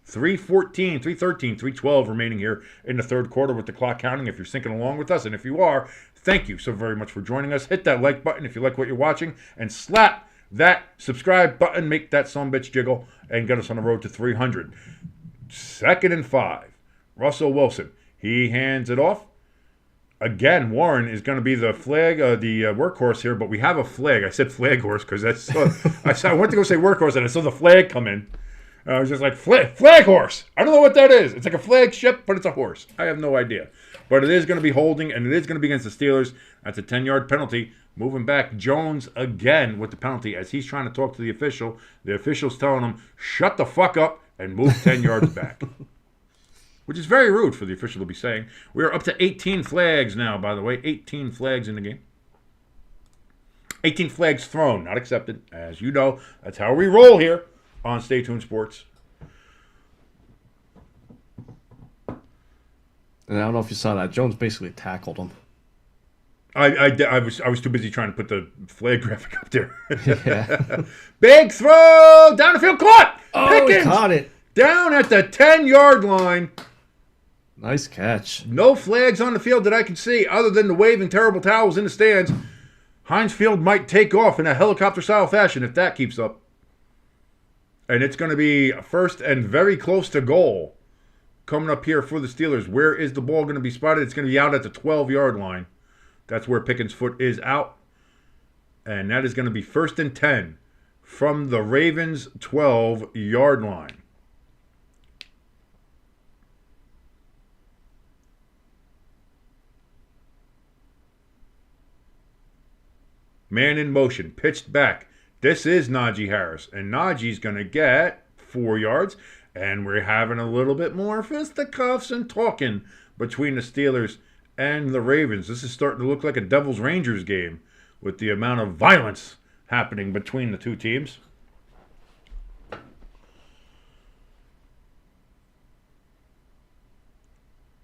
3:13, 3:12 remaining here in the third quarter with the clock counting. If you're syncing along with us, and if you are, thank you so very much for joining us. Hit that like button if you like what you're watching, and slap that subscribe button. Make that sumbitch jiggle and get us on the road to 300. 2nd and 5. Russell Wilson. He hands it off. Again, Warren is going to be the flag, the workhorse here, but we have a flag. I said flag horse because I went to go say workhorse, and I saw the flag come in. I was just like, flag horse. I don't know what that is. It's like a flagship, but it's a horse. I have no idea. But it is going to be holding, and it is going to be against the Steelers. That's a 10-yard penalty. Moving back, Jones again with the penalty as he's trying to talk to the official. The official's telling him, shut the fuck up and move 10 yards back. Which is very rude for the official to be saying. We are up to 18 flags now, by the way. 18 flags in the game. 18 flags thrown, not accepted. As you know, that's how we roll here on Stay Tuned Sports. And I don't know if you saw that. Jones basically tackled him. I was too busy trying to put the flag graphic up there. Yeah. Big throw down the field, caught. Oh, Pickens, he caught it. Down at the 10-yard line. Nice catch. No flags on the field that I can see other than the waving terrible towels in the stands. Heinz Field might take off in a helicopter-style fashion if that keeps up. And it's going to be first and very close to goal coming up here for the Steelers. Where is the ball going to be spotted? It's going to be out at the 12-yard line. That's where Pickens' foot is out. And that is going to be 1st and 10 from the Ravens' 12-yard line. Man in motion, pitched back. This is Najee Harris, and Najee's going to get 4 yards, and we're having a little bit more fisticuffs and talking between the Steelers and the Ravens. This is starting to look like a Devils Rangers game with the amount of violence happening between the two teams.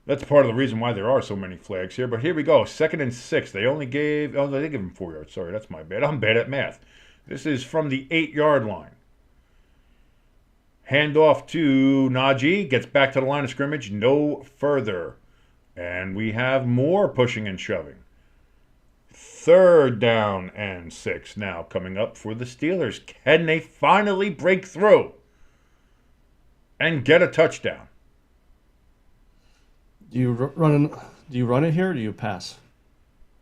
That's part of the reason why there are so many flags here. But here we go. 2nd and 6. They only gave... Oh, they did give him 4 yards. Sorry, that's my bad. I'm bad at math. This is from the 8-yard line. Handoff to Najee. Gets back to the line of scrimmage. No further. And we have more pushing and shoving. 3rd down and 6 now coming up for the Steelers. Can they finally break through and get a touchdown? Do you run it here or do you pass?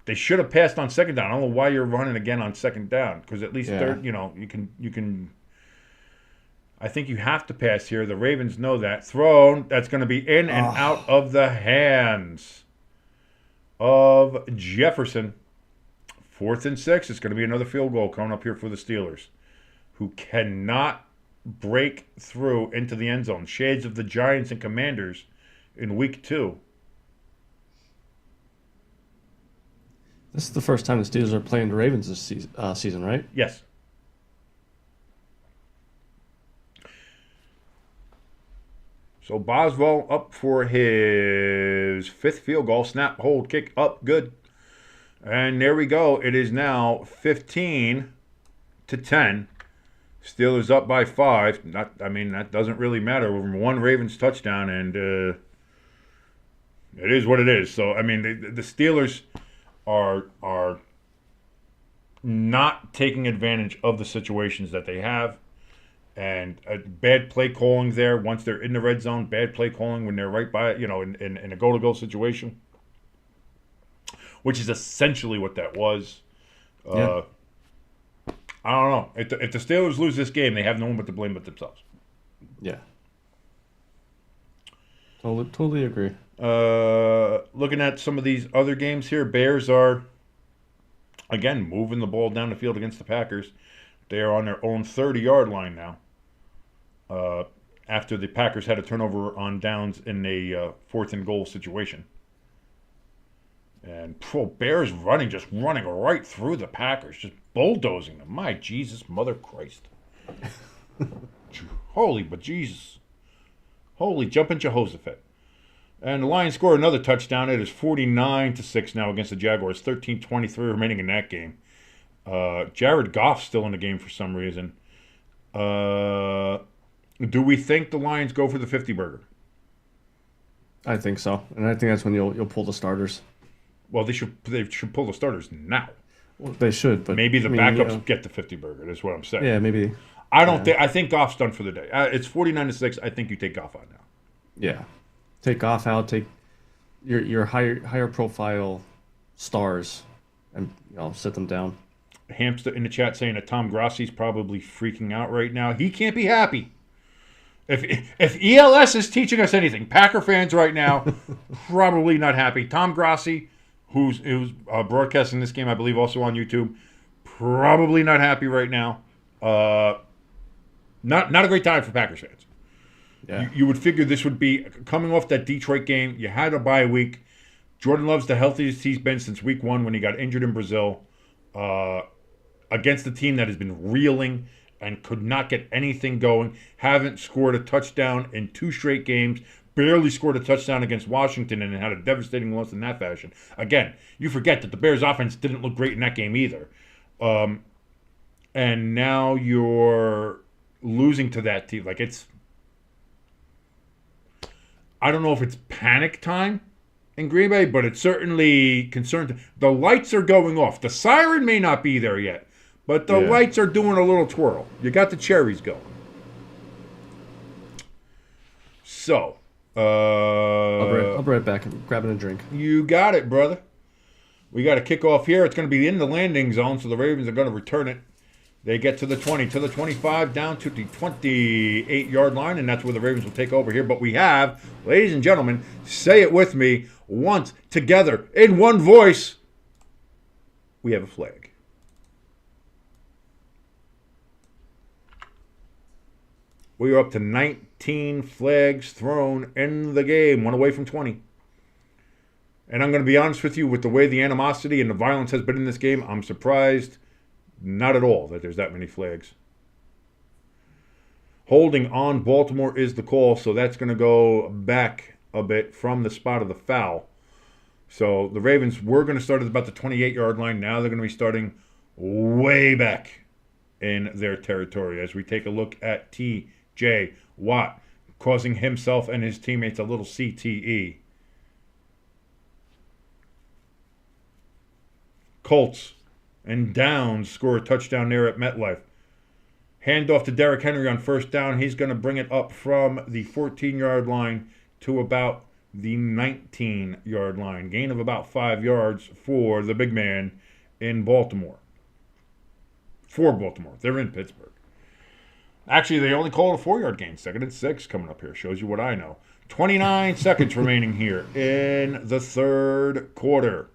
They should have passed on 2nd down. I don't know why you're running again on 2nd down because at least third, you can. I think you have to pass here. The Ravens know that. Thrown. That's going to be in and out of the hands of Jefferson. 4th and 6. It's going to be another field goal coming up here for the Steelers, who cannot break through into the end zone. Shades of the Giants and Commanders in week 2. This is the first time the Steelers are playing the Ravens this season, right? Yes. So Boswell up for his 5th field goal. Snap, hold, kick, up, good. And there we go. It is now 15-10. Steelers up by 5. That doesn't really matter. One Ravens touchdown, and it is what it is. So, the Steelers are not taking advantage of the situations that they have. And bad play calling there once they're in the red zone. Bad play calling when they're right by it, in a goal-to-goal situation. Which is essentially what that was. I don't know. If the Steelers lose this game, they have no one but to blame but themselves. Yeah. Totally agree. Looking at some of these other games here, Bears are, again, moving the ball down the field against the Packers. They are on their own 30-yard line now. After the Packers had a turnover on downs in a 4th and goal situation. And Bears just running right through the Packers, just bulldozing them. My Jesus, Mother Christ. Holy but Jesus. Holy jumping Jehoshaphat. And the Lions score another touchdown. It is 49-6 now against the Jaguars. 13:23 remaining in that game. Jared Goff's still in the game for some reason. Do we think the Lions go for the 50-burger? I think so. And I think that's when you'll pull the starters. Well, they should pull the starters now. Well, they should, but maybe the backups get the 50-burger. That's what I'm saying. Yeah, maybe. I think Goff's done for the day. It's 49-6. I think you take Goff out now. Yeah. Take Goff out, take your higher profile stars and sit them down. Hamster in the chat saying that Tom Grossi's probably freaking out right now. He can't be happy. If ELS is teaching us anything, Packer fans right now probably not happy. Tom Grossi, who's broadcasting this game, I believe, also on YouTube, probably not happy right now. Not a great time for Packers fans. Yeah. You would figure this would be coming off that Detroit game. You had a bye week. Jordan Love's the healthiest he's been since week 1 when he got injured in Brazil against a team that has been reeling and could not get anything going. Haven't scored a touchdown in 2 straight games. Barely scored a touchdown against Washington and had a devastating loss in that fashion. Again, you forget that the Bears' offense didn't look great in that game either. And now you're losing to that team. I don't know if it's panic time in Green Bay, but it's certainly concerned. The lights are going off. The siren may not be there yet, but the lights are doing a little twirl. You got the cherries going. So, I'll be right back. I'm grabbing a drink. You got it, brother. We got a kickoff here. It's going to be in the landing zone, so the Ravens are going to return it. They get to the 20, to the 25, down to the 28-yard line, and that's where the Ravens will take over here. But we have, ladies and gentlemen, say it with me, once, together, in one voice, we have a flag. We are up to 19 flags thrown in the game, one away from 20. And I'm going to be honest with you, with the way the animosity and the violence has been in this game, I'm surprised not at all that there's that many flags. Holding on Baltimore is the call, so that's going to go back a bit from the spot of the foul. So the Ravens were going to start at about the 28-yard line. Now they're going to be starting way back in their territory as we take a look at T.J. Watt, causing himself and his teammates a little CTE. Colts and Downs score a touchdown there at MetLife. Handoff to Derrick Henry on first down. He's going to bring it up from the 14-yard line to about the 19-yard line. Gain of about 5 yards for the big man in Baltimore. For Baltimore. They're in Pittsburgh. Actually, they only called a 4-yard gain. 2nd and 6 coming up here. Shows you what I know. 29 seconds remaining here in the third quarter.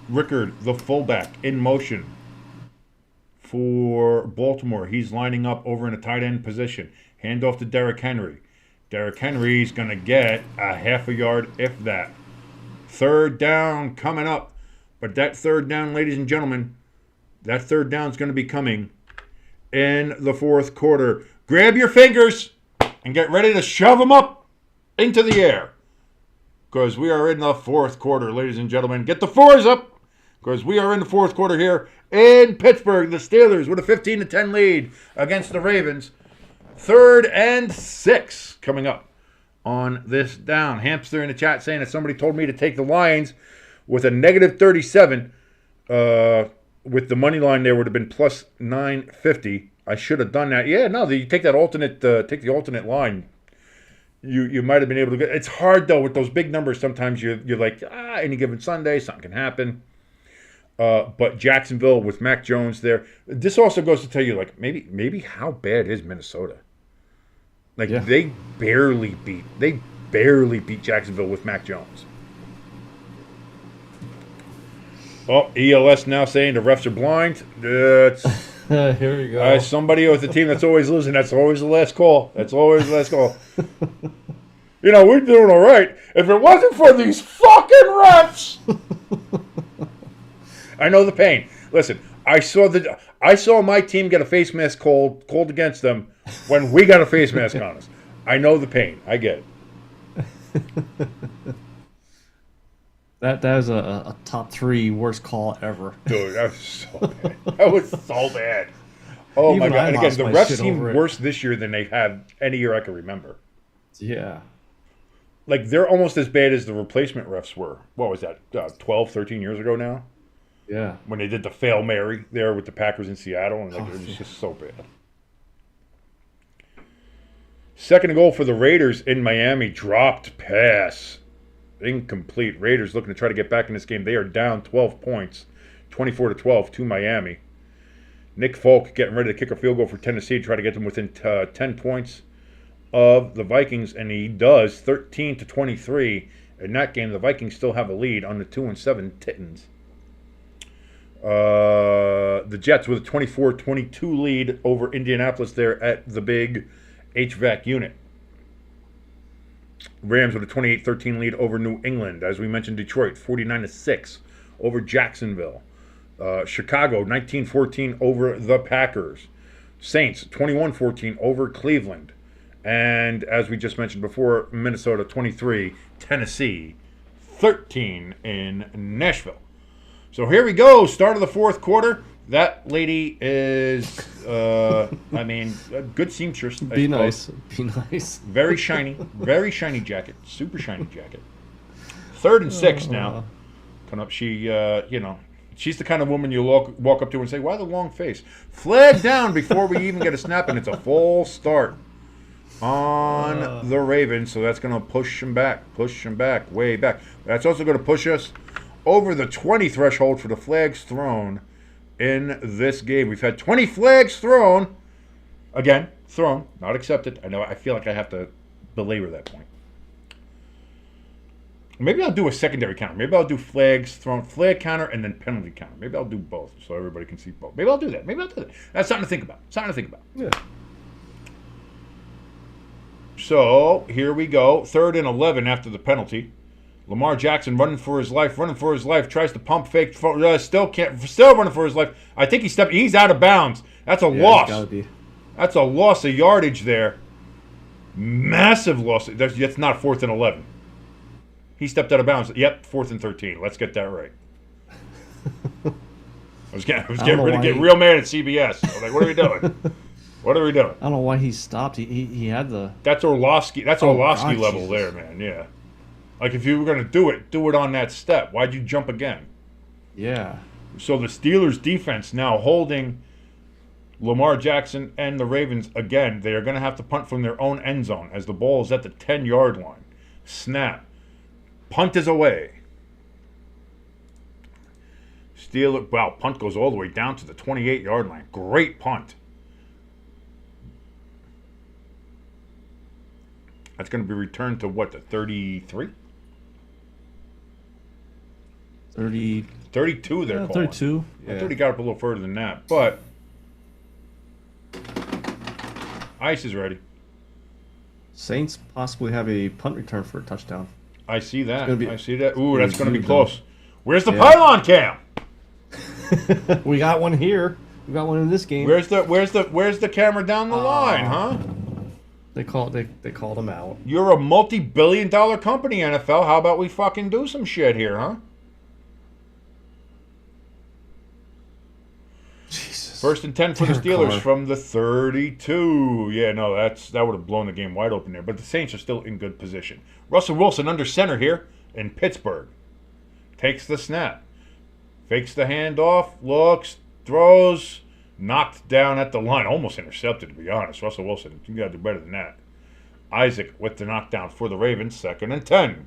Rickard, the fullback, in motion for Baltimore. He's lining up over in a tight end position. Handoff to Derrick Henry. Derrick Henry's going to get a half a yard, if that. Third down coming up. But that third down, ladies and gentlemen, that third down is going to be coming in the fourth quarter. Grab your fingers and get ready to shove them up into the air. Because we are in the fourth quarter, ladies and gentlemen. Get the fours up. Because we are in the fourth quarter here in Pittsburgh. The Steelers with a 15-10 lead against the Ravens. 3rd and 6 coming up on this down. Hamster in the chat saying that somebody told me to take the Lions with a negative 37. With the money line there would have been plus 950. I should have done that. Yeah, no, you take that alternate, take the alternate line. You might have been able to get. It's hard though with those big numbers. Sometimes you're like, any given Sunday, something can happen. But Jacksonville with Mac Jones there. This also goes to tell you, like, maybe how bad is Minnesota? Like, they barely beat Jacksonville with Mac Jones. Oh, ELS now saying the refs are blind. It's, Here we go. somebody with a team that's always losing. That's always the last call. That's always the last call. We're doing all right. If it wasn't for these fucking refs, I know the pain. Listen, I saw my team get a face mask called against them when we got a face mask on us. I know the pain. I get it. That was a top 3 worst call ever. Dude, that was so bad. That was so bad. Oh, Even my God. I And again, lost the my refs shit seem over it. worse this year than they have any year I can remember. Yeah. Like, they're almost as bad as the replacement refs were. What was that, 12, 13 years ago now? Yeah. When they did the Fail Mary there with the Packers in Seattle. And it was just so bad. Second goal for the Raiders in Miami. Dropped pass. Incomplete. Raiders looking to try to get back in this game. They are down 12 points, 24-12 to Miami. Nick Folk getting ready to kick a field goal for Tennessee to try to get them within 10 points of the Vikings, and he does 13-23. In that game, the Vikings still have a lead on the 2-7 Titans. The Jets with a 24-22 lead over Indianapolis there at the big HVAC unit. Rams with a 28-13 lead over New England. As we mentioned, Detroit 49-6 over Jacksonville. Chicago 19-14 over the Packers. Saints 21-14 over Cleveland. And as we just mentioned before, Minnesota 23, Tennessee 13 in Nashville. So here we go, start of the fourth quarter. That lady is, a good seamstress. Be nice. Be nice. Very shiny jacket. Super shiny jacket. 3rd and 6 now. Coming up, she's the kind of woman you walk up to and say, why the long face? Flag down before we even get a snap, and it's a full start on the Ravens. So that's going to push them back, way back. That's also going to push us over the 20 threshold for the flags thrown in this game. We've had 20 flags thrown. Again, thrown, not accepted. I feel like I have to belabor that point. Maybe I'll do a secondary counter. Maybe I'll do flags thrown, flag counter, and then penalty counter. Maybe I'll do both so everybody can see both. Maybe I'll do that. That's something to think about. Yeah. So, here we go. 3rd and 11 after the penalty. Lamar Jackson running for his life, tries to pump fake, still running for his life. I think he's out of bounds. That's a loss. Gotta be. That's a loss of yardage there. Massive loss. That's not 4th and 11. He stepped out of bounds. Yep, 4th and 13. Let's get that right. I was getting ready to get real mad at CBS. I was like, what are we doing? What are we doing? I don't know why he stopped. He had the... That's Orlovsky. That's Orlovsky level Jesus. there, man. Yeah. Like, if you were going to do it on that step. Why'd you jump again? Yeah. So the Steelers' defense now holding Lamar Jackson and the Ravens again. They are going to have to punt from their own end zone as the ball is at the 10-yard line. Snap. Punt is away. Punt goes all the way down to the 28-yard line. Great punt. That's going to be returned to what, the 33? 32 they're calling. 32. I thought he got up a little further than that, but Ice is ready. Saints possibly have a punt return for a touchdown. I see that. I see that. Ooh, that's going to be zoomed close. Where's the pylon cam? We got one here. We got one in this game. Where's the camera down the line, huh? They called him out. You're a multi-billion-dollar company, NFL. How about we fucking do some shit here, huh? Jesus. 1st and 10 for the Steelers from the 32. Yeah, no, that would have blown the game wide open there. But the Saints are still in good position. Russell Wilson under center here in Pittsburgh. Takes the snap. Fakes the handoff. Looks. Throws. Knocked down at the line. Almost intercepted, to be honest. Russell Wilson, you got to do better than that. Isaac with the knockdown for the Ravens. 2nd and 10.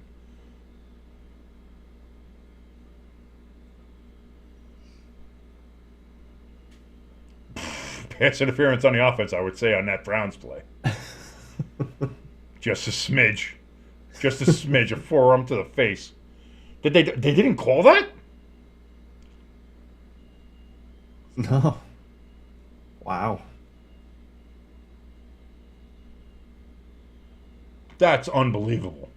Pass interference on the offense, I would say, on that Browns play. Just a smidge. A forearm to the face. They didn't call that? No. Wow. That's unbelievable.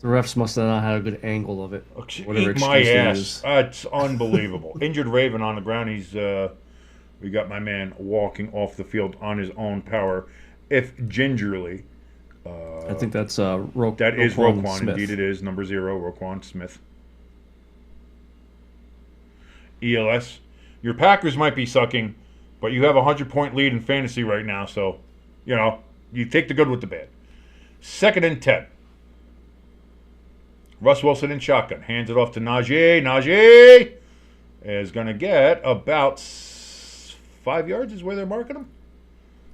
The refs must have not had a good angle of it. Whatever Eat my excuse they ass. use. That's unbelievable. Injured Raven on the ground. He's we got my man walking off the field on his own power, if gingerly. I think that's Roquan. That is Roquan. Smith. Indeed, it is number 0, Roquan Smith. ELS. Your Packers might be sucking, but you have a 100-point lead in fantasy right now, so you take the good with the bad. 2nd and 10. Russ Wilson in shotgun. Hands it off to Najee. Najee is going to get about 5 yards is where they're marking him.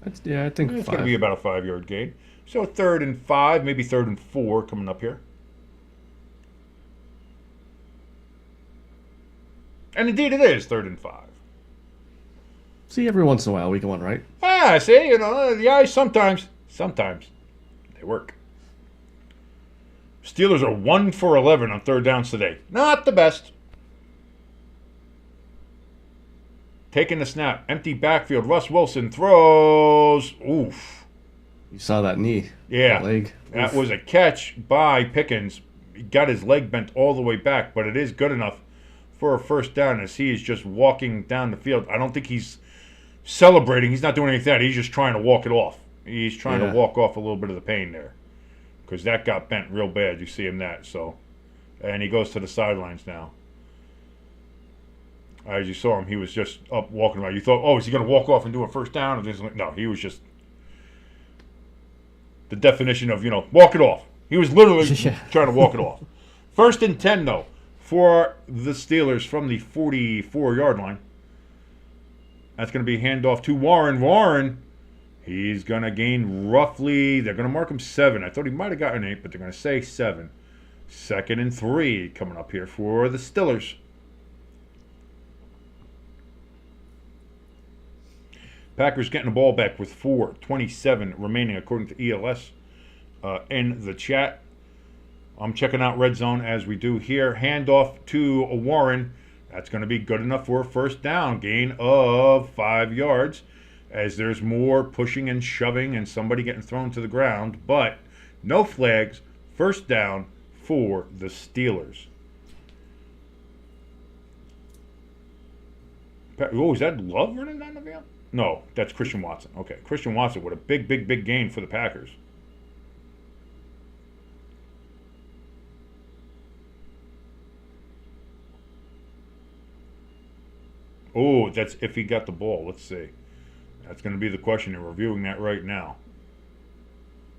I think It's 5. going to be about a 5-yard gain. So 3rd and 5, maybe 3rd and 4 coming up here. And indeed it is 3rd and 5. See, every once in a while we get one right. See, the eyes sometimes they work. Steelers are 1 for 11 on 3rd downs today. Not the best. Taking the snap. Empty backfield. Russ Wilson throws. Oof. You saw that knee. Yeah. That leg. That was a catch by Pickens. He got his leg bent all the way back, but it is good enough for a 1st down as he is just walking down the field. I don't think he's celebrating. He's not doing anything like that. He's just trying to walk it off. He's trying to walk off a little bit of the pain there. Because that got bent real bad. You see him that. So, and he goes to the sidelines now. As you saw him, he was just up walking around. You thought, is he going to walk off and do a 1st down? No, he was just the definition of, walk it off. He was literally trying to walk it off. 1st and 10, though, for the Steelers from the 44-yard line. That's going to be handoff to Warren. Warren, he's going to gain roughly, they're going to mark him 7. I thought he might have gotten 8, but they're going to say 7. 2nd and 3 coming up here for the Steelers. Packers getting the ball back with 4:27 remaining according to ELS in the chat. I'm checking out Red Zone as we do here. Handoff to Warren. That's going to be good enough for a 1st down. Gain of 5 yards as there's more pushing and shoving and somebody getting thrown to the ground. But no flags. 1st down for the Steelers. Is that Love running down the field? No, that's Christian Watson. Okay, Christian Watson with a big gain for the Packers. That's if he got the ball. Let's see. That's going to be the question. They're reviewing that right now.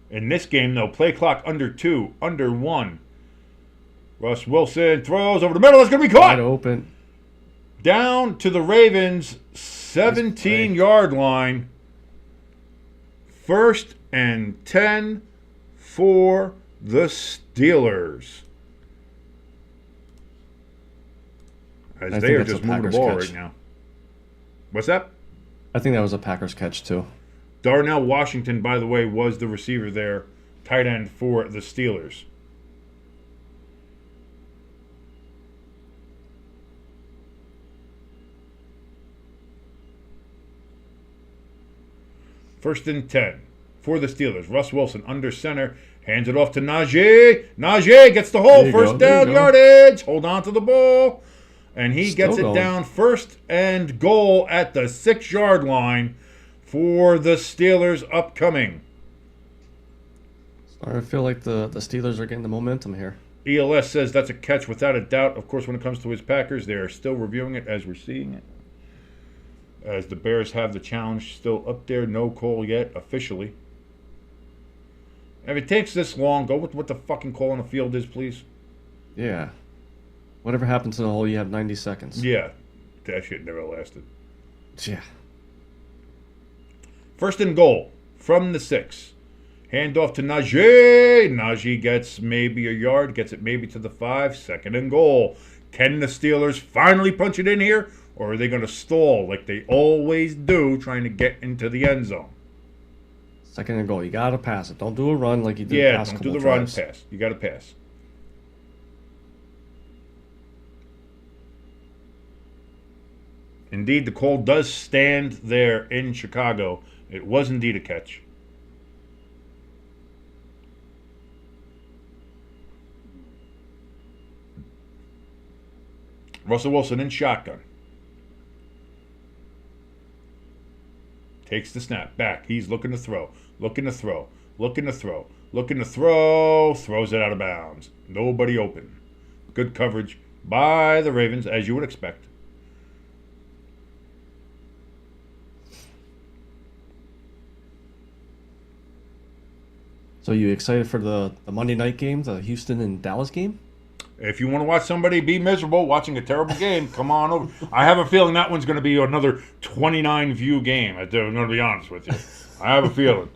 In this game, though, play clock under 2, under 1. Russ Wilson throws over the middle. That's going to be caught. Wide open. Down to the Ravens' 17-yard line. 1st and 10 for the Steelers. As they are just moving the ball right now. What's that? I think that was a Packers catch, too. Darnell Washington, by the way, was the receiver there, tight end for the Steelers. First and 10 for the Steelers. Russ Wilson under center. Hands it off to Najee. Najee gets the hole. 1st down yardage. Hold on to the ball. And he gets it down 1st and goal at the 6-yard line for the Steelers upcoming. I feel like the Steelers are getting the momentum here. ELS says that's a catch without a doubt. Of course, when it comes to his Packers, they are still reviewing it as we're seeing it. As the Bears have the challenge still up there. No call yet officially. If it takes this long, go with what the fucking call on the field is, please. Yeah. Whatever happened to the hole, you have 90 seconds. Yeah. That shit never lasted. Yeah. 1st and goal from the 6. Hand off to Najee. Najee gets maybe a yard. Gets it maybe to the 5. 2nd and goal. Can the Steelers finally punch it in here? Or are they going to stall like they always do, trying to get into the end zone? 2nd and goal. You got to pass it. Don't do a run like you did Yeah, past don't couple do the drives. run pass. You got to pass. Indeed, the call does stand there in Chicago. It was indeed a catch. Russell Wilson in shotgun. Takes the snap. Back. He's looking to throw. Looking to throw. Looking to throw. Looking to throw. Throws it out of bounds. Nobody open. Good coverage by the Ravens, as you would expect. So you excited for the Monday night game, the Houston and Dallas game? If you want to watch somebody be miserable watching a terrible game, come on over. I have a feeling that one's going to be another 29-view game. I'm going to be honest with you. I have a feeling.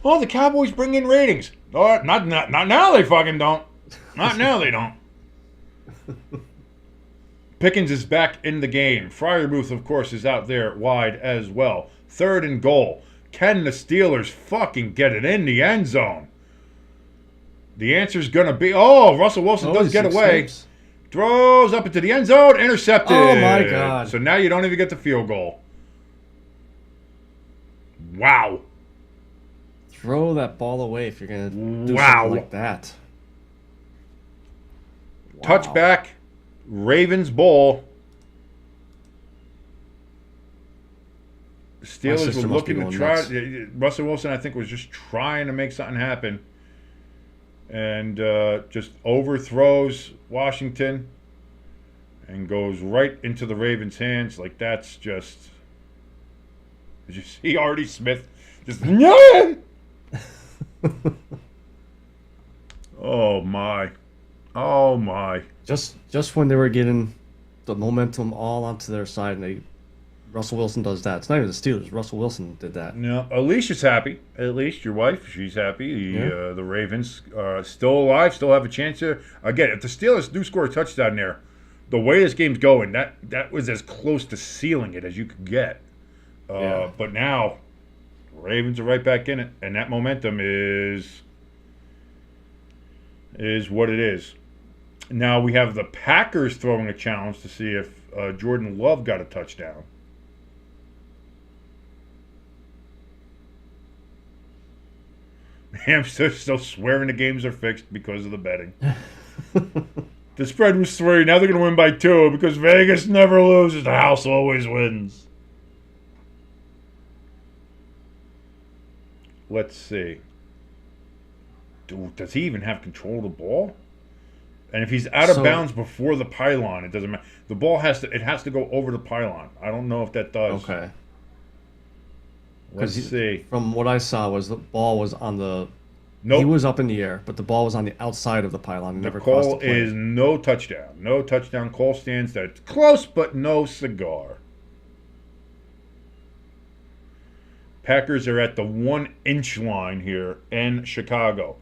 Oh, the Cowboys bring in ratings. Oh, not now they fucking don't. Not now they don't. Pickens is back in the game. Freiermuth, of course, is out there wide as well. 3rd and goal. Can the Steelers fucking get it in the end zone? The answer's going to be, Russell Wilson does get away. Throws up into the end zone, intercepted. Oh, my God. So now you don't even get the field goal. Wow. Throw that ball away if you're going to do something like that. Wow. Touchback, Ravens ball. The Steelers were looking to try. Russell Wilson, I think, was just trying to make something happen. And just overthrows Washington and goes right into the Ravens' hands. Like, that's just... Did you see Artie Smith? Just... Oh, my. Oh, my. Just when they were getting the momentum all onto their side, and Russell Wilson does that. It's not even the Steelers. Russell Wilson did that. No, Alicia's happy. At least your wife, she's happy. The Ravens are still alive, still have a chance to. Again, if the Steelers do score a touchdown there, the way this game's going, that was as close to sealing it as you could get. But now, Ravens are right back in it, and that momentum is what it is. Now we have the Packers throwing a challenge to see if Jordan Love got a touchdown. Hamster's still swearing the games are fixed because of the betting. The spread was 3. Now they're going to win by 2 because Vegas never loses. The house always wins. Let's see. Does he even have control of the ball? And if he's out of bounds before the pylon, it doesn't matter. The ball has to go over the pylon. I don't know if that does. Okay. Let's see. From what I saw was the ball was on the... Nope. He was up in the air, but the ball was on the outside of the pylon. The call is no touchdown. No touchdown. Call stands that's close, but no cigar. Packers are at the 1-inch line here in Chicago.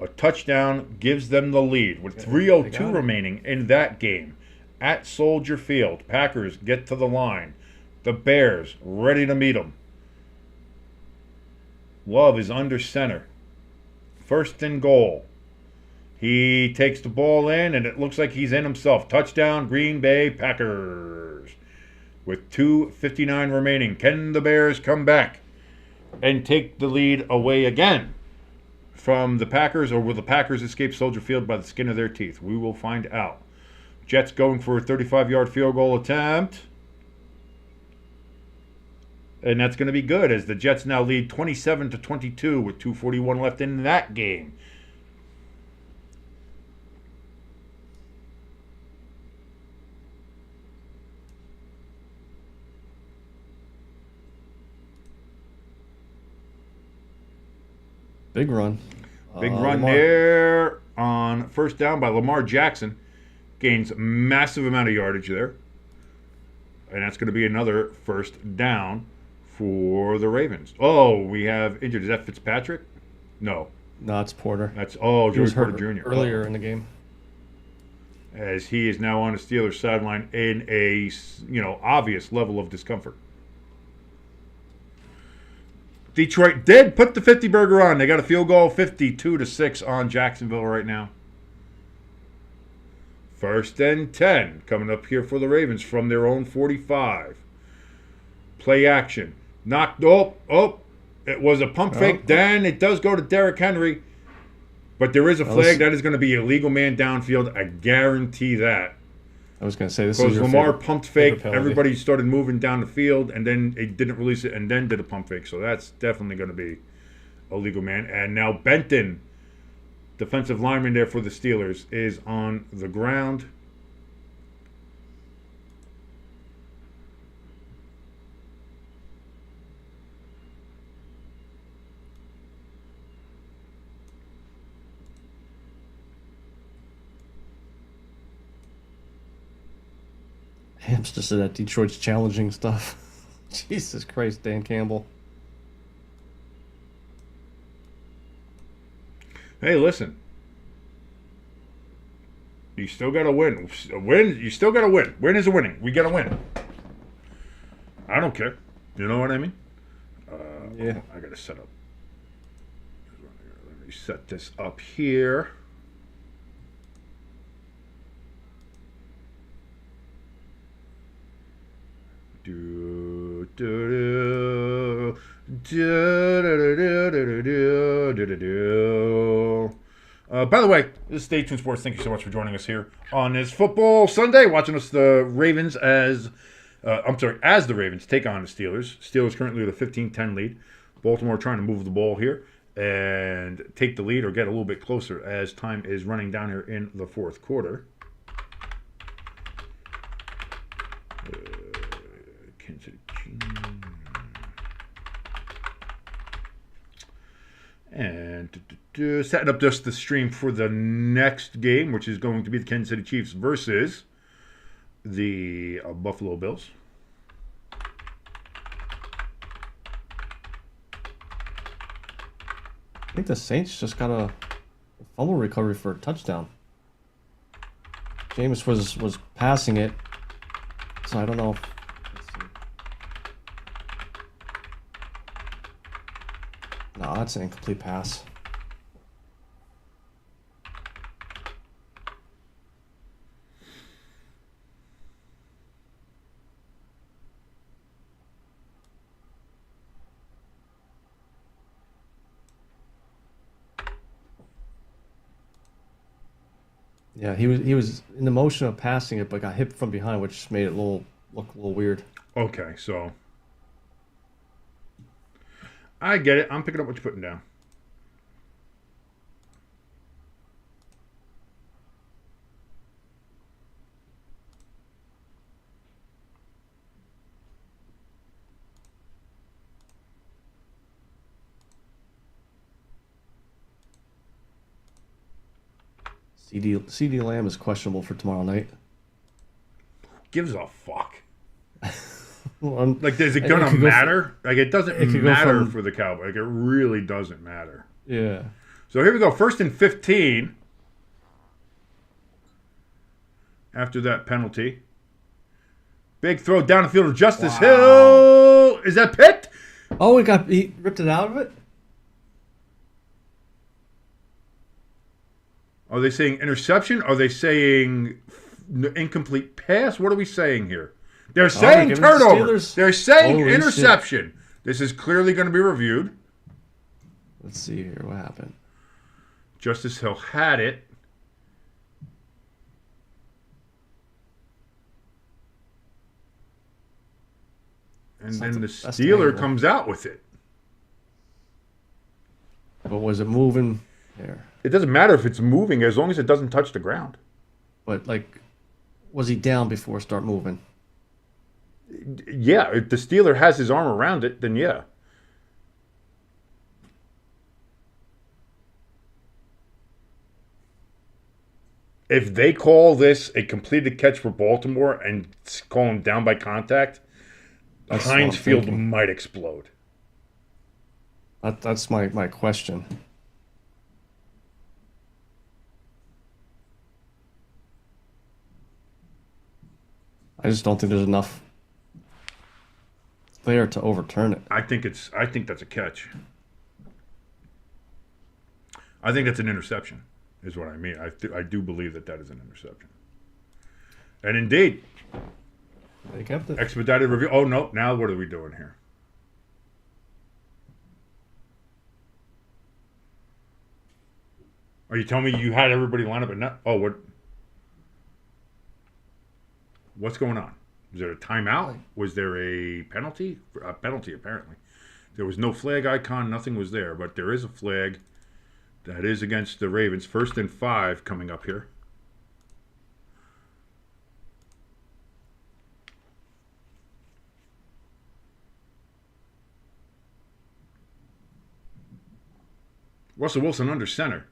A touchdown gives them the lead with 3:02 remaining in that game at Soldier Field. Packers get to the line. The Bears ready to meet them. Love is under center. 1st and goal. He takes the ball in, and it looks like he's in himself. Touchdown, Green Bay Packers. With 2:59 remaining, can the Bears come back and take the lead away again from the Packers, or will the Packers escape Soldier Field by the skin of their teeth? We will find out. Jets going for a 35-yard field goal attempt. And that's going to be good as the Jets now lead 27-22 with 2:41 left in that game. Big run. Big run there on 1st down by Lamar Jackson. Gains massive amount of yardage there. And that's going to be another 1st down for the Ravens. Oh, we have injured. Is that Fitzpatrick? No. No, it's Porter. That's George Porter Jr. Earlier in the game. As he is now on the Steelers sideline in a obvious level of discomfort. Detroit did put the 50 burger on. They got a field goal 52-6 on Jacksonville right now. First and 10 coming up here for the Ravens from their own 45. Play action. Knocked. Oh. It was a pump fake. Then it does go to Derrick Henry. But there is a flag. That is going to be a legal man downfield. I guarantee that. I was going to say this is because your Lamar favorite, pumped fake. Everybody started moving down the field, and then he didn't release it, and then did a pump fake. So that's definitely going to be a legal man. And now Benton, defensive lineman there for the Steelers, is on the ground. Hamster said that Detroit's challenging stuff. Jesus Christ, Dan Campbell. Hey, listen. You still got to win. You still got to win. Win is a winning. We got to win. I don't care. You know what I mean? Yeah. I got to set up. Let me set this up here. By the way, this is Stay Tuned Sports. Thank you so much for joining us here on this football Sunday, watching us the Ravens as the Ravens take on the Steelers. Steelers currently with a 15-10 lead. Baltimore trying to move the ball here and take the lead or get a little bit closer as time is running down here in the fourth quarter. Kansas City Chiefs. And setting up just the stream for the next game, which is going to be the Kansas City Chiefs versus the Buffalo Bills. I think the Saints just got a fumble recovery for a touchdown. Jameis was passing it, so I don't know. Let's see. No, that's an incomplete pass. Yeah, he was in the motion of passing it, but got hit from behind, which made it look a little weird. Okay, so I get it. I'm picking up what you're putting down. CD Lamb is questionable for tomorrow night. Gives a fuck. Well, like, is it gonna matter? Like, it doesn't matter for the Cowboys. Like, it really doesn't matter. Yeah. So here we go. 1st and 15. After that penalty, big throw down the field of Justice Hill. Is that picked? Oh, he ripped it out of it. Are they saying interception? Are they saying incomplete pass? What are we saying here? They're saying turnover. They're saying interception. Shit. This is clearly going to be reviewed. Let's see here. What happened? Justice Hill had it. And then the Steeler comes out with it. But was it moving there? It doesn't matter if it's moving as long as it doesn't touch the ground. But, like, was he down before it start moving? Yeah, if the Steeler has his arm around it, then yeah. If they call this a completed catch for Baltimore and call him down by contact, Heinz Field might explode. That's my question. I just don't think there's enough there to overturn it. I think that's a catch. I think that's an interception, is what I mean. I do believe that is an interception. And indeed, They kept it. expedited review. Oh, no. Now what are we doing here? Are you telling me you had everybody line up and not? Oh, what? What's going on? Was there a timeout? Was there a penalty? A penalty, apparently. There was no flag icon. Nothing was there. But there is a flag that is against the Ravens. 1st and 5 coming up here. Russell Wilson under center.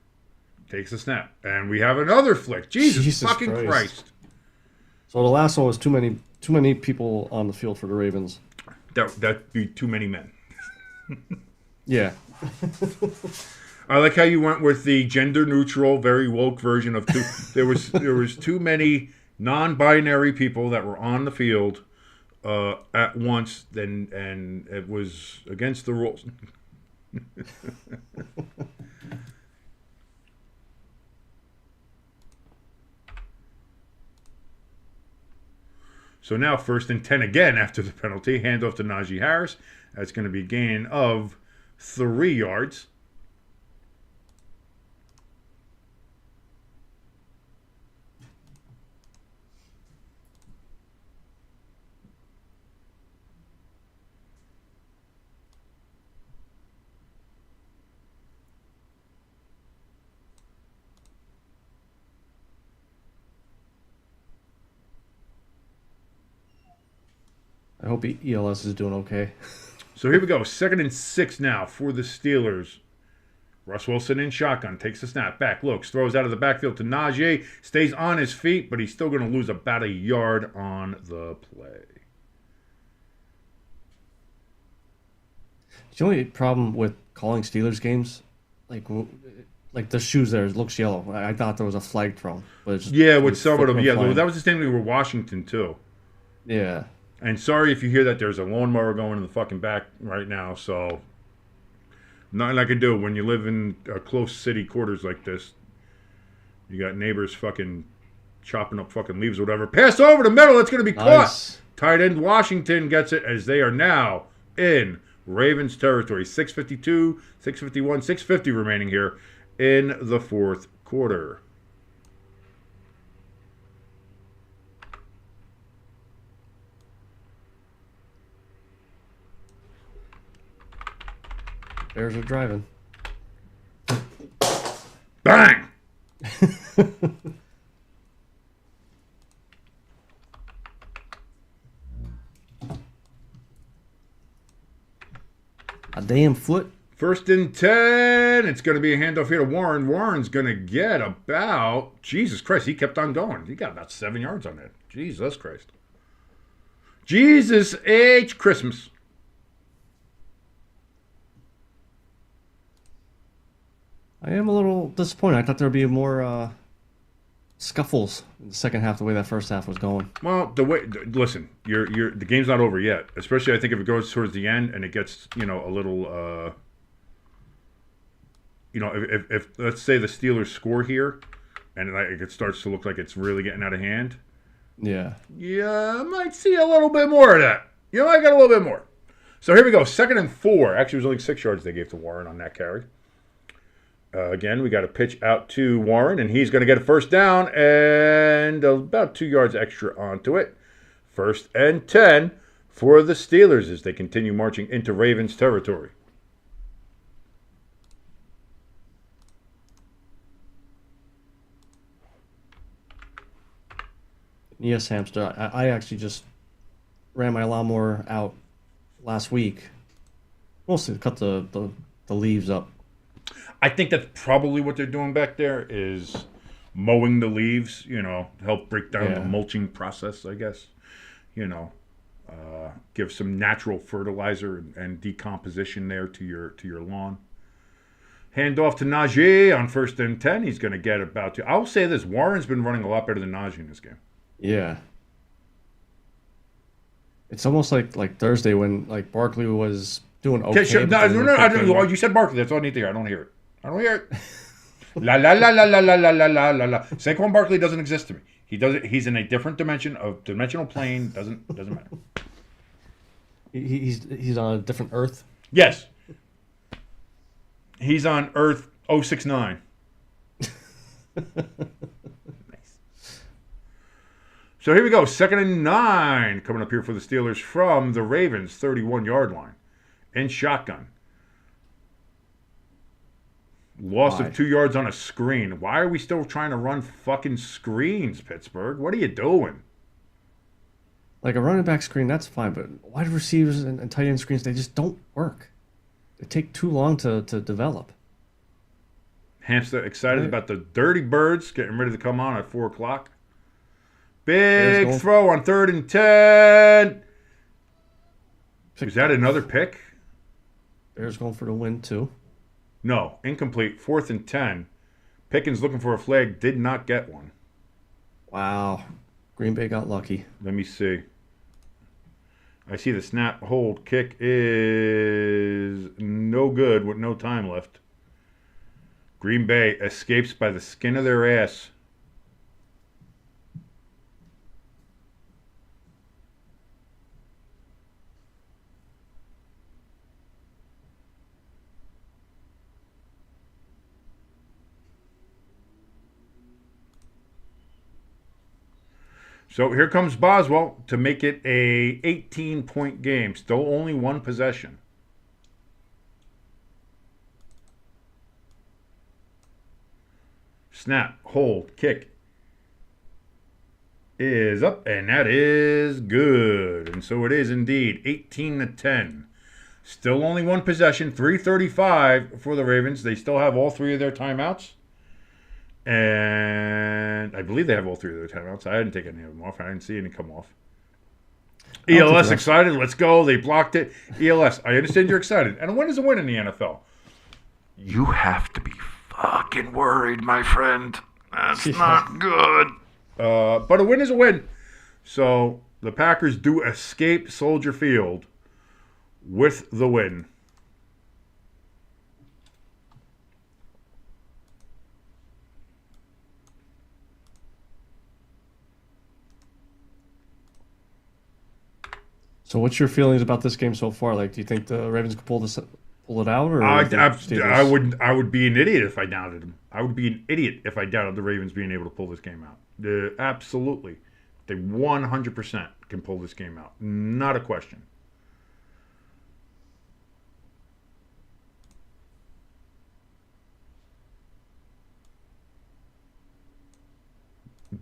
Takes a snap. And we have another flick. Jesus fucking Christ. So the last one was too many people on the field for the Ravens. That'd be too many men. Yeah. I like how you went with the gender neutral, very woke version of two. There was too many non-binary people that were on the field at once, and it was against the rules. So now 1st and 10 again after the penalty. Handoff to Najee Harris. That's going to be a gain of 3 yards. I hope ELS is doing okay. So here we go. 2nd and 6 now for the Steelers. Russ Wilson in shotgun. Takes a snap. Back. Looks. Throws out of the backfield to Najee. Stays on his feet, but he's still going to lose about a yard on the play. The only problem with calling Steelers games, like the shoes there looks yellow. I thought there was a flag thrown. But it's just, Yeah, with some of them. Yeah, flying. that was the same thing with Washington, too. Yeah. And sorry if you hear that there's a lawnmower going in the fucking back right now, so nothing I can do when you live in close city quarters like this. You got neighbors fucking chopping up fucking leaves or whatever. Pass over the middle, it's going to be Nice. caught. Tight end Washington gets it as they are now in Ravens territory. 6:52, 6:51, 6:50 remaining here in the 4th quarter. Bears are driving. Bang! A damn foot. 1st and 10. It's going to be a handoff here to Warren. Warren's going to get about... Jesus Christ, he kept on going. He got about 7 yards on that. Jesus Christ. Jesus H. Christmas. I am a little disappointed. I thought there would be more scuffles in the second half the way that first half was going. Well, listen, the game's not over yet. Especially, I think if it goes towards the end and it gets, a little, if let's say the Steelers score here, and it starts to look like it's really getting out of hand. Yeah. Yeah, I might see a little bit more of that. I got a little bit more. So here we go. 2nd and 4. Actually, it was only 6 yards they gave to Warren on that carry. Again, we got a pitch out to Warren, and he's going to get a 1st down and about 2 yards extra onto it. 1st and 10 for the Steelers as they continue marching into Ravens territory. Yes, Hamster. I actually just ran my lawnmower out last week. Mostly to cut the leaves up. I think that's probably what they're doing back there is mowing the leaves, to help break down the mulching process, I guess. Give some natural fertilizer and decomposition there to your lawn. Hand off to Najee on 1st and 10. He's going to get about to. I'll say this: Warren's been running a lot better than Najee in this game. Yeah. It's almost like Thursday when Barkley was doing okay. Okay, sure. No. You said Barkley. That's all I need to hear. I don't hear it. La la la la la la la la la la. Saquon Barkley doesn't exist to me. He doesn't. He's in a different dimensional plane. Doesn't matter. He's on a different Earth. Yes. He's on Earth 069. Nice. So here we go. 2nd and 9 coming up here for the Steelers from the Ravens 31-yard line. In shotgun. Loss of 2 yards on a screen. Why are we still trying to run fucking screens, Pittsburgh? What are you doing? Like a running back screen, that's fine, but wide receivers and tight end screens, they just don't work. They take too long to develop. Hamster excited about the Dirty Birds getting ready to come on at 4 o'clock. Big throw on 3rd and 10. Is that another pick? Bears going for the win, too. No, incomplete. 4th and 10. Pickens looking for a flag, did not get one. Wow. Green Bay got lucky. Let me see. I see the snap, hold, kick is no good with no time left. Green Bay escapes by the skin of their ass. So here comes Boswell to make it a 18-point game. Still only one possession. Snap, hold, kick is up, and that is good. And so it is indeed 18-10. Still only one possession, 3:35 for the Ravens. They still have all 3 of their timeouts. And I believe they have all 3 of their timeouts. I didn't take any of them off. I didn't see any come off. ELS excited. Let's go. They blocked it. ELS, I understand you're excited. And a win is a win in the NFL. You have to be fucking worried, my friend. That's not good. But a win is a win. So the Packers do escape Soldier Field with the win. So what's your feelings about this game so far? Like, do you think the Ravens could pull it out? Or I would be an idiot if I doubted them. I would be an idiot if I doubted the Ravens being able to pull this game out. Absolutely. They 100% can pull this game out. Not a question.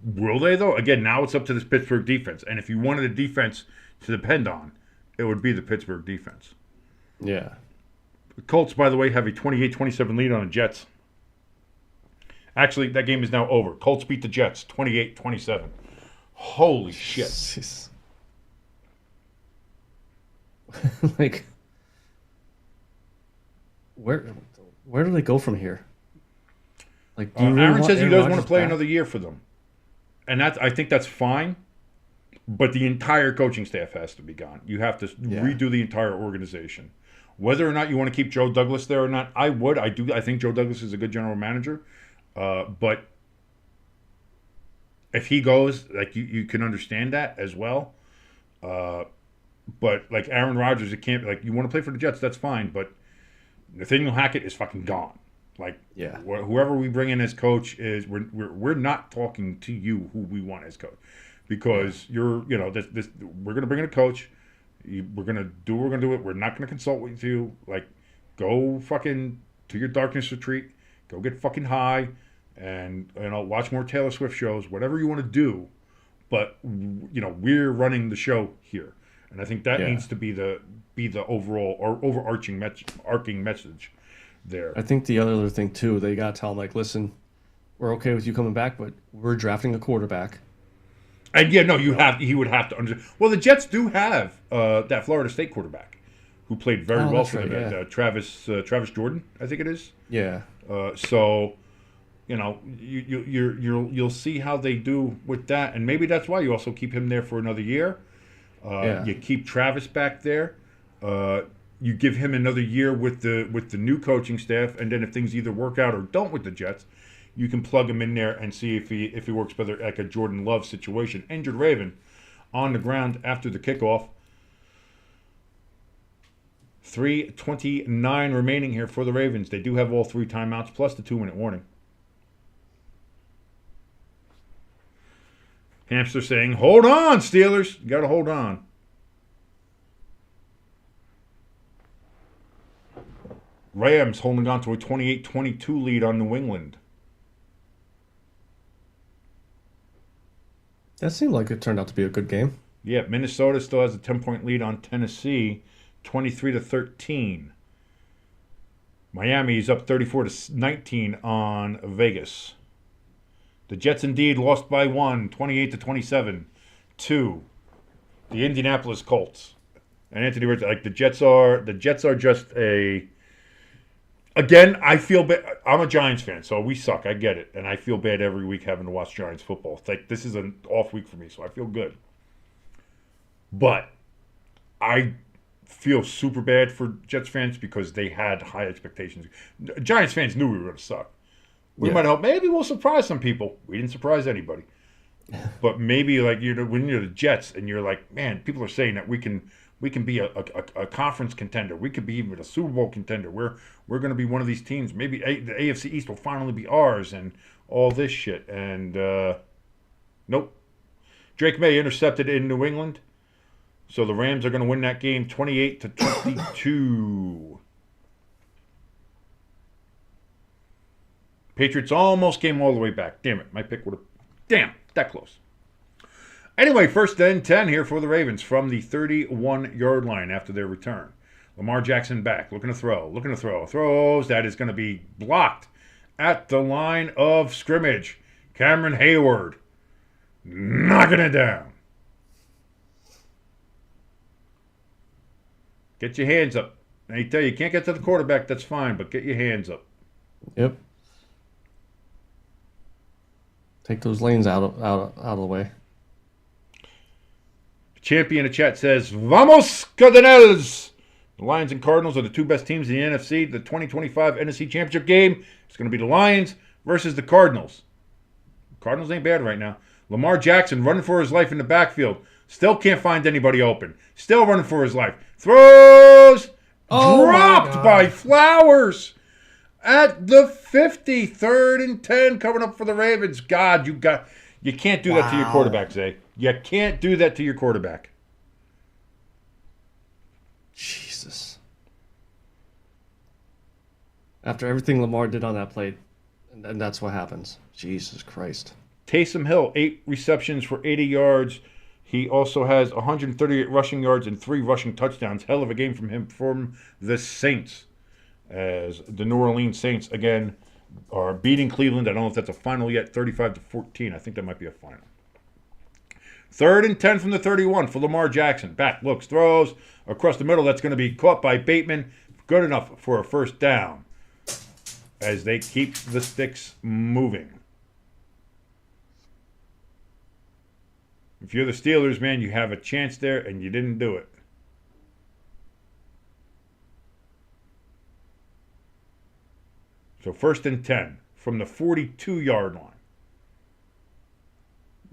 Will they, though? Again, now it's up to this Pittsburgh defense. And if you wanted a defense to depend on, it would be the Pittsburgh defense. Yeah. The Colts, by the way, have a 28-27 lead on the Jets. Actually, that game is now over. Colts beat the Jets 28-27. Holy shit. Like, where do they go from here? Like, Aaron says he does want to play another year for them. And I think that's fine. But the entire coaching staff has to be gone. You have to redo the entire organization. Whether or not you want to keep Joe Douglas there or not, I would. I do. I think Joe Douglas is a good general manager. But if he goes, like you can understand that as well. But like Aaron Rodgers, it can't. Like you want to play for the Jets, that's fine. But Nathaniel Hackett is fucking gone. Like whoever we bring in as coach is we're not talking to you who we want as coach. Because we're going to bring in a coach. We're going to do what we're going to do it. We're not going to consult with you. Like, go fucking to your darkness retreat. Go get fucking high and watch more Taylor Swift shows, whatever you want to do. But, we're running the show here. And I think that needs to be the overall or overarching message there. I think the other thing, too, they got to tell them, like, listen, we're okay with you coming back, but we're drafting a quarterback. And he would have to understand. Well, the Jets do have that Florida State quarterback who played very well for them. Travis Jordan, I think it is. Yeah. So, you'll see how they do with that, and maybe that's why you also keep him there for another year. You keep Travis back there. You give him another year with the new coaching staff, and then if things either work out or don't with the Jets, you can plug him in there and see if he works better, like a Jordan Love situation. Injured Raven on the ground after the kickoff. 3:29 remaining here for the Ravens. They do have all 3 timeouts plus the 2-minute warning. Hamster saying, hold on, Steelers. You got to hold on. Rams holding on to a 28-22 lead on New England. That seemed like it turned out to be a good game. Yeah, Minnesota still has a 10-point lead on Tennessee, 23-13. Miami is up 34-19 on Vegas. The Jets indeed lost by 1, 28-27 to the Indianapolis Colts. And Anthony Richardson, like the Jets are just a. Again, I feel bad. I'm a Giants fan, so we suck. I get it, and I feel bad every week having to watch Giants football. It's like this is an off week for me, so I feel good. But I feel super bad for Jets fans because they had high expectations. Giants fans knew we were going to suck. We might hope maybe we'll surprise some people. We didn't surprise anybody. But maybe like when you're the Jets and you're like, man, people are saying that we can be a conference contender. We could be even a Super Bowl contender. We're going to be one of these teams. Maybe the AFC East will finally be ours and all this shit. And nope. Drake May intercepted in New England. So the Rams are going to win that game 28-22. Patriots almost came all the way back. Damn it. My pick would have... Damn. That close. Anyway, 1st and 10 here for the Ravens from the 31-yard line after their return. Lamar Jackson back. Looking to throw. Throws. That is going to be blocked at the line of scrimmage. Cameron Hayward knocking it down. Get your hands up. And I tell you can't get to the quarterback, that's fine, but get your hands up. Yep. Take those lanes out of the way. Champion in the chat says, Vamos Cardinals! The Lions and Cardinals are the 2 best teams in the NFC. The 2025 NFC Championship game is going to be the Lions versus the Cardinals. Cardinals ain't bad right now. Lamar Jackson running for his life in the backfield. Still can't find anybody open. Still running for his life. Throws! Dropped by Flowers at the 50. 3rd and 10 coming up for the Ravens. God, you can't do that to your quarterback, Zay. You can't do that to your quarterback. Jesus. After everything Lamar did on that play, and that's what happens. Jesus Christ. Taysom Hill, 8 receptions for 80 yards. He also has 138 rushing yards and 3 rushing touchdowns. Hell of a game from him from the Saints. As the New Orleans Saints, again, are beating Cleveland. I don't know if that's a final yet, 35-14. I think that might be a final. 3rd and 10 from the 31 for Lamar Jackson. Back, looks, throws across the middle. That's going to be caught by Bateman. Good enough for a 1st down as they keep the sticks moving. If you're the Steelers, man, you have a chance there, and you didn't do it. So 1st and 10 from the 42-yard line.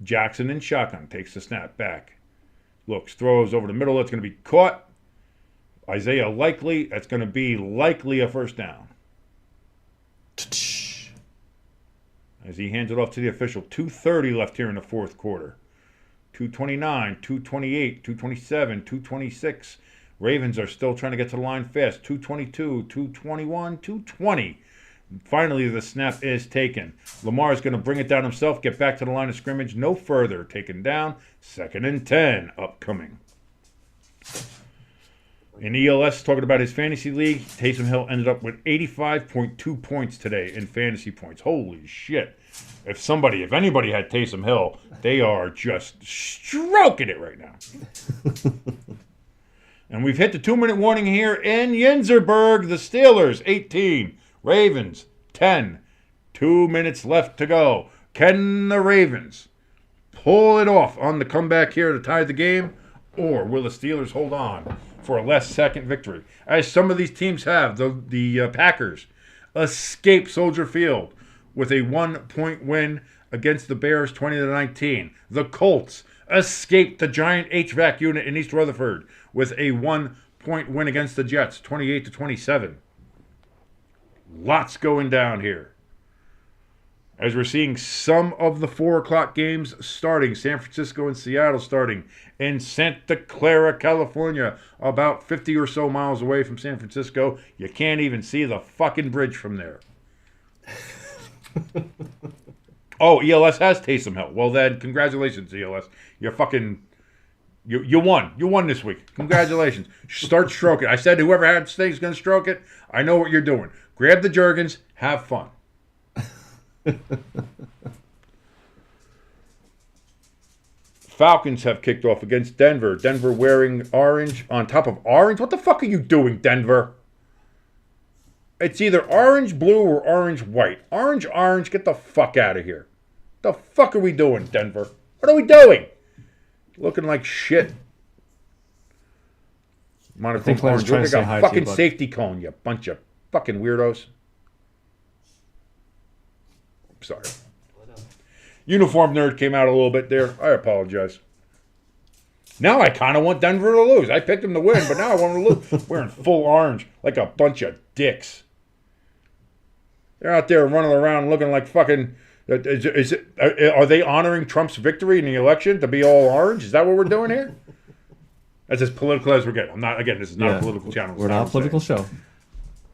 Jackson in shotgun takes the snap back. Looks, throws over the middle. That's going to be caught. Isaiah Likely. That's going to be likely a 1st down. As he hands it off to the official. 2:30 left here in the 4th quarter. 2:29, 2:28, 2:27, 2:26. Ravens are still trying to get to the line fast. 2:22, 2:21, 2:20. Finally, the snap is taken. Lamar is going to bring it down himself, get back to the line of scrimmage. No further. Taken down. 2nd and 10 upcoming. In ELS, talking about his fantasy league, Taysom Hill ended up with 85.2 points today in fantasy points. Holy shit. If anybody had Taysom Hill, they are just stroking it right now. And we've hit the 2-minute warning here in Yinzerberg. The Steelers, 18. Ravens, 10. 2 minutes left to go. Can the Ravens pull it off on the comeback here to tie the game? Or will the Steelers hold on for a last-second victory? As some of these teams have. The Packers escape Soldier Field with a 1-point win against the Bears, 20-19. The Colts escaped the giant HVAC unit in East Rutherford with a 1-point win against the Jets, 28-27. Lots going down here. As we're seeing some of the 4 o'clock games starting, San Francisco and Seattle starting in Santa Clara, California, about 50 or so miles away from San Francisco. You can't even see the fucking bridge from there. Oh, ELS has Taysom Hill. Well then, congratulations, ELS. You won. You won this week. Congratulations. Start stroking. I said whoever had steak is going to stroke it. I know what you're doing. Grab the Jergens. Have fun. Falcons have kicked off against Denver. Denver wearing orange on top of orange. What the fuck are you doing, Denver? It's either orange blue or orange white. Orange, get the fuck out of here. The fuck are we doing, Denver? What are we doing? Looking like shit. Monochrome orange. Look like a fucking safety cone, you bunch of fucking weirdos. Sorry. Uniform nerd came out a little bit there. I apologize. Now I kind of want Denver to lose. I picked them to win, but now I want them to lose. Wearing full orange like a bunch of dicks. They're out there running around looking like fucking... Are they honoring Trump's victory in the election to be all orange? Is that what we're doing here? That's as political as we're getting. This is not a political channel. We're not a political show.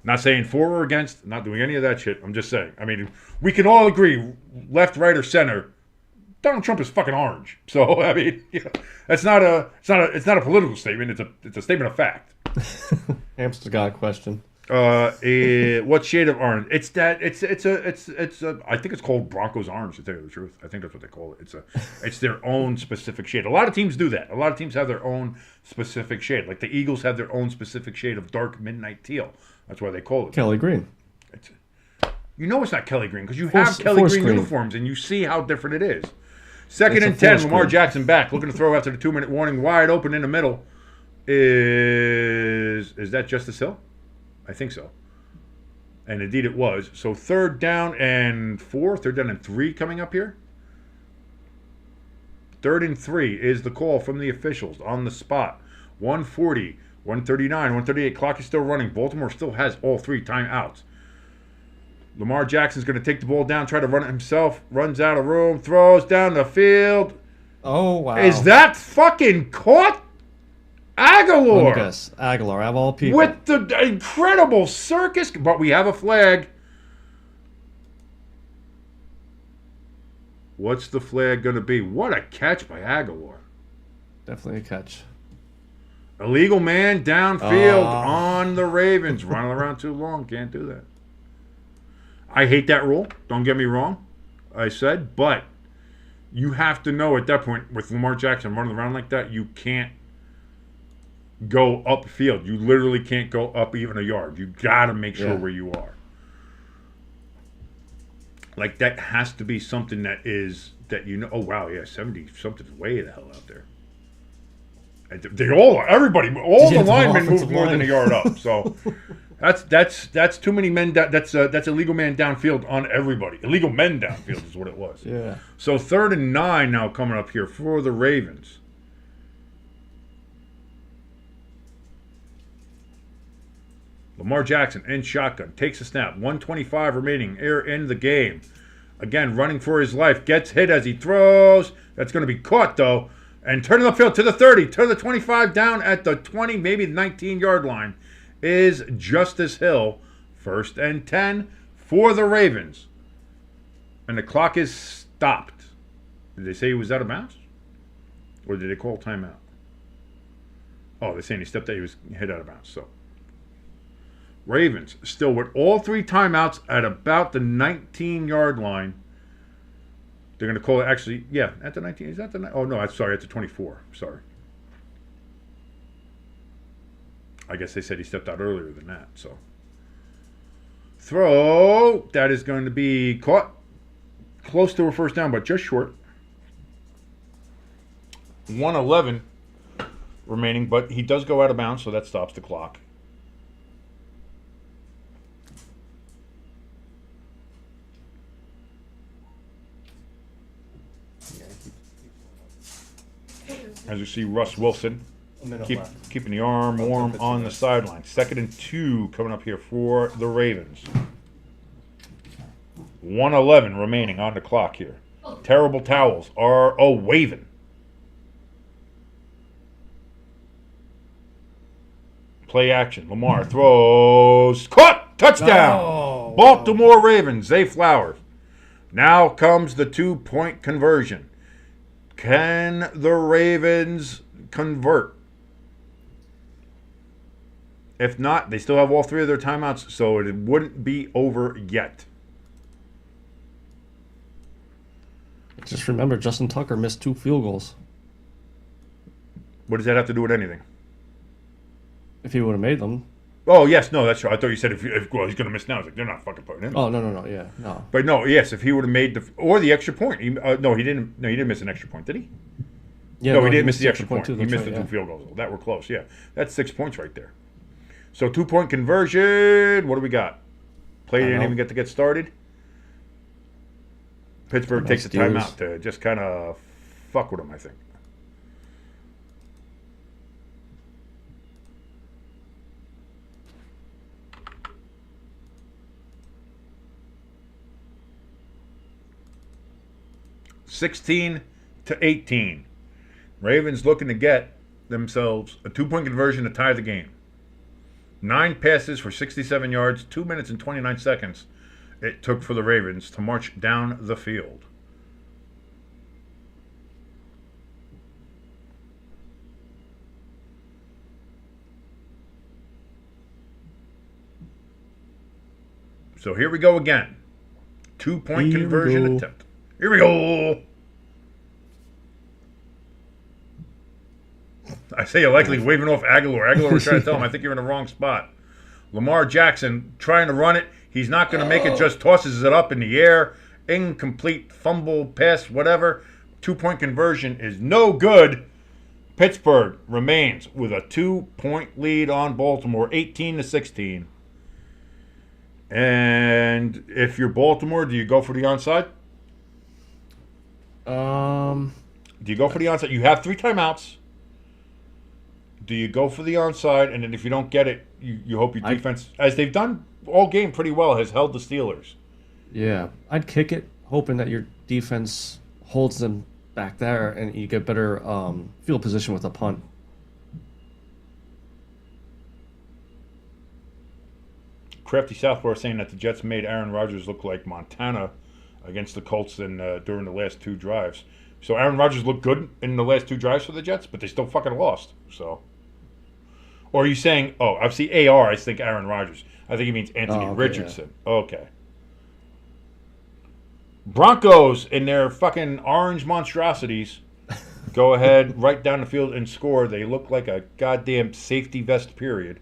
Not saying for or against, not doing any of that shit. I'm just saying. I mean, we can all agree, left, right, or center, Donald Trump is fucking orange. So I mean, it's not a political statement. It's a statement of fact. Hamster got a question. What shade of orange? It's a. I think it's called Broncos orange. To tell you the truth, I think that's what they call it. It's their own specific shade. A lot of teams do that. A lot of teams have their own specific shade. Like the Eagles have their own specific shade of dark midnight teal. That's why they call it Kelly Green. You know it's not Kelly Green because you have Kelly Green uniforms and you see how different it is. Second and 10, Lamar Jackson back, looking to throw after the 2-minute warning, wide open in the middle. Is that Justice Hill? I think so. And indeed it was. So 3rd down and 3 coming up here. 3rd and 3 is the call from the officials on the spot. 140, 139, 138. Clock is still running. Baltimore still has all 3 timeouts. Lamar Jackson's going to take the ball down, try to run it himself. Runs out of room, throws down the field. Oh, wow. Is that fucking caught? Aguilar. Let me guess. Aguilar, of all people. With the incredible circus. But we have a flag. What's the flag going to be? What a catch by Aguilar. Definitely a catch. Illegal man downfield on the Ravens. Running around too long. Can't do that. I hate that rule. Don't get me wrong. I said. But you have to know at that point, with Lamar Jackson running around like that, you can't go upfield. You literally can't go up even a yard. You got to make sure where you are. Like, that has to be something that you know. Oh, wow, yeah, 70 something's way the hell out there. Everybody, all the linemen moved more than a yard up. So that's too many men. That's illegal man downfield on everybody. Illegal men downfield is what it was. Yeah. So 3rd and 9 now coming up here for the Ravens. Lamar Jackson in shotgun, takes a snap, 1:25 remaining in the game. Again, running for his life, gets hit as he throws. That's going to be caught, though. And turning the field to the 30, to the 25, down at the 20, maybe the 19-yard line, is Justice Hill. 1st and 10 for the Ravens. And the clock is stopped. Did they say he was out of bounds? Or did they call timeout? Oh, they're saying he stepped out, he was hit out of bounds, so. Ravens still with all 3 timeouts at about the 19-yard line. They're going to call it actually, at the 19. Is that the? Oh no, sorry, at the 24. Sorry. I guess they said he stepped out earlier than that. So throw that is going to be caught close to a 1st down, but just short. 1:11 remaining, but he does go out of bounds, so that stops the clock. As you see, Russ Wilson A minute left. keeping the arm warm on the sideline. 2nd and 2 coming up here for the Ravens. 1:11 remaining on the clock here. Terrible towels are a-waving. Play action. Lamar throws. Caught! Touchdown! No. Baltimore Ravens. Zay Flowers. Now comes the 2-point conversion. Can the Ravens convert? If not, they still have all 3 of their timeouts, so it wouldn't be over yet. Just remember, Justin Tucker missed 2 field goals. What does that have to do with anything? If he would have made them. Oh, yes, no, that's right. I thought you said if well, he's going to miss now. I was like, they're not fucking putting him. Oh, no, yeah, no. But no, yes, if he would have made the extra point. He didn't miss an extra point, did he? Yeah, no, he didn't miss the extra point. Too, He missed right, the 2 field goals. That were close, yeah. That's 6 points right there. So 2-point conversion. What do we got? Play didn't even get started. Pittsburgh takes a timeout to just kind of fuck with him, I think. (16-18). Ravens looking to get themselves a 2-point conversion to tie the game. 9 passes for 67 yards, 2 minutes and 29 seconds it took for the Ravens to march down the field. So here we go again. 2-point conversion attempt. Here we go. I say you're likely waving off Aguilar. Aguilar was trying to tell him, I think you're in the wrong spot. Lamar Jackson trying to run it. He's not going to make it, just tosses it up in the air. Incomplete, fumble, pass, whatever. 2-point conversion is no good. Pittsburgh remains with a 2-point lead on Baltimore, 18-16. And if you're Baltimore, do you go for the onside? Do you go for the onside? You have 3 timeouts. Do you go for the onside? And then if you don't get it, you hope your defense, as they've done all game pretty well, has held the Steelers. Yeah, I'd kick it, hoping that your defense holds them back there and you get better field position with a punt. Crafty Southpaw saying that the Jets made Aaron Rodgers look like Montana against the Colts during the last 2 drives. So Aaron Rodgers looked good in the last 2 drives for the Jets, but they still fucking lost. So, or are you saying? Oh, I see AR. I think Aaron Rodgers. I think he means Anthony Richardson. Yeah. Okay. Broncos in their fucking orange monstrosities go ahead right down the field and score. They look like a goddamn safety vest. Period.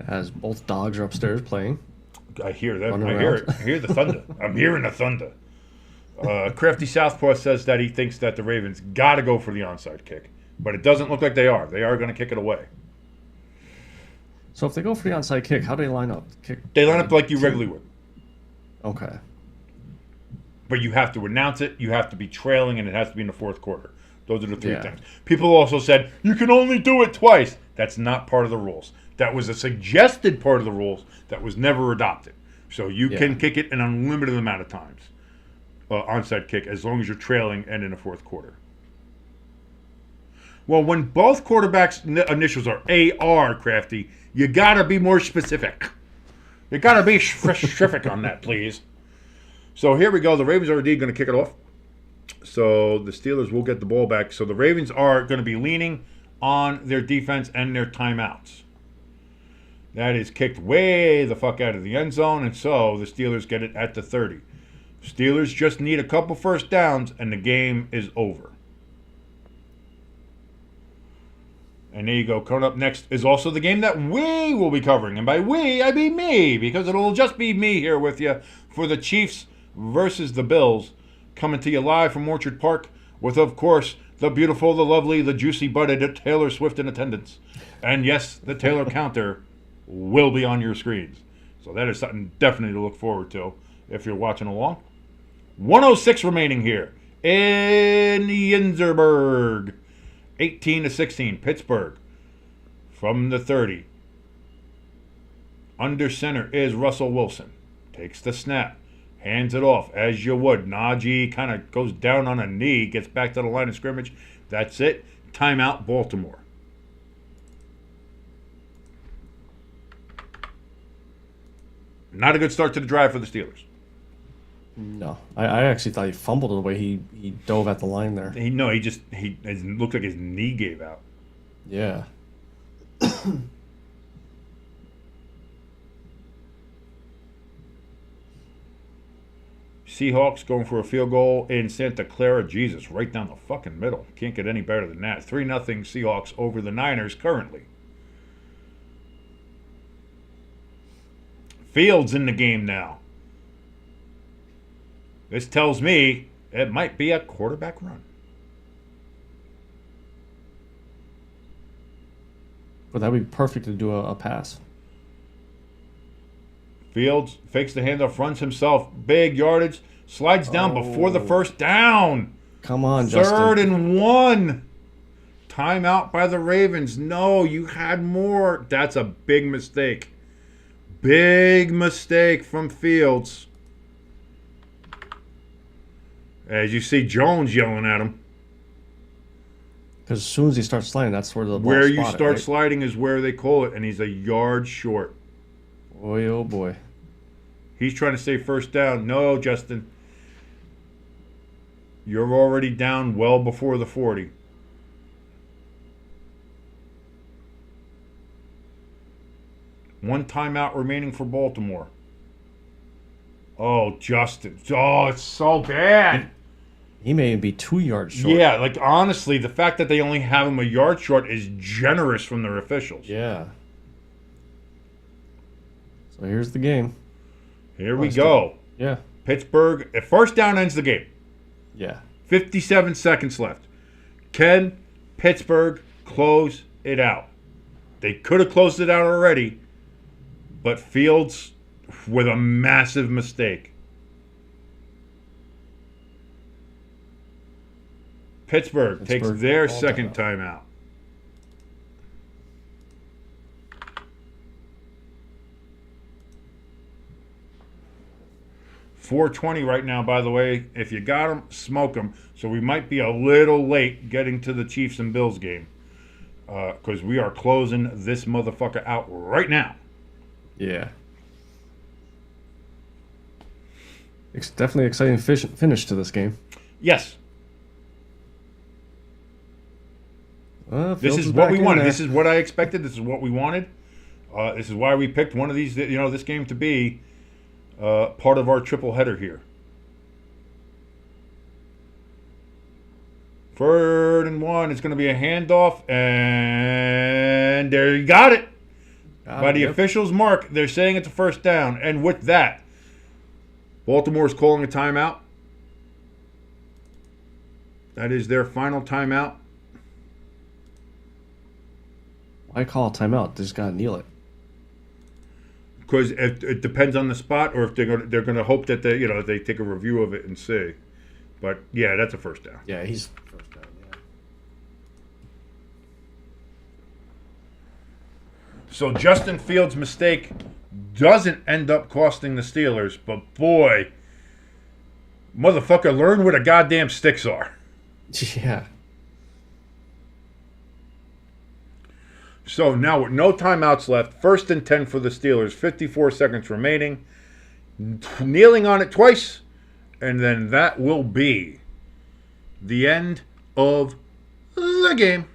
As both dogs are upstairs playing. I hear them. I hear the thunder. I'm hearing the thunder. Crafty Southpaw says that he thinks that the Ravens got to go for the onside kick, but it doesn't look like they are. They are going to kick it away. So if they go for the onside kick, how do they line up? They line up like you regularly would. Okay. But you have to announce it. You have to be trailing, and it has to be in the 4th quarter. Those are the 3 things. People also said you can only do it twice. That's not part of the rules. That was a suggested part of the rules that was never adopted. So you can kick it an unlimited amount of times. Onside kick, as long as you're trailing and in the 4th quarter. Well, when both quarterbacks' initials are AR, Crafty, you got to be more specific. You got to be specific on that, please. So here we go. The Ravens are indeed going to kick it off. So the Steelers will get the ball back. So the Ravens are going to be leaning on their defense and their timeouts. That is kicked way the fuck out of the end zone, and so the Steelers get it at the 30. Steelers just need a couple first downs, and the game is over. And there you go. Coming up next is also the game that we will be covering. And by we, I mean me, because it'll just be me here with you for the Chiefs versus the Bills. Coming to you live from Orchard Park with, of course, the beautiful, the lovely, the juicy-butted Taylor Swift in attendance. And yes, the Taylor counter will be on your screens. So that is something definitely to look forward to if you're watching along. 106 remaining here in Yinzerberg. 18-16, Pittsburgh from the 30. Under center is Russell Wilson. Takes the snap. Hands it off as you would. Najee kind of goes down on a knee. Gets back to the line of scrimmage. That's it. Timeout, Baltimore. Not a good start to the drive for the Steelers. No. I actually thought he fumbled the way he dove at the line there. He it looked like his knee gave out. Yeah. Seahawks going for a field goal in Santa Clara. Jesus, right down the fucking middle. Can't get any better than that. 3-0 Seahawks over the Niners currently. Fields in the game now. This tells me it might be a quarterback run. But that would be perfect to do a pass. Fields fakes the handoff, runs himself. Big yardage. Slides down before the first down. Come on, Justin. 3rd and 1. Timeout by the Ravens. No, you had more. That's a big mistake. Big mistake from Fields. As you see Jones yelling at him. Because as soon as he starts sliding, that's where the ball Where you spotted, start right? sliding is where they call it, and he's a yard short. Boy, oh boy. He's trying to say first down. No, Justin. You're already down well before the 40. One timeout remaining for Baltimore. Oh, Justin. Oh, it's so bad. He may be 2 yards short. Yeah, like honestly, the fact that they only have him a yard short is generous from their officials. Yeah. So here's the game. Here we go. Yeah. Pittsburgh, first down ends the game. Yeah. 57 seconds left. Can Pittsburgh close it out? They could have closed it out already, but Fields with a massive mistake. Pittsburgh takes their second timeout. $4:20 right now, by the way. If you got them, smoke them. So we might be a little late getting to the Chiefs and Bills game. Because we are closing this motherfucker out right now. Yeah. It's definitely an exciting finish to this game. Yes. This is what we wanted. This is what I expected. This is what we wanted. This is why we picked one of these, this game to be part of our triple header here. 3rd and 1. It's going to be a handoff, and there you got it. By the officials' mark, they're saying it's a first down. And with that, Baltimore's calling a timeout. That is their final timeout. Why call a timeout? They just got to kneel it. Because it depends on the spot, or if they're going to hope that they take a review of it and see. But yeah, that's a first down. Yeah, he's first down. Yeah. So Justin Fields' mistake doesn't end up costing the Steelers, but boy, motherfucker, learn where the goddamn sticks are. Yeah. So now with no timeouts left, 1st and 10 for the Steelers, 54 seconds remaining. Kneeling on it twice, and then that will be the end of the game.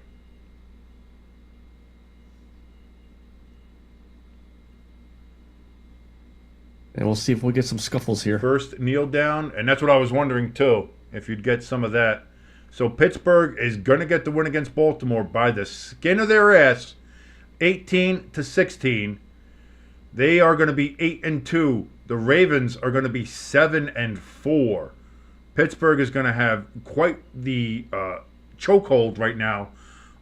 And we'll see if we get some scuffles here. First kneel down, and that's what I was wondering too, if you'd get some of that. So Pittsburgh is going to get the win against Baltimore by the skin of their ass, 18-16. They are going to be 8-2. The Ravens are going to be 7-4. Pittsburgh is going to have quite the chokehold right now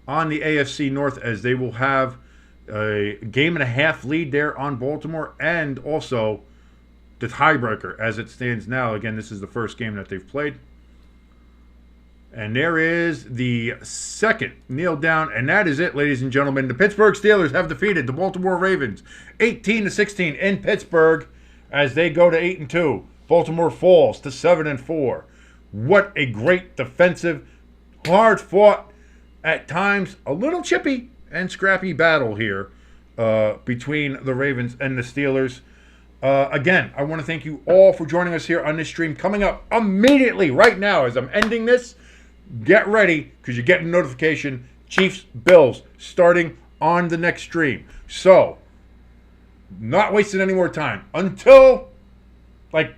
on the AFC North, as they will have a game and a half lead there on Baltimore, and also the tiebreaker as it stands now. Again, this is the first game that they've played. And there is the second kneel down, and that is it, ladies and gentlemen. The Pittsburgh Steelers have defeated the Baltimore Ravens 18-16 in Pittsburgh as they go to 8-2. Baltimore falls to 7-4. What a great defensive, hard-fought, at times a little chippy and scrappy battle here between the Ravens and the Steelers. Again, I want to thank you all for joining us here on this stream. Coming up immediately right now as I'm ending this, get ready because you're getting a notification. Chiefs, Bills starting on the next stream. So, not wasting any more time. Until like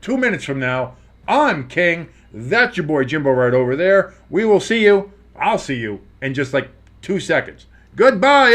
2 minutes from now, I'm King. That's your boy Jimbo right over there. We will see you. I'll see you in just like 2 seconds. Goodbye.